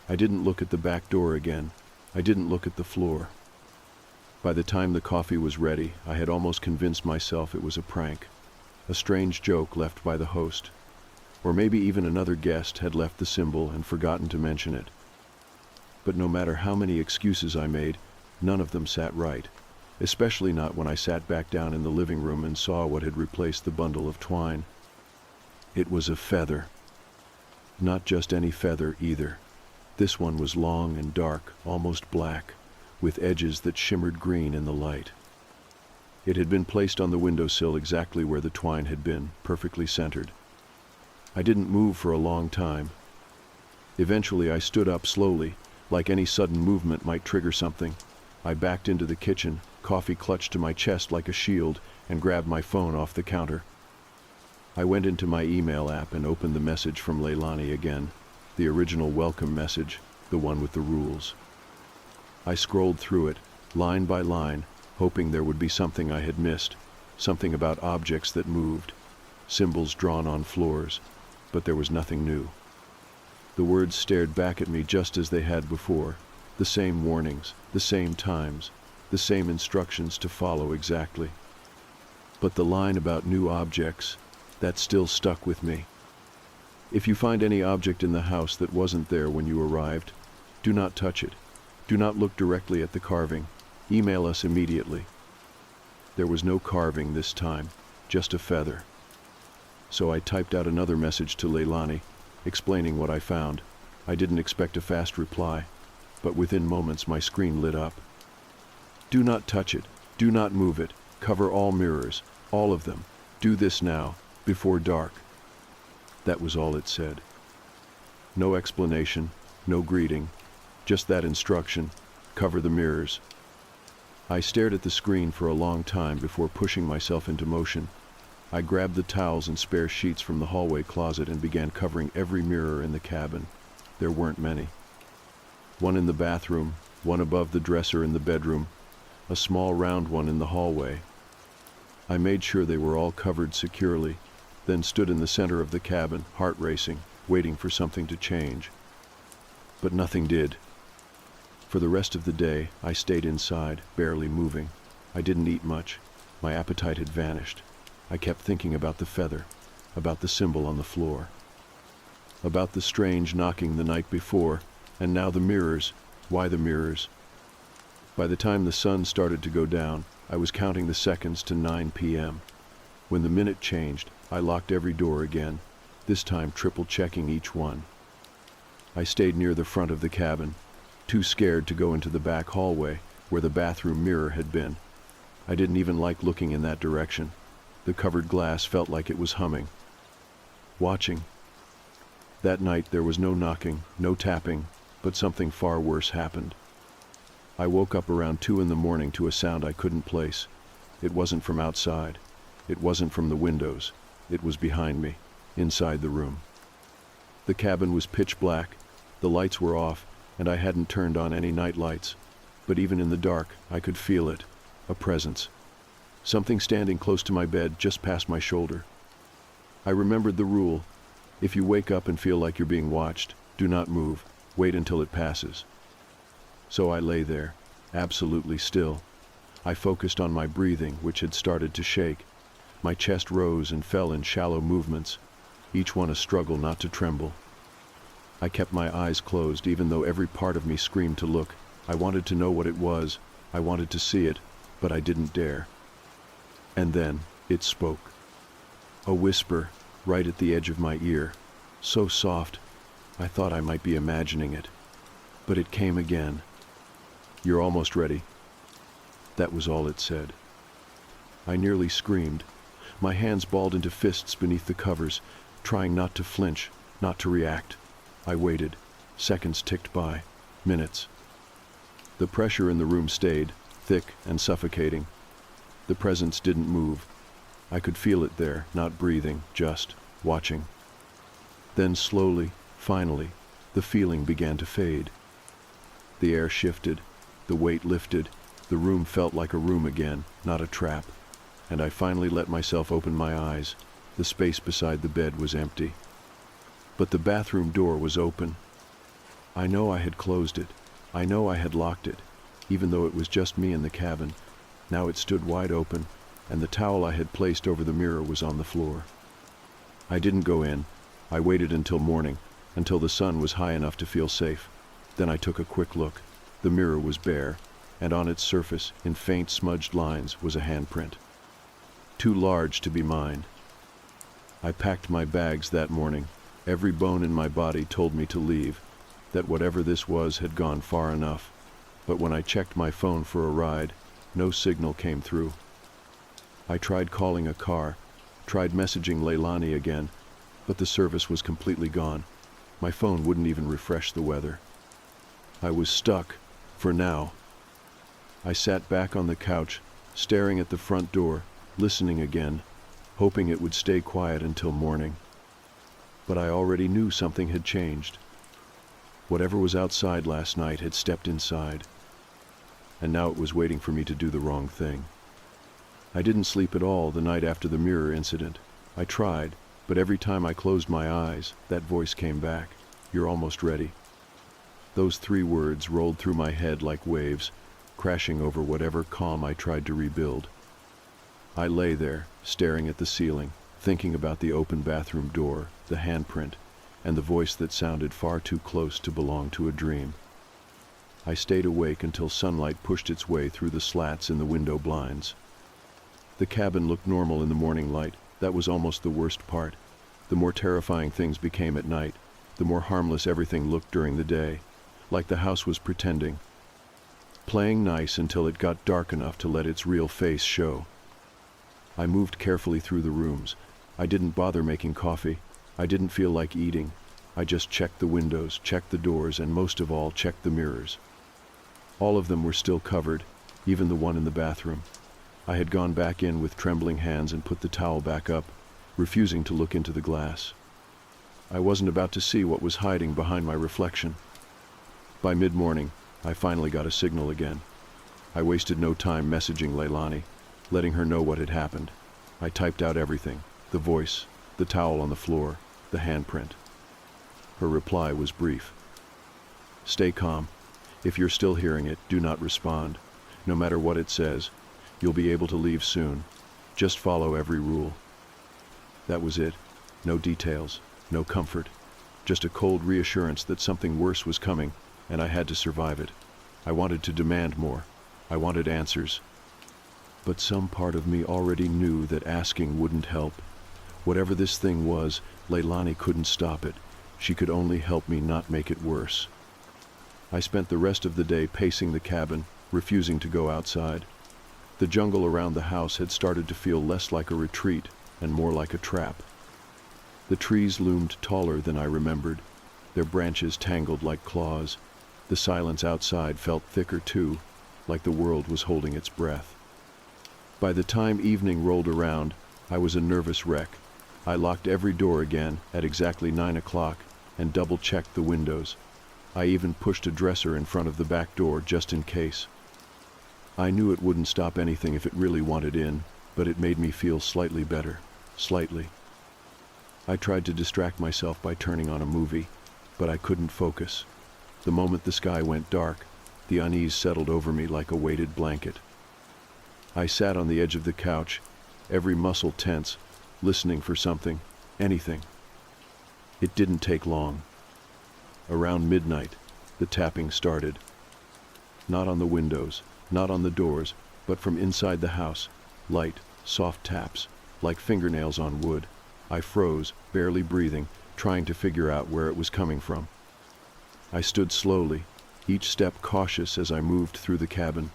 I didn't look at the back door again. I didn't look at the floor. By the time the coffee was ready, I had almost convinced myself it was a prank, a strange joke left by the host. Or maybe even another guest had left the symbol and forgotten to mention it. But no matter how many excuses I made, none of them sat right, especially not when I sat back down in the living room and saw what had replaced the bundle of twine. It was a feather. Not just any feather either. This one was long and dark, almost black, with edges that shimmered green in the light. It had been placed on the windowsill exactly where the twine had been, perfectly centered. I didn't move for a long time. Eventually I stood up slowly, like any sudden movement might trigger something. I backed into the kitchen, coffee clutched to my chest like a shield, and grabbed my phone off the counter. I went into my email app and opened the message from Leilani again, the original welcome message, the one with the rules. I scrolled through it, line by line, hoping there would be something I had missed, something about objects that moved, symbols drawn on floors, but there was nothing new. The words stared back at me just as they had before, the same warnings, the same times, the same instructions to follow exactly. But the line about new objects, that still stuck with me. If you find any object in the house that wasn't there when you arrived, do not touch it. Do not look directly at the carving. Email us immediately. There was no carving this time, just a feather. So I typed out another message to Leilani, explaining what I found. I didn't expect a fast reply, but within moments my screen lit up. Do not touch it. Do not move it. Cover all mirrors, all of them. Do this now, before dark. That was all it said. No explanation, no greeting, just that instruction, cover the mirrors. I stared at the screen for a long time before pushing myself into motion. I grabbed the towels and spare sheets from the hallway closet and began covering every mirror in the cabin. There weren't many. One in the bathroom, one above the dresser in the bedroom, a small round one in the hallway. I made sure they were all covered securely, then stood in the center of the cabin, heart racing, waiting for something to change. But nothing did. For the rest of the day, I stayed inside, barely moving. I didn't eat much. My appetite had vanished. I kept thinking about the feather, about the symbol on the floor, about the strange knocking the night before, and now the mirrors. Why the mirrors? By the time the sun started to go down, I was counting the seconds to 9 p.m. When the minute changed, I locked every door again, this time triple-checking each one. I stayed near the front of the cabin, too scared to go into the back hallway, where the bathroom mirror had been. I didn't even like looking in that direction. The covered glass felt like it was humming. Watching. That night there was no knocking, no tapping, but something far worse happened. I woke up around 2 in the morning to a sound I couldn't place. It wasn't from outside. It wasn't from the windows. It was behind me, inside the room. The cabin was pitch black. The lights were off, and I hadn't turned on any night lights. But even in the dark, I could feel it. A presence. Something standing close to my bed, just past my shoulder. I remembered the rule. If you wake up and feel like you're being watched, do not move. Wait until it passes. So I lay there, absolutely still. I focused on my breathing, which had started to shake. My chest rose and fell in shallow movements, each one a struggle not to tremble. I kept my eyes closed, even though every part of me screamed to look. I wanted to know what it was. I wanted to see it, but I didn't dare. And then, it spoke. A whisper, right at the edge of my ear. So soft, I thought I might be imagining it. But it came again. "You're almost ready." That was all it said. I nearly screamed. My hands balled into fists beneath the covers, trying not to flinch, not to react. I waited. Seconds ticked by. Minutes. The pressure in the room stayed, thick and suffocating. The presence didn't move. I could feel it there, not breathing, just watching. Then slowly, finally, the feeling began to fade. The air shifted, the weight lifted, the room felt like a room again, not a trap. And I finally let myself open my eyes. The space beside the bed was empty. But the bathroom door was open. I know I had closed it. I know I had locked it, even though it was just me in the cabin. Now it stood wide open, and the towel I had placed over the mirror was on the floor. I didn't go in. I waited until morning, until the sun was high enough to feel safe. Then I took a quick look. The mirror was bare, and on its surface, in faint smudged lines, was a handprint. Too large to be mine. I packed my bags that morning. Every bone in my body told me to leave, that whatever this was had gone far enough. But when I checked my phone for a ride, no signal came through. I tried calling a car, tried messaging Leilani again, but the service was completely gone. My phone wouldn't even refresh the weather. I was stuck, for now. I sat back on the couch, staring at the front door, listening again, hoping it would stay quiet until morning. But I already knew something had changed. Whatever was outside last night had stepped inside, and now it was waiting for me to do the wrong thing. I didn't sleep at all the night after the mirror incident. I tried, but every time I closed my eyes, that voice came back. "You're almost ready." Those 3 words rolled through my head like waves, crashing over whatever calm I tried to rebuild. I lay there, staring at the ceiling, thinking about the open bathroom door, the handprint, and the voice that sounded far too close to belong to a dream. I stayed awake until sunlight pushed its way through the slats in the window blinds. The cabin looked normal in the morning light. That was almost the worst part. The more terrifying things became at night, the more harmless everything looked during the day, like the house was pretending, playing nice until it got dark enough to let its real face show. I moved carefully through the rooms. I didn't bother making coffee. I didn't feel like eating. I just checked the windows, checked the doors, and most of all, checked the mirrors. All of them were still covered, even the one in the bathroom. I had gone back in with trembling hands and put the towel back up, refusing to look into the glass. I wasn't about to see what was hiding behind my reflection. By mid-morning, I finally got a signal again. I wasted no time messaging Leilani, letting her know what had happened. I typed out everything: the voice, the towel on the floor, the handprint. Her reply was brief. "Stay calm. If you're still hearing it, do not respond. No matter what it says, you'll be able to leave soon. Just follow every rule." That was it. No details, no comfort. Just a cold reassurance that something worse was coming, and I had to survive it. I wanted to demand more. I wanted answers. But some part of me already knew that asking wouldn't help. Whatever this thing was, Leilani couldn't stop it. She could only help me not make it worse. I spent the rest of the day pacing the cabin, refusing to go outside. The jungle around the house had started to feel less like a retreat and more like a trap. The trees loomed taller than I remembered, their branches tangled like claws. The silence outside felt thicker too, like the world was holding its breath. By the time evening rolled around, I was a nervous wreck. I locked every door again at exactly 9 o'clock and double-checked the windows. I even pushed a dresser in front of the back door just in case. I knew it wouldn't stop anything if it really wanted in, but it made me feel slightly better. Slightly. I tried to distract myself by turning on a movie, but I couldn't focus. The moment the sky went dark, the unease settled over me like a weighted blanket. I sat on the edge of the couch, every muscle tense, listening for something, anything. It didn't take long. Around midnight, the tapping started. Not on the windows, not on the doors, but from inside the house, light, soft taps, like fingernails on wood. I froze, barely breathing, trying to figure out where it was coming from. I stood slowly, each step cautious as I moved through the cabin.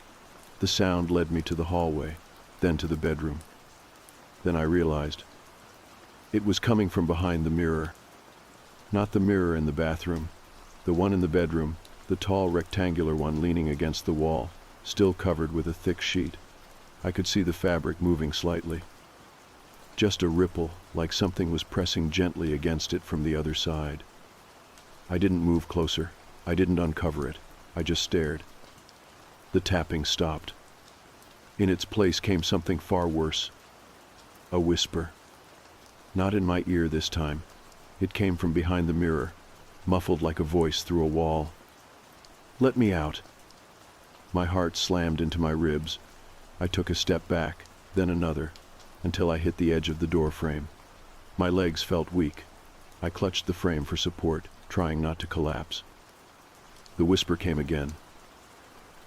The sound led me to the hallway, then to the bedroom. Then I realized. It was coming from behind the mirror. Not the mirror in the bathroom, the one in the bedroom, the tall rectangular one leaning against the wall, still covered with a thick sheet. I could see the fabric moving slightly. Just a ripple, like something was pressing gently against it from the other side. I didn't move closer. I didn't uncover it. I just stared. The tapping stopped. In its place came something far worse. A whisper. Not in my ear this time. It came from behind the mirror, muffled like a voice through a wall. "Let me out." My heart slammed into my ribs. I took a step back, then another, until I hit the edge of the door frame. My legs felt weak. I clutched the frame for support, trying not to collapse. The whisper came again.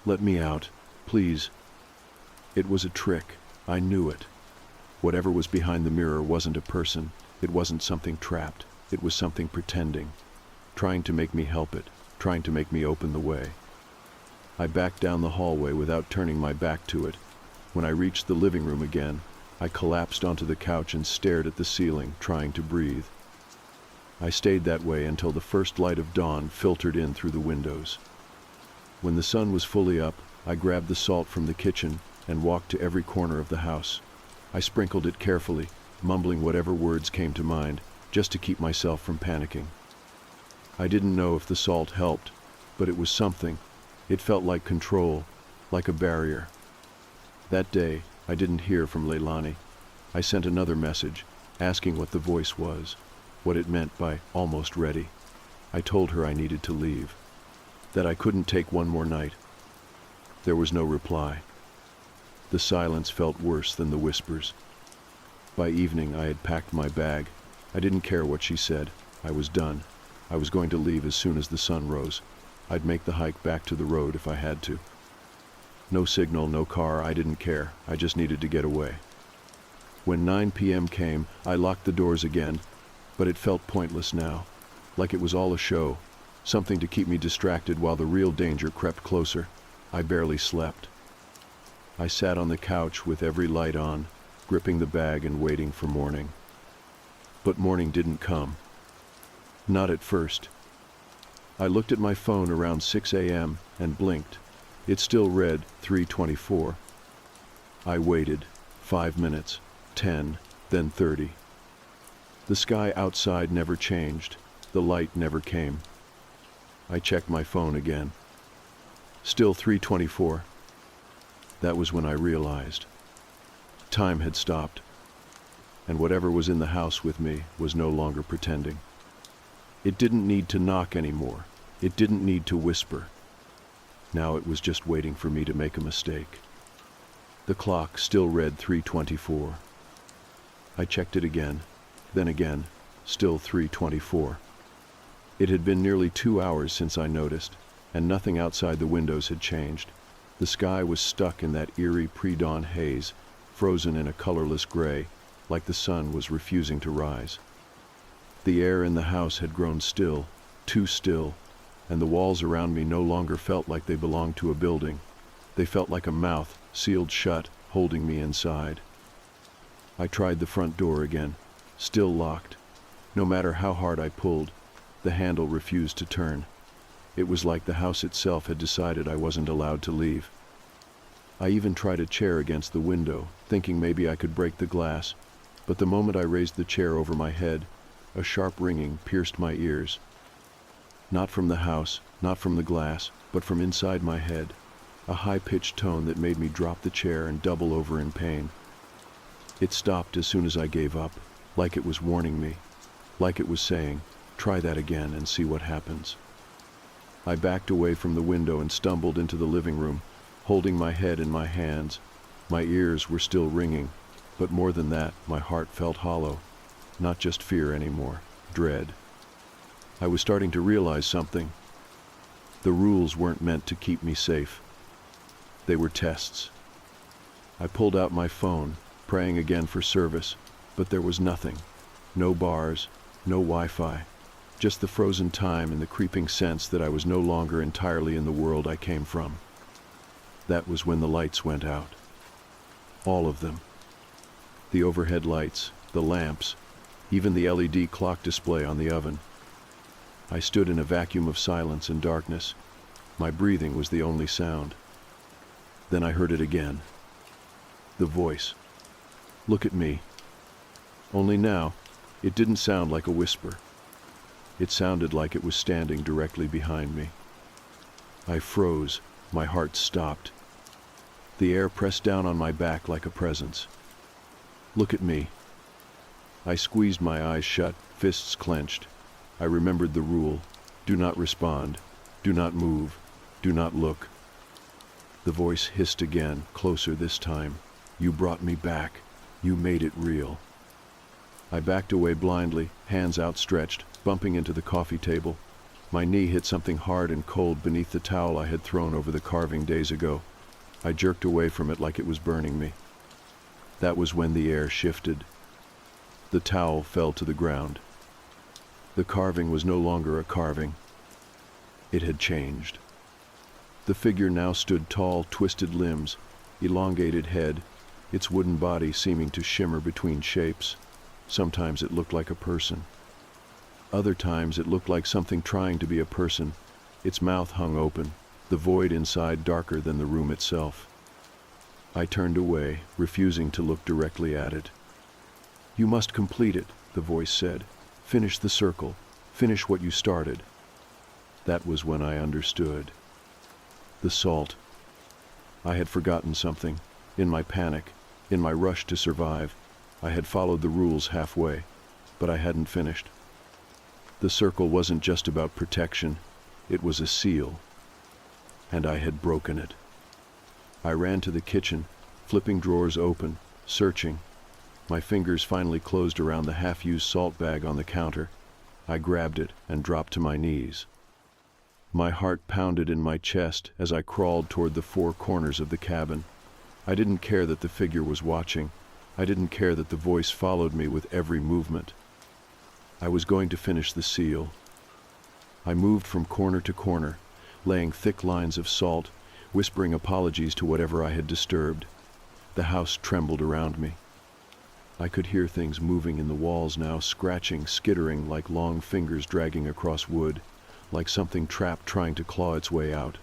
"Let me out, please." It was a trick. I knew it. Whatever was behind the mirror wasn't a person. It wasn't something trapped. It was something pretending, trying to make me help it, trying to make me open the way. I backed down the hallway without turning my back to it. When I reached the living room again, I collapsed onto the couch and stared at the ceiling, trying to breathe. I stayed that way until the first light of dawn filtered in through the windows. When the sun was fully up, I grabbed the salt from the kitchen and walked to every corner of the house. I sprinkled it carefully, mumbling whatever words came to mind, just to keep myself from panicking. I didn't know if the salt helped, but it was something. It felt like control, like a barrier. That day, I didn't hear from Leilani. I sent another message, asking what the voice was, what it meant by almost ready. I told her I needed to leave, that I couldn't take one more night. There was no reply. The silence felt worse than the whispers. By evening, I had packed my bag. I didn't care what she said. I was done. I was going to leave as soon as the sun rose. I'd make the hike back to the road if I had to. No signal, no car, I didn't care. I just needed to get away. When 9 p.m. came, I locked the doors again, but it felt pointless now, like it was all a show, something to keep me distracted while the real danger crept closer. I barely slept. I sat on the couch with every light on, gripping the bag and waiting for morning. But morning didn't come. Not at first. I looked at my phone around 6 a.m. and blinked. It still read 3:24. I waited. 5 minutes, 10, then 30. The sky outside never changed. The light never came. I checked my phone again. Still 3:24. That was when I realized. Time had stopped, and whatever was in the house with me was no longer pretending. It didn't need to knock anymore. It didn't need to whisper. Now it was just waiting for me to make a mistake. The clock still read 3:24. I checked it again, then again, still 3:24. It had been nearly 2 hours since I noticed, and nothing outside the windows had changed. The sky was stuck in that eerie pre-dawn haze, frozen in a colorless gray, like the sun was refusing to rise. The air in the house had grown still, too still, and the walls around me no longer felt like they belonged to a building. They felt like a mouth, sealed shut, holding me inside. I tried the front door again, still locked. No matter how hard I pulled, the handle refused to turn. It was like the house itself had decided I wasn't allowed to leave. I even tried a chair against the window, thinking maybe I could break the glass, but the moment I raised the chair over my head, a sharp ringing pierced my ears. Not from the house, not from the glass, but from inside my head. A high-pitched tone that made me drop the chair and double over in pain. It stopped as soon as I gave up, like it was warning me, like it was saying, "Try that again and see what happens." I backed away from the window and stumbled into the living room, holding my head in my hands. My ears were still ringing, but more than that, my heart felt hollow. Not just fear anymore, dread. I was starting to realize something. The rules weren't meant to keep me safe. They were tests. I pulled out my phone, praying again for service, but there was nothing. No bars, no Wi-Fi, just the frozen time and the creeping sense that I was no longer entirely in the world I came from. That was when the lights went out. All of them. The overhead lights, the lamps, even the LED clock display on the oven. I stood in a vacuum of silence and darkness. My breathing was the only sound. Then I heard it again. The voice. "Look at me." Only now, it didn't sound like a whisper. It sounded like it was standing directly behind me. I froze. My heart stopped. The air pressed down on my back like a presence. "Look at me." I squeezed my eyes shut, fists clenched. I remembered the rule. Do not respond. Do not move. Do not look. The voice hissed again, closer this time. "You brought me back. You made it real." I backed away blindly, hands outstretched, bumping into the coffee table. My knee hit something hard and cold beneath the towel I had thrown over the carving days ago. I jerked away from it like it was burning me. That was when the air shifted. The towel fell to the ground. The carving was no longer a carving. It had changed. The figure now stood tall, twisted limbs, elongated head, its wooden body seeming to shimmer between shapes. Sometimes it looked like a person. Other times it looked like something trying to be a person. Its mouth hung open, the void inside darker than the room itself. I turned away, refusing to look directly at it. "You must complete it," the voice said. "Finish the circle. Finish what you started." That was when I understood. The salt. I had forgotten something. In my panic, in my rush to survive, I had followed the rules halfway, but I hadn't finished. The circle wasn't just about protection. It was a seal. And I had broken it. I ran to the kitchen, flipping drawers open, searching. My fingers finally closed around the half-used salt bag on the counter. I grabbed it and dropped to my knees. My heart pounded in my chest as I crawled toward the four corners of the cabin. I didn't care that the figure was watching. I didn't care that the voice followed me with every movement. I was going to finish the seal. I moved from corner to corner, laying thick lines of salt, whispering apologies to whatever I had disturbed. The house trembled around me. I could hear things moving in the walls now, scratching, skittering like long fingers dragging across wood, like something trapped trying to claw its way out.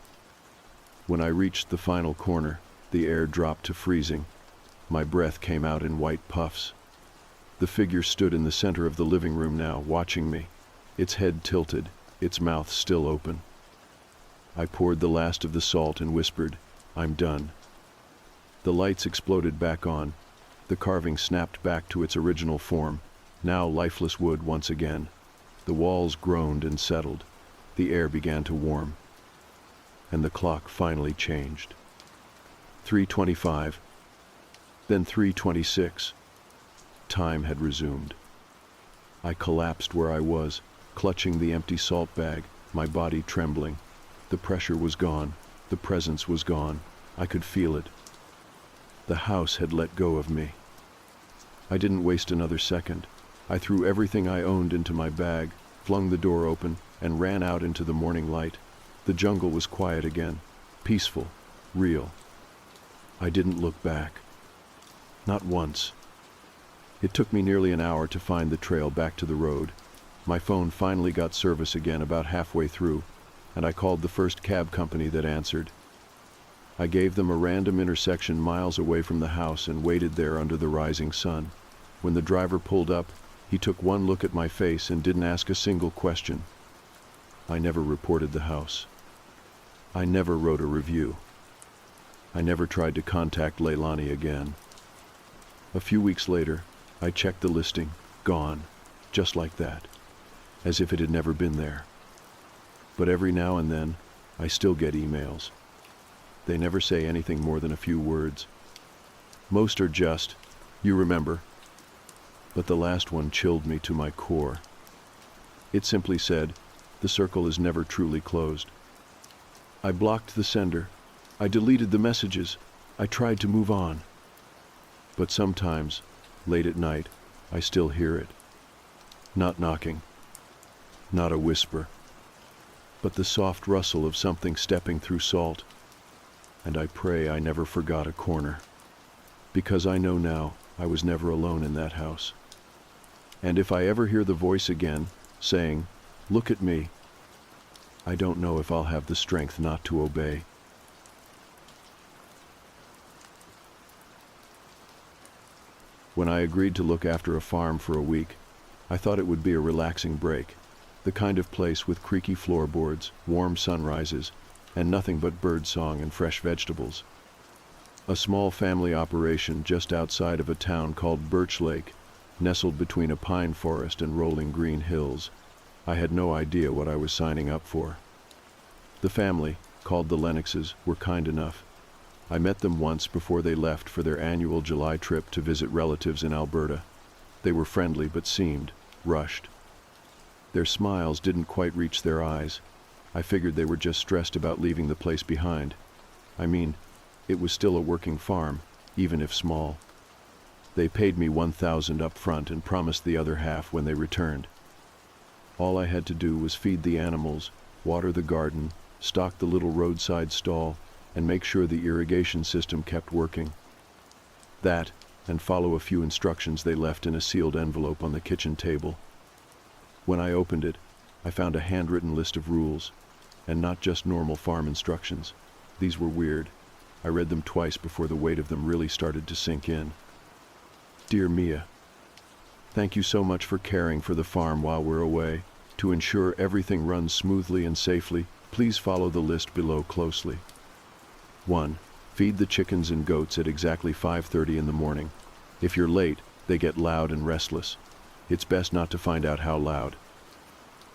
When I reached the final corner, the air dropped to freezing. My breath came out in white puffs. The figure stood in the center of the living room now, watching me, its head tilted, its mouth still open. I poured the last of the salt and whispered, "I'm done." The lights exploded back on. The carving snapped back to its original form, now lifeless wood once again. The walls groaned and settled. The air began to warm. And the clock finally changed. 3:25. Then 3:26. Time had resumed. I collapsed where I was, clutching the empty salt bag, my body trembling. The pressure was gone. The presence was gone. I could feel it. The house had let go of me. I didn't waste another second. I threw everything I owned into my bag, flung the door open, and ran out into the morning light. The jungle was quiet again, peaceful, real. I didn't look back. Not once. It took me nearly an hour to find the trail back to the road. My phone finally got service again about halfway through, and I called the first cab company that answered. I gave them a random intersection miles away from the house and waited there under the rising sun. When the driver pulled up, he took one look at my face and didn't ask a single question. I never reported the house. I never wrote a review. I never tried to contact Leilani again. A few weeks later, I checked the listing, gone, just like that, as if it had never been there. But every now and then, I still get emails. They never say anything more than a few words. Most are just, "You remember." But the last one chilled me to my core. It simply said, "The circle is never truly closed." I blocked the sender. I deleted the messages. I tried to move on. But sometimes, late at night, I still hear it. Not knocking. Not a whisper. But the soft rustle of something stepping through salt. And I pray I never forgot a corner. Because I know now I was never alone in that house. And if I ever hear the voice again, saying, "Look at me," I don't know if I'll have the strength not to obey. When I agreed to look after a farm for a week, I thought it would be a relaxing break, the kind of place with creaky floorboards, warm sunrises, and nothing but bird song and fresh vegetables. A small family operation just outside of a town called Birch Lake, nestled between a pine forest and rolling green hills. I had no idea what I was signing up for. The family, called the Lennoxes, were kind enough. I met them once before they left for their annual July trip to visit relatives in Alberta. They were friendly but seemed rushed. Their smiles didn't quite reach their eyes. I figured they were just stressed about leaving the place behind. I mean, it was still a working farm, even if small. They paid me $1,000 up front and promised the other half when they returned. All I had to do was feed the animals, water the garden, stock the little roadside stall, and make sure the irrigation system kept working. That, and follow a few instructions they left in a sealed envelope on the kitchen table. When I opened it, I found a handwritten list of rules, and not just normal farm instructions. These were weird. I read them twice before the weight of them really started to sink in. Dear Mia, thank you so much for caring for the farm while we're away. To ensure everything runs smoothly and safely, please follow the list below closely. 1. Feed the chickens and goats at exactly 5:30 in the morning. If you're late, they get loud and restless. It's best not to find out how loud.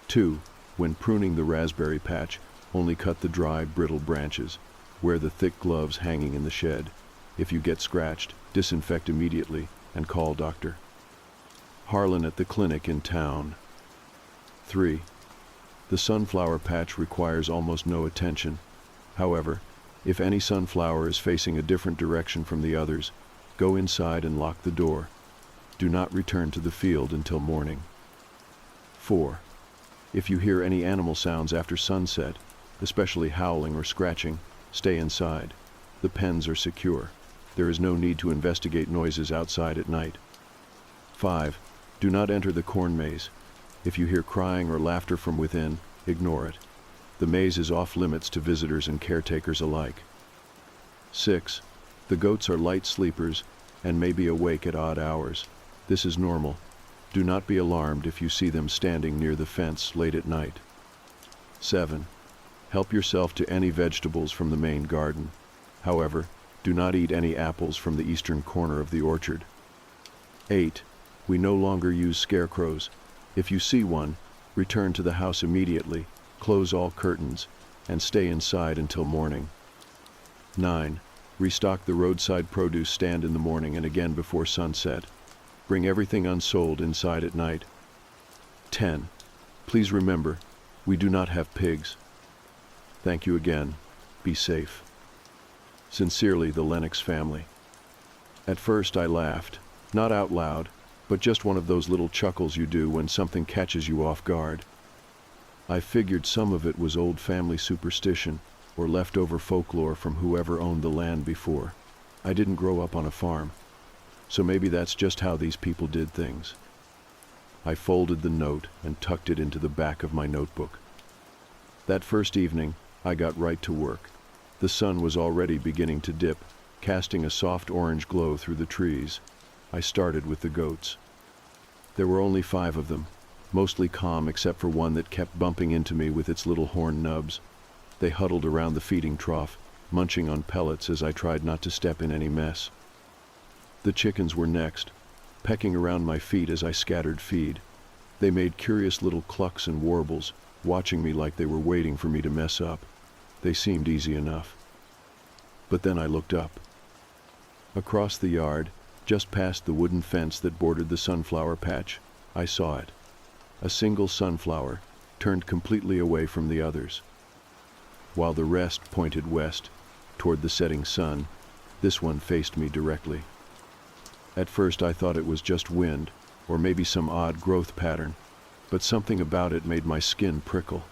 2. When pruning the raspberry patch, only cut the dry, brittle branches. Wear the thick gloves hanging in the shed. If you get scratched, disinfect immediately and call doctor. Harlan at the clinic in town. 3. The sunflower patch requires almost no attention. However, if any sunflower is facing a different direction from the others, go inside and lock the door. Do not return to the field until morning. 4. If you hear any animal sounds after sunset, especially howling or scratching, stay inside. The pens are secure. There is no need to investigate noises outside at night. 5. Do not enter the corn maze. If you hear crying or laughter from within, ignore it. The maze is off limits to visitors and caretakers alike. 6. The goats are light sleepers and may be awake at odd hours. This is normal. Do not be alarmed if you see them standing near the fence late at night. 7. Help yourself to any vegetables from the main garden. However, do not eat any apples from the eastern corner of the orchard. 8. We no longer use scarecrows. If you see one, return to the house immediately, close all curtains, and stay inside until morning. 9. Restock the roadside produce stand in the morning and again before sunset. Bring everything unsold inside at night. 10. Please remember, we do not have pigs. Thank you again. Be safe. Sincerely, the Lennox family. At first I laughed, not out loud, but just one of those little chuckles you do when something catches you off guard. I figured some of it was old family superstition or leftover folklore from whoever owned the land before. I didn't grow up on a farm, so maybe that's just how these people did things. I folded the note and tucked it into the back of my notebook. That first evening, I got right to work. The sun was already beginning to dip, casting a soft orange glow through the trees. I started with the goats. There were only 5 of them, mostly calm except for one that kept bumping into me with its little horn nubs. They huddled around the feeding trough, munching on pellets as I tried not to step in any mess. The chickens were next, pecking around my feet as I scattered feed. They made curious little clucks and warbles, watching me like they were waiting for me to mess up. They seemed easy enough. But then I looked up. Across the yard, just past the wooden fence that bordered the sunflower patch, I saw it. A single sunflower, turned completely away from the others. While the rest pointed west, toward the setting sun, this one faced me directly. At first I thought it was just wind, or maybe some odd growth pattern, but something about it made my skin prickle.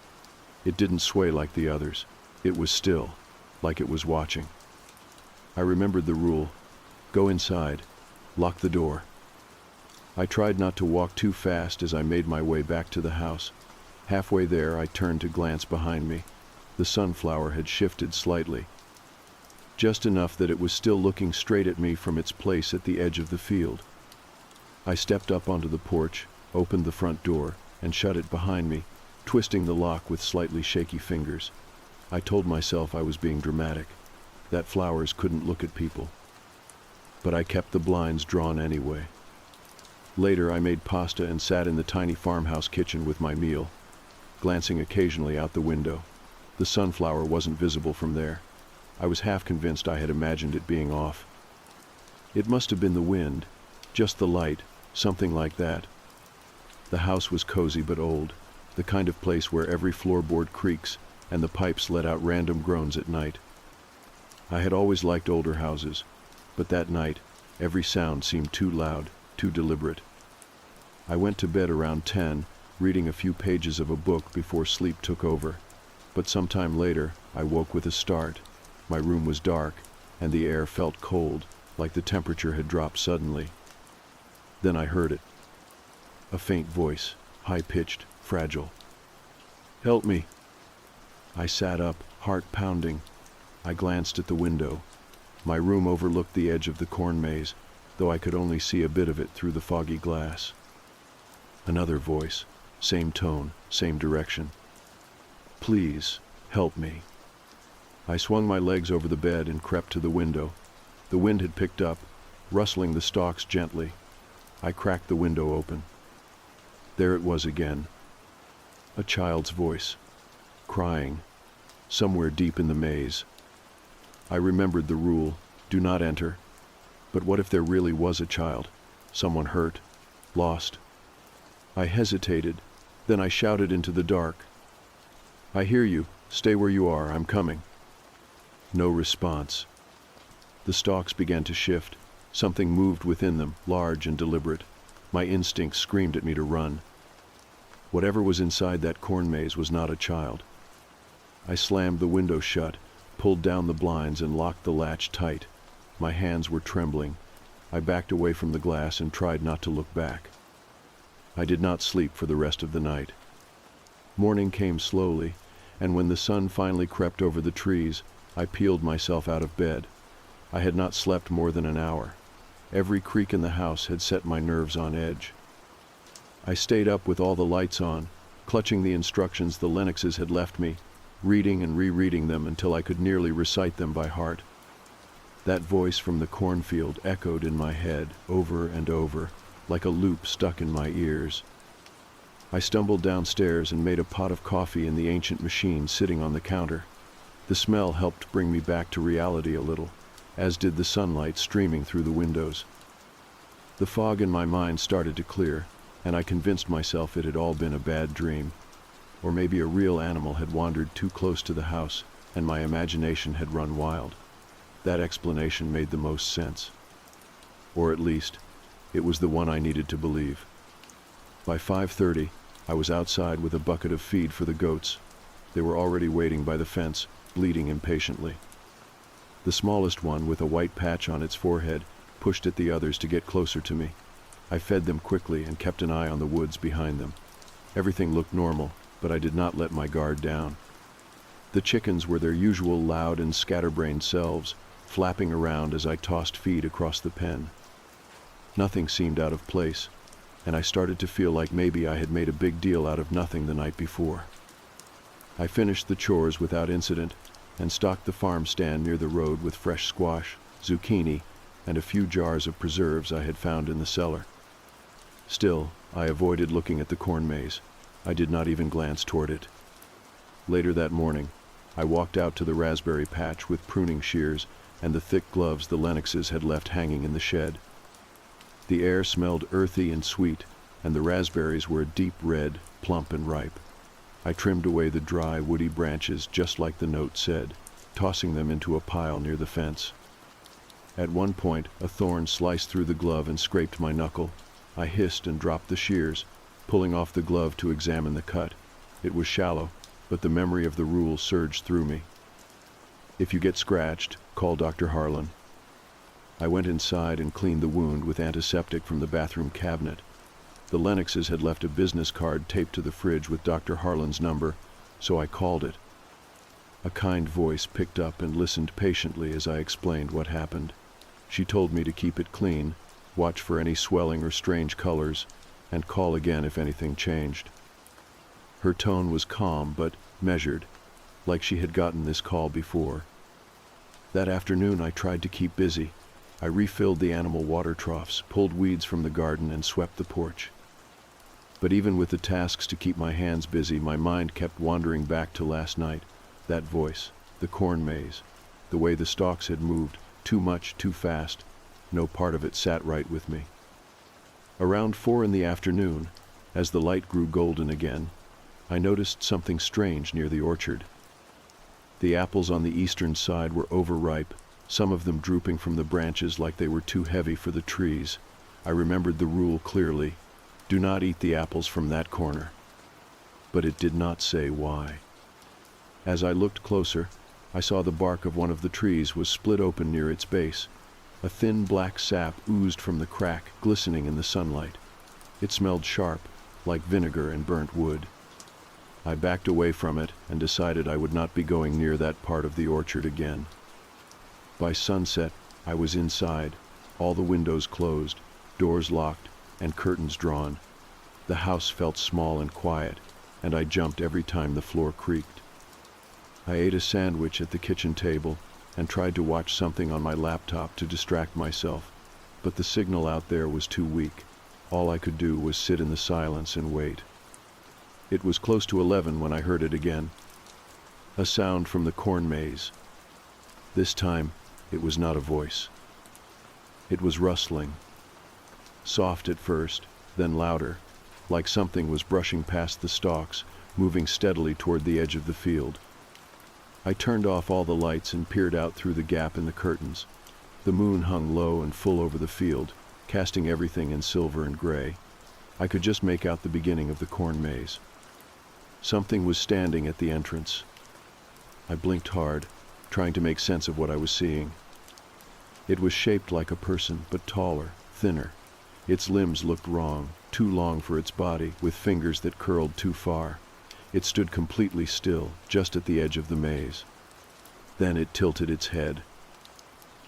It didn't sway like the others. It was still, like it was watching. I remembered the rule: go inside, lock the door. I tried not to walk too fast as I made my way back to the house. Halfway there, I turned to glance behind me. The sunflower had shifted slightly, just enough that it was still looking straight at me from its place at the edge of the field. I stepped up onto the porch, opened the front door, and shut it behind me, twisting the lock with slightly shaky fingers. I told myself I was being dramatic, that flowers couldn't look at people. But I kept the blinds drawn anyway. Later, I made pasta and sat in the tiny farmhouse kitchen with my meal, glancing occasionally out the window. The sunflower wasn't visible from there. I was half convinced I had imagined it being off. It must have been the wind, just the light, something like that. The house was cozy but old, the kind of place where every floorboard creaks and the pipes let out random groans at night. I had always liked older houses, but that night, every sound seemed too loud, too deliberate. I went to bed around 10, reading a few pages of a book before sleep took over. But sometime later, I woke with a start. My room was dark, and the air felt cold, like the temperature had dropped suddenly. Then I heard it. A faint voice, high-pitched, fragile. "Help me." I sat up, heart pounding. I glanced at the window. My room overlooked the edge of the corn maze, though I could only see a bit of it through the foggy glass. Another voice, same tone, same direction. "Please, help me." I swung my legs over the bed and crept to the window. The wind had picked up, rustling the stalks gently. I cracked the window open. There it was again. A child's voice, crying, somewhere deep in the maze. I remembered the rule, do not enter. But what if there really was a child, someone hurt, lost? I hesitated, then I shouted into the dark. "I hear you. Stay where you are. I'm coming." No response. The stalks began to shift. Something moved within them, large and deliberate. My instincts screamed at me to run. Whatever was inside that corn maze was not a child. I slammed the window shut, pulled down the blinds, and locked the latch tight. My hands were trembling. I backed away from the glass and tried not to look back. I did not sleep for the rest of the night. Morning came slowly, and when the sun finally crept over the trees, I peeled myself out of bed. I had not slept more than an hour. Every creak in the house had set my nerves on edge. I stayed up with all the lights on, clutching the instructions the Lennoxes had left me, reading and rereading them until I could nearly recite them by heart. That voice from the cornfield echoed in my head over and over, like a loop stuck in my ears. I stumbled downstairs and made a pot of coffee in the ancient machine sitting on the counter. The smell helped bring me back to reality a little, as did the sunlight streaming through the windows. The fog in my mind started to clear, and I convinced myself it had all been a bad dream. Or maybe a real animal had wandered too close to the house, and my imagination had run wild. That explanation made the most sense. Or at least, it was the one I needed to believe. By 5:30, I was outside with a bucket of feed for the goats. They were already waiting by the fence, bleating impatiently. The smallest one, with a white patch on its forehead, pushed at the others to get closer to me. I fed them quickly and kept an eye on the woods behind them. Everything looked normal, but I did not let my guard down. The chickens were their usual loud and scatterbrained selves, flapping around as I tossed feed across the pen. Nothing seemed out of place. and I started to feel like maybe I had made a big deal out of nothing the night before. I finished the chores without incident and stocked the farm stand near the road with fresh squash, zucchini, and a few jars of preserves I had found in the cellar. Still, I avoided looking at the corn maze. I did not even glance toward it. Later that morning, I walked out to the raspberry patch with pruning shears and the thick gloves the Lennoxes had left hanging in the shed. The air smelled earthy and sweet, and the raspberries were a deep red, plump and ripe. I trimmed away the dry, woody branches just like the note said, tossing them into a pile near the fence. At one point, a thorn sliced through the glove and scraped my knuckle. I hissed and dropped the shears, pulling off the glove to examine the cut. It was shallow, but the memory of the rule surged through me. If you get scratched, call Dr. Harlan. I went inside and cleaned the wound with antiseptic from the bathroom cabinet. The Lennoxes had left a business card taped to the fridge with Dr. Harlan's number, so I called it. A kind voice picked up and listened patiently as I explained what happened. She told me to keep it clean, watch for any swelling or strange colors, and call again if anything changed. Her tone was calm but measured, like she had gotten this call before. That afternoon I tried to keep busy. I refilled the animal water troughs, pulled weeds from the garden, and swept the porch. But even with the tasks to keep my hands busy, my mind kept wandering back to last night. That voice, the corn maze, the way the stalks had moved, too much, too fast. No part of it sat right with me. Around 4 in the afternoon, as the light grew golden again, I noticed something strange near the orchard. The apples on the eastern side were overripe, some of them drooping from the branches like they were too heavy for the trees. I remembered the rule clearly: do not eat the apples from that corner. But it did not say why. As I looked closer, I saw the bark of one of the trees was split open near its base. A thin black sap oozed from the crack, glistening in the sunlight. It smelled sharp, like vinegar and burnt wood. I backed away from it and decided I would not be going near that part of the orchard again. By sunset, I was inside, all the windows closed, doors locked, and curtains drawn. The house felt small and quiet, and I jumped every time the floor creaked. I ate a sandwich at the kitchen table and tried to watch something on my laptop to distract myself, but the signal out there was too weak. All I could do was sit in the silence and wait. It was close to 11 when I heard it again. A sound from the corn maze. This time, it was not a voice. It was rustling. Soft at first, then louder, like something was brushing past the stalks, moving steadily toward the edge of the field. I turned off all the lights and peered out through the gap in the curtains. The moon hung low and full over the field, casting everything in silver and gray. I could just make out the beginning of the corn maze. Something was standing at the entrance. I blinked hard, trying to make sense of what I was seeing. It was shaped like a person, but taller, thinner. Its limbs looked wrong, too long for its body, with fingers that curled too far. It stood completely still, just at the edge of the maze. Then it tilted its head.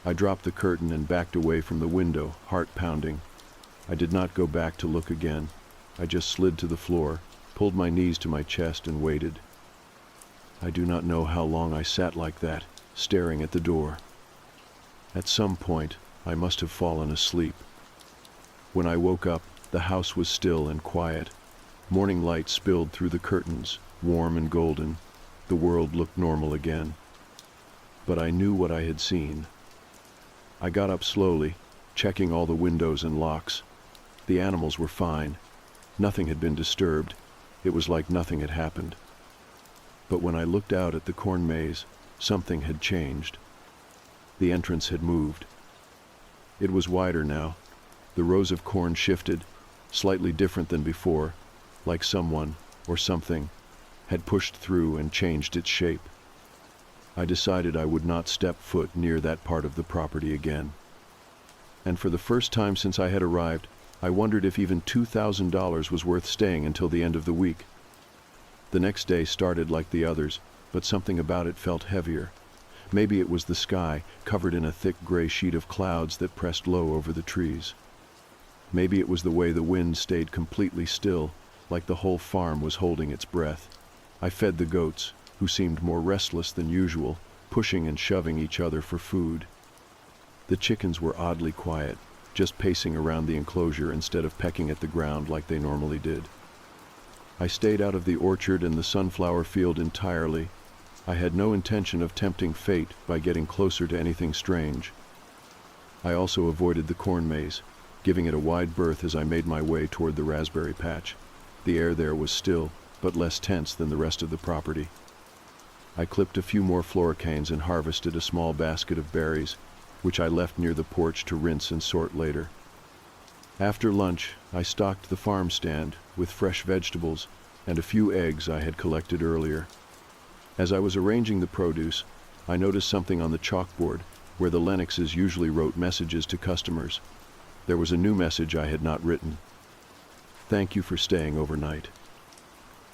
I dropped the curtain and backed away from the window, heart pounding. I did not go back to look again. I just slid to the floor, pulled my knees to my chest, and waited. I do not know how long I sat like that, staring at the door. At some point, I must have fallen asleep. When I woke up, the house was still and quiet. Morning light spilled through the curtains, warm and golden. The world looked normal again. But I knew what I had seen. I got up slowly, checking all the windows and locks. The animals were fine. Nothing had been disturbed. It was like nothing had happened. But when I looked out at the corn maze, something had changed. The entrance had moved. It was wider now. The rows of corn shifted, slightly different than before, like someone, or something, had pushed through and changed its shape. I decided I would not step foot near that part of the property again. And for the first time since I had arrived, I wondered if even $2,000 was worth staying until the end of the week. The next day started like the others, but something about it felt heavier. Maybe it was the sky, covered in a thick gray sheet of clouds that pressed low over the trees. Maybe it was the way the wind stayed completely still, like the whole farm was holding its breath. I fed the goats, who seemed more restless than usual, pushing and shoving each other for food. The chickens were oddly quiet, just pacing around the enclosure instead of pecking at the ground like they normally did. I stayed out of the orchard and the sunflower field entirely. I had no intention of tempting fate by getting closer to anything strange. I also avoided the corn maze, giving it a wide berth as I made my way toward the raspberry patch. The air there was still, but less tense than the rest of the property. I clipped a few more floricanes and harvested a small basket of berries, which I left near the porch to rinse and sort later. After lunch, I stocked the farm stand with fresh vegetables and a few eggs I had collected earlier. As I was arranging the produce, I noticed something on the chalkboard where the Lennoxes usually wrote messages to customers. There was a new message I had not written. "Thank you for staying overnight."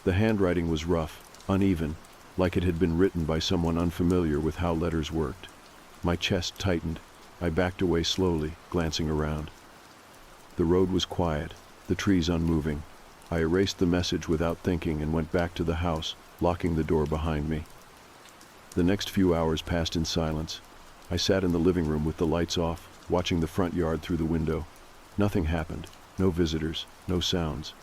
The handwriting was rough, uneven, like it had been written by someone unfamiliar with how letters worked. My chest tightened. I backed away slowly, glancing around. The road was quiet, the trees unmoving. I erased the message without thinking and went back to the house, locking the door behind me. The next few hours passed in silence. I sat in the living room with the lights off, watching the front yard through the window. Nothing happened. No visitors, no sounds.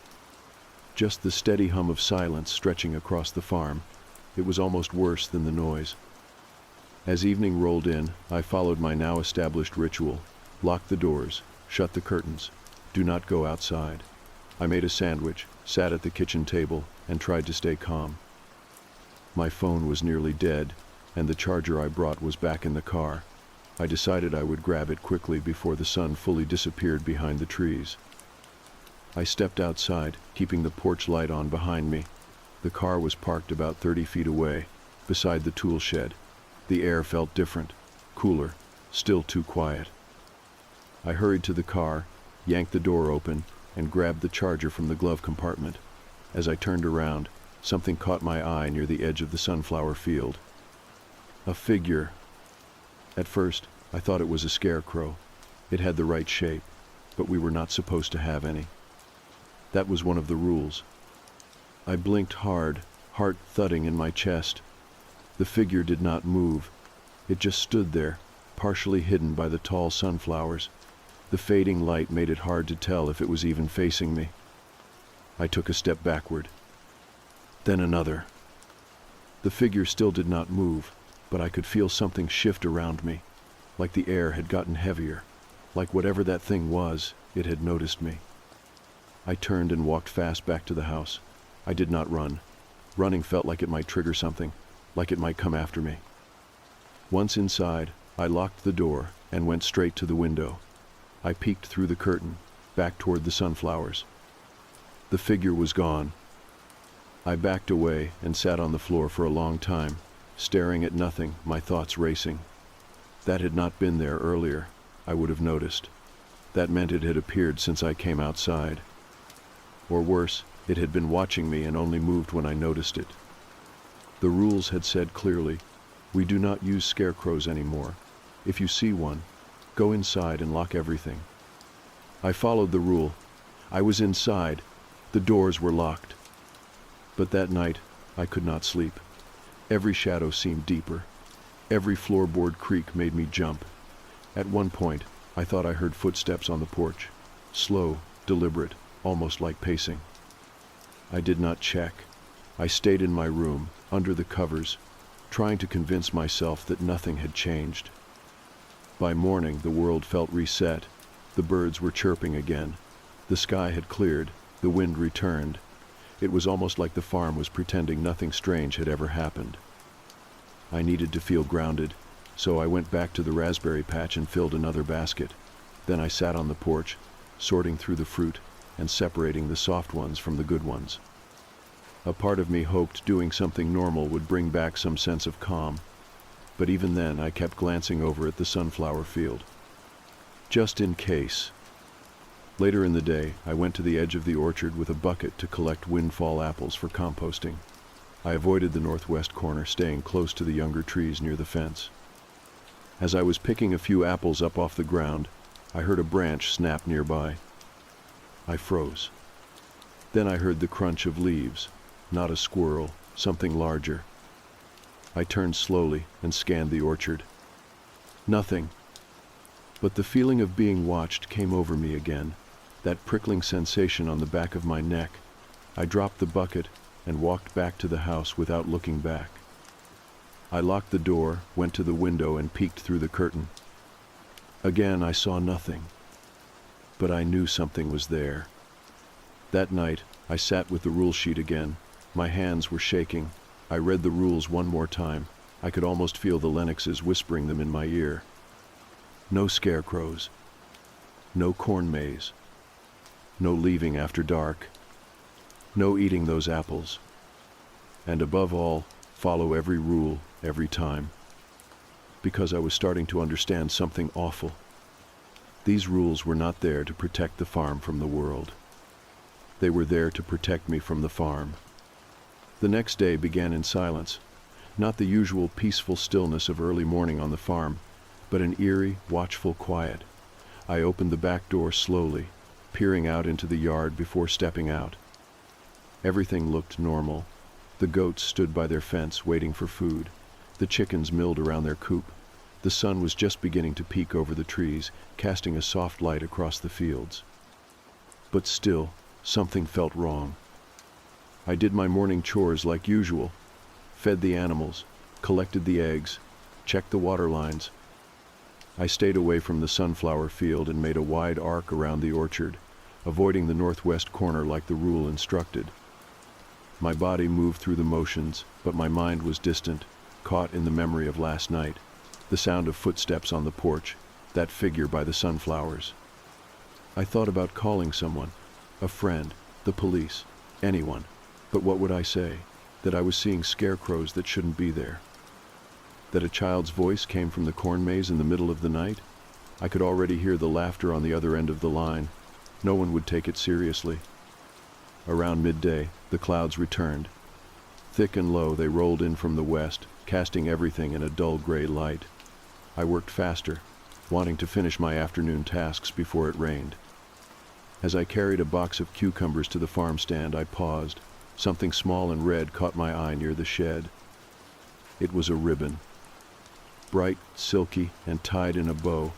Just the steady hum of silence stretching across the farm. It was almost worse than the noise. As evening rolled in, I followed my now established ritual. Lock the doors, shut the curtains, do not go outside. I made a sandwich, sat at the kitchen table, and tried to stay calm. My phone was nearly dead, and the charger I brought was back in the car. I decided I would grab it quickly before the sun fully disappeared behind the trees. I stepped outside, keeping the porch light on behind me. The car was parked about 30 feet away, beside the tool shed. The air felt different, cooler, still too quiet. I hurried to the car, yanked the door open, and grabbed the charger from the glove compartment. As I turned around, something caught my eye near the edge of the sunflower field. A figure. At first, I thought it was a scarecrow. It had the right shape, but we were not supposed to have any. That was one of the rules. I blinked hard, heart thudding in my chest. The figure did not move. It just stood there, partially hidden by the tall sunflowers. The fading light made it hard to tell if it was even facing me. I took a step backward. Then another. The figure still did not move, but I could feel something shift around me, like the air had gotten heavier, like whatever that thing was, it had noticed me. I turned and walked fast back to the house. I did not run. Running felt like it might trigger something, like it might come after me. Once inside, I locked the door and went straight to the window. I peeked through the curtain, back toward the sunflowers. The figure was gone. I backed away and sat on the floor for a long time, staring at nothing, my thoughts racing. That had not been there earlier, I would have noticed. That meant it had appeared since I came outside. Or worse, it had been watching me and only moved when I noticed it. The rules had said clearly, we do not use scarecrows anymore. If you see one, go inside and lock everything. I followed the rule. I was inside. The doors were locked. But that night, I could not sleep. Every shadow seemed deeper. Every floorboard creak made me jump. At one point, I thought I heard footsteps on the porch. Slow, deliberate, almost like pacing. I did not check. I stayed in my room, under the covers, trying to convince myself that nothing had changed. By morning, the world felt reset. The birds were chirping again. The sky had cleared. The wind returned. It was almost like the farm was pretending nothing strange had ever happened. I needed to feel grounded, so I went back to the raspberry patch and filled another basket. Then I sat on the porch, sorting through the fruit and separating the soft ones from the good ones. A part of me hoped doing something normal would bring back some sense of calm, but even then I kept glancing over at the sunflower field. Just in case. Later in the day, I went to the edge of the orchard with a bucket to collect windfall apples for composting. I avoided the northwest corner, staying close to the younger trees near the fence. As I was picking a few apples up off the ground, I heard a branch snap nearby. I froze. Then I heard the crunch of leaves, not a squirrel, something larger. I turned slowly and scanned the orchard. Nothing. But the feeling of being watched came over me again, that prickling sensation on the back of my neck. I dropped the bucket and walked back to the house without looking back. I locked the door, went to the window, and peeked through the curtain. Again, I saw nothing. But I knew something was there. That night, I sat with the rule sheet again. My hands were shaking. I read the rules one more time. I could almost feel the Lennoxes whispering them in my ear. No scarecrows. No corn maze. No leaving after dark. No eating those apples. And above all, follow every rule, every time. Because I was starting to understand something awful. These rules were not there to protect the farm from the world. They were there to protect me from the farm. The next day began in silence, not the usual peaceful stillness of early morning on the farm, but an eerie, watchful quiet. I opened the back door slowly, peering out into the yard before stepping out. Everything looked normal. The goats stood by their fence waiting for food. The chickens milled around their coop. The sun was just beginning to peek over the trees, casting a soft light across the fields. But still, something felt wrong. I did my morning chores like usual, fed the animals, collected the eggs, checked the water lines. I stayed away from the sunflower field and made a wide arc around the orchard, avoiding the northwest corner like the rule instructed. My body moved through the motions, but my mind was distant, caught in the memory of last night, the sound of footsteps on the porch, that figure by the sunflowers. I thought about calling someone, a friend, the police, anyone, but what would I say? That I was seeing scarecrows that shouldn't be there? That a child's voice came from the corn maze in the middle of the night? I could already hear the laughter on the other end of the line. No one would take it seriously. Around midday, the clouds returned. Thick and low, they rolled in from the west, casting everything in a dull gray light. I worked faster, wanting to finish my afternoon tasks before it rained. As I carried a box of cucumbers to the farm stand, I paused. Something small and red caught my eye near the shed. It was a ribbon. Bright, silky, and tied in a bow.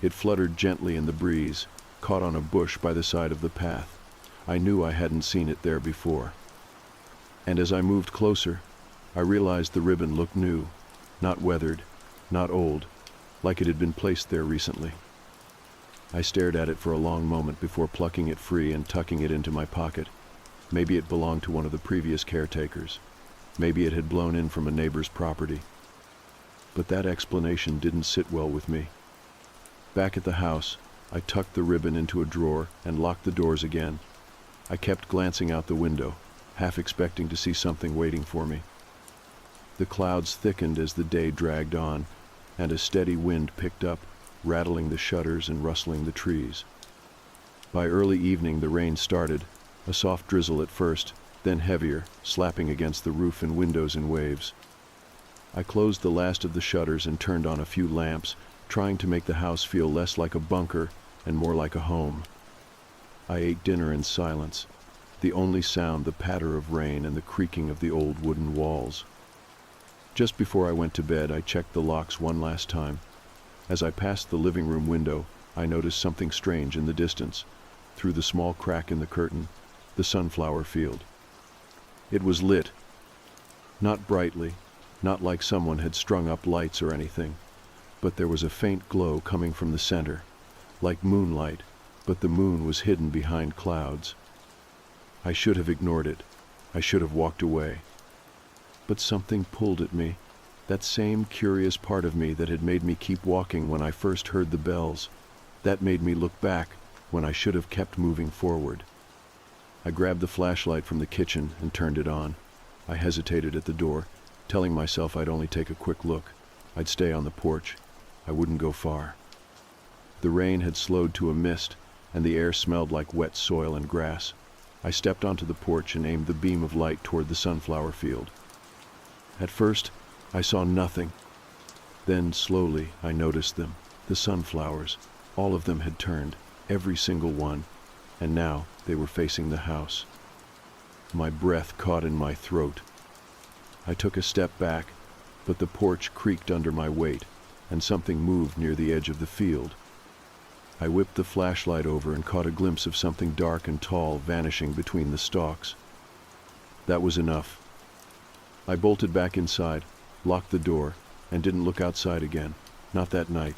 It fluttered gently in the breeze, caught on a bush by the side of the path. I knew I hadn't seen it there before. And as I moved closer, I realized the ribbon looked new, not weathered, not old, like it had been placed there recently. I stared at it for a long moment before plucking it free and tucking it into my pocket. Maybe it belonged to one of the previous caretakers. Maybe it had blown in from a neighbor's property. But that explanation didn't sit well with me. Back at the house, I tucked the ribbon into a drawer and locked the doors again. I kept glancing out the window, half expecting to see something waiting for me. The clouds thickened as the day dragged on, and a steady wind picked up, rattling the shutters and rustling the trees. By early evening the rain started, a soft drizzle at first, then heavier, slapping against the roof and windows in waves. I closed the last of the shutters and turned on a few lamps, trying to make the house feel less like a bunker and more like a home. I ate dinner in silence, the only sound the patter of rain and the creaking of the old wooden walls. Just before I went to bed, I checked the locks one last time. As I passed the living room window, I noticed something strange in the distance, through the small crack in the curtain, the sunflower field. It was lit. Not brightly, not like someone had strung up lights or anything, but there was a faint glow coming from the center, like moonlight, but the moon was hidden behind clouds. I should have ignored it. I should have walked away. But something pulled at me, that same curious part of me that had made me keep walking when I first heard the bells. That made me look back when I should have kept moving forward. I grabbed the flashlight from the kitchen and turned it on. I hesitated at the door, telling myself I'd only take a quick look. I'd stay on the porch. I wouldn't go far. The rain had slowed to a mist, and the air smelled like wet soil and grass. I stepped onto the porch and aimed the beam of light toward the sunflower field. At first, I saw nothing. Then, slowly, I noticed them. The sunflowers. All of them had turned, every single one. and now they were facing the house. My breath caught in my throat. I took a step back, but the porch creaked under my weight, and something moved near the edge of the field. I whipped the flashlight over and caught a glimpse of something dark and tall vanishing between the stalks. That was enough. I bolted back inside, locked the door, and didn't look outside again, not that night.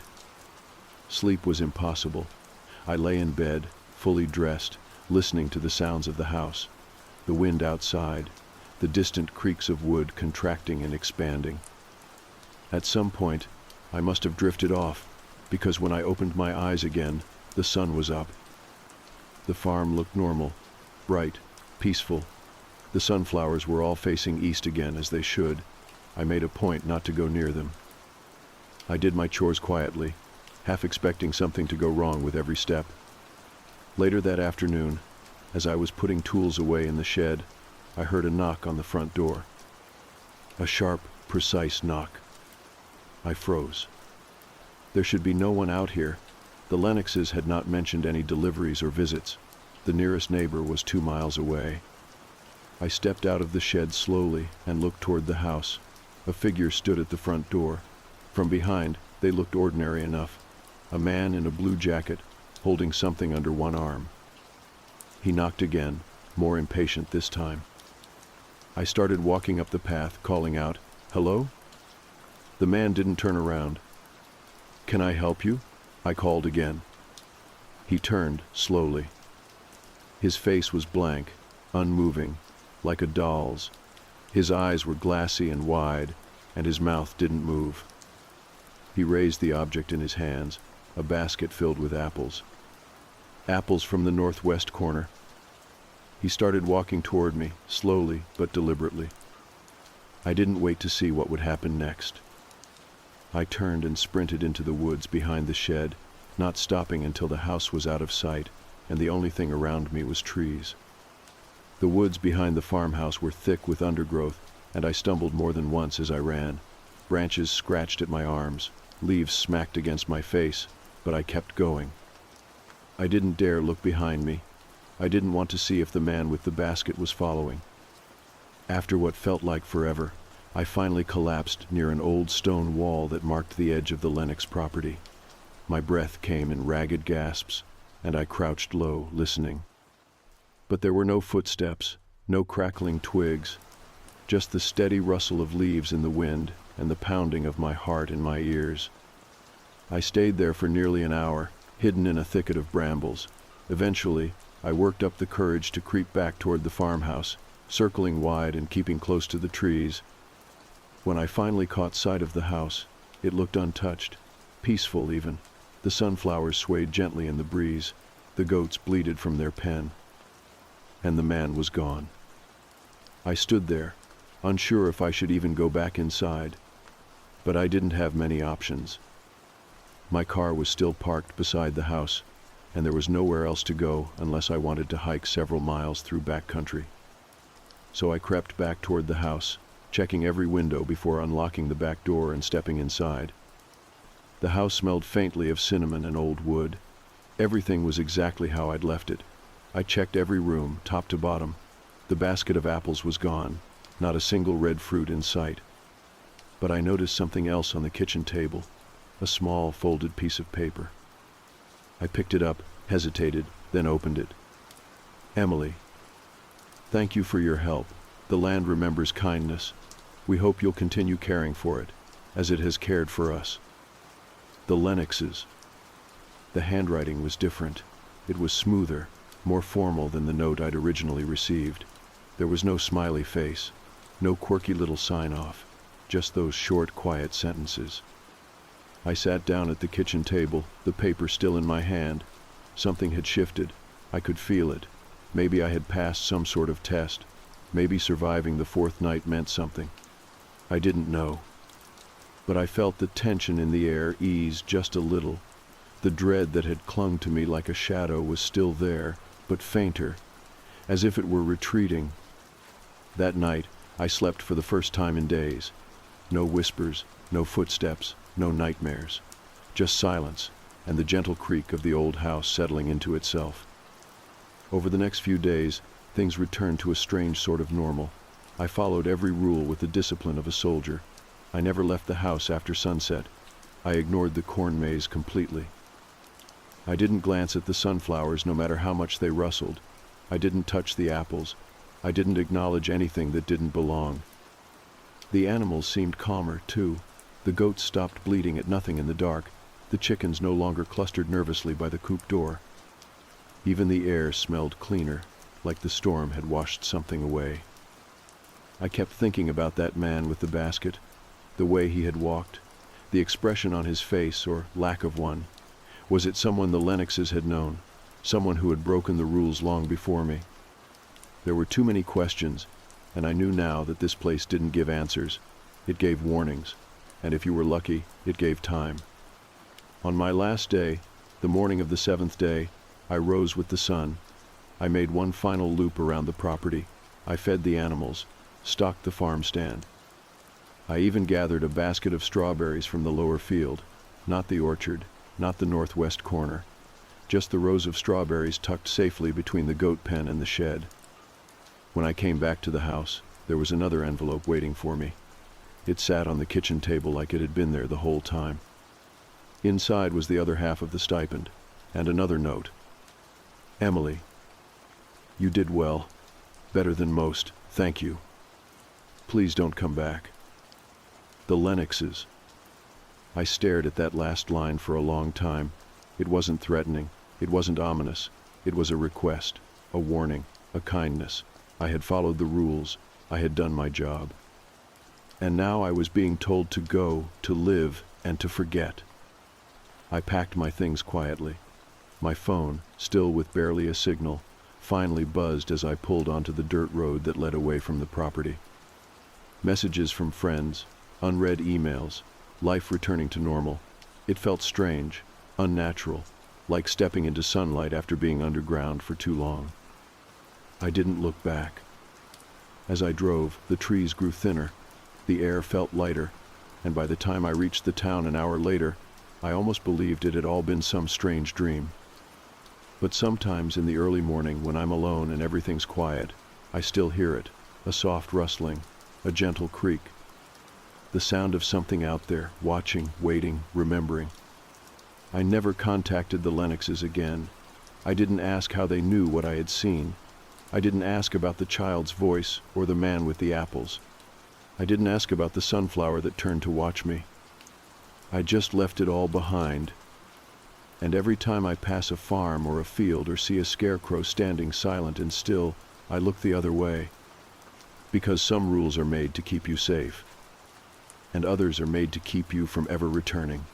Sleep was impossible. I lay in bed, fully dressed, listening to the sounds of the house, the wind outside, the distant creaks of wood contracting and expanding. At some point, I must have drifted off, because when I opened my eyes again, the sun was up. The farm looked normal, bright, peaceful. The sunflowers were all facing east again, as they should. I made a point not to go near them. I did my chores quietly, half expecting something to go wrong with every step. Later that afternoon, as I was putting tools away in the shed, I heard a knock on the front door. A sharp, precise knock. I froze. There should be no one out here. The Lennoxes had not mentioned any deliveries or visits. The nearest neighbor was 2 miles away. I stepped out of the shed slowly and looked toward the house. A figure stood at the front door. From behind, they looked ordinary enough. A man in a blue jacket, holding something under one arm. He knocked again, more impatient this time. I started walking up the path, calling out, "Hello?" The man didn't turn around. "Can I help you?" I called again. He turned, slowly. His face was blank, unmoving, like a doll's. His eyes were glassy and wide, and his mouth didn't move. He raised the object in his hands, a basket filled with apples. Apples from the northwest corner. He started walking toward me, slowly but deliberately. I didn't wait to see what would happen next. I turned and sprinted into the woods behind the shed, not stopping until the house was out of sight, and the only thing around me was trees. The woods behind the farmhouse were thick with undergrowth, and I stumbled more than once as I ran. Branches scratched at my arms, leaves smacked against my face, but I kept going. I didn't dare look behind me. I didn't want to see if the man with the basket was following. After what felt like forever, I finally collapsed near an old stone wall that marked the edge of the Lennox property. My breath came in ragged gasps, and I crouched low, listening. But there were no footsteps, no crackling twigs, just the steady rustle of leaves in the wind and the pounding of my heart in my ears. I stayed there for nearly an hour, hidden in a thicket of brambles. Eventually, I worked up the courage to creep back toward the farmhouse, circling wide and keeping close to the trees. When I finally caught sight of the house, it looked untouched, peaceful even. The sunflowers swayed gently in the breeze, the goats bleated from their pen, and the man was gone. I stood there, unsure if I should even go back inside, but I didn't have many options. My car was still parked beside the house, and there was nowhere else to go unless I wanted to hike several miles through backcountry. So I crept back toward the house, checking every window before unlocking the back door and stepping inside. The house smelled faintly of cinnamon and old wood. Everything was exactly how I'd left it. I checked every room, top to bottom. The basket of apples was gone, not a single red fruit in sight. But I noticed something else on the kitchen table, a small folded piece of paper. I picked it up, hesitated, then opened it. "Emily, thank you for your help. The land remembers kindness. We hope you'll continue caring for it, as it has cared for us. The Lennoxes." The handwriting was different. It was smoother, more formal than the note I'd originally received. There was no smiley face, no quirky little sign-off, just those short, quiet sentences. I sat down at the kitchen table, the paper still in my hand. Something had shifted. I could feel it. Maybe I had passed some sort of test. Maybe surviving the fourth night meant something. I didn't know. But I felt the tension in the air ease just a little. The dread that had clung to me like a shadow was still there, but fainter, as if it were retreating. That night, I slept for the first time in days. No whispers, no footsteps, no nightmares. Just silence, and the gentle creak of the old house settling into itself. Over the next few days, things returned to a strange sort of normal. I followed every rule with the discipline of a soldier. I never left the house after sunset. I ignored the corn maze completely. I didn't glance at the sunflowers no matter how much they rustled. I didn't touch the apples. I didn't acknowledge anything that didn't belong. The animals seemed calmer, too. The goats stopped bleating at nothing in the dark. The chickens no longer clustered nervously by the coop door. Even the air smelled cleaner, like the storm had washed something away. I kept thinking about that man with the basket, the way he had walked, the expression on his face, or lack of one. Was it someone the Lennoxes had known, someone who had broken the rules long before me? There were too many questions, and I knew now that this place didn't give answers. It gave warnings, and if you were lucky, it gave time. On my last day, the morning of the 7th day, I rose with the sun. I made one final loop around the property. I fed the animals, stocked the farm stand. I even gathered a basket of strawberries from the lower field, not the orchard, not the northwest corner, just the rows of strawberries tucked safely between the goat pen and the shed. When I came back to the house, there was another envelope waiting for me. It sat on the kitchen table like it had been there the whole time. Inside was the other half of the stipend, and another note. Emily, you did well. Better than most. Thank you. Please don't come back. The Lennoxes. I stared at that last line for a long time. It wasn't threatening. It wasn't ominous. It was a request, a warning, a kindness. I had followed the rules. I had done my job. And now I was being told to go, to live, and to forget. I packed my things quietly. My phone, still with barely a signal, finally buzzed as I pulled onto the dirt road that led away from the property. Messages from friends, unread emails, life returning to normal. It felt strange, unnatural, like stepping into sunlight after being underground for too long. I didn't look back. As I drove, the trees grew thinner, the air felt lighter, and by the time I reached the town an hour later, I almost believed it had all been some strange dream. But sometimes in the early morning, when I'm alone and everything's quiet, I still hear it, a soft rustling, a gentle creak. The sound of something out there, watching, waiting, remembering. I never contacted the Lennoxes again. I didn't ask how they knew what I had seen. I didn't ask about the child's voice or the man with the apples. I didn't ask about the sunflower that turned to watch me. I just left it all behind. And every time I pass a farm or a field or see a scarecrow standing silent and still, I look the other way. Because some rules are made to keep you safe, and others are made to keep you from ever returning.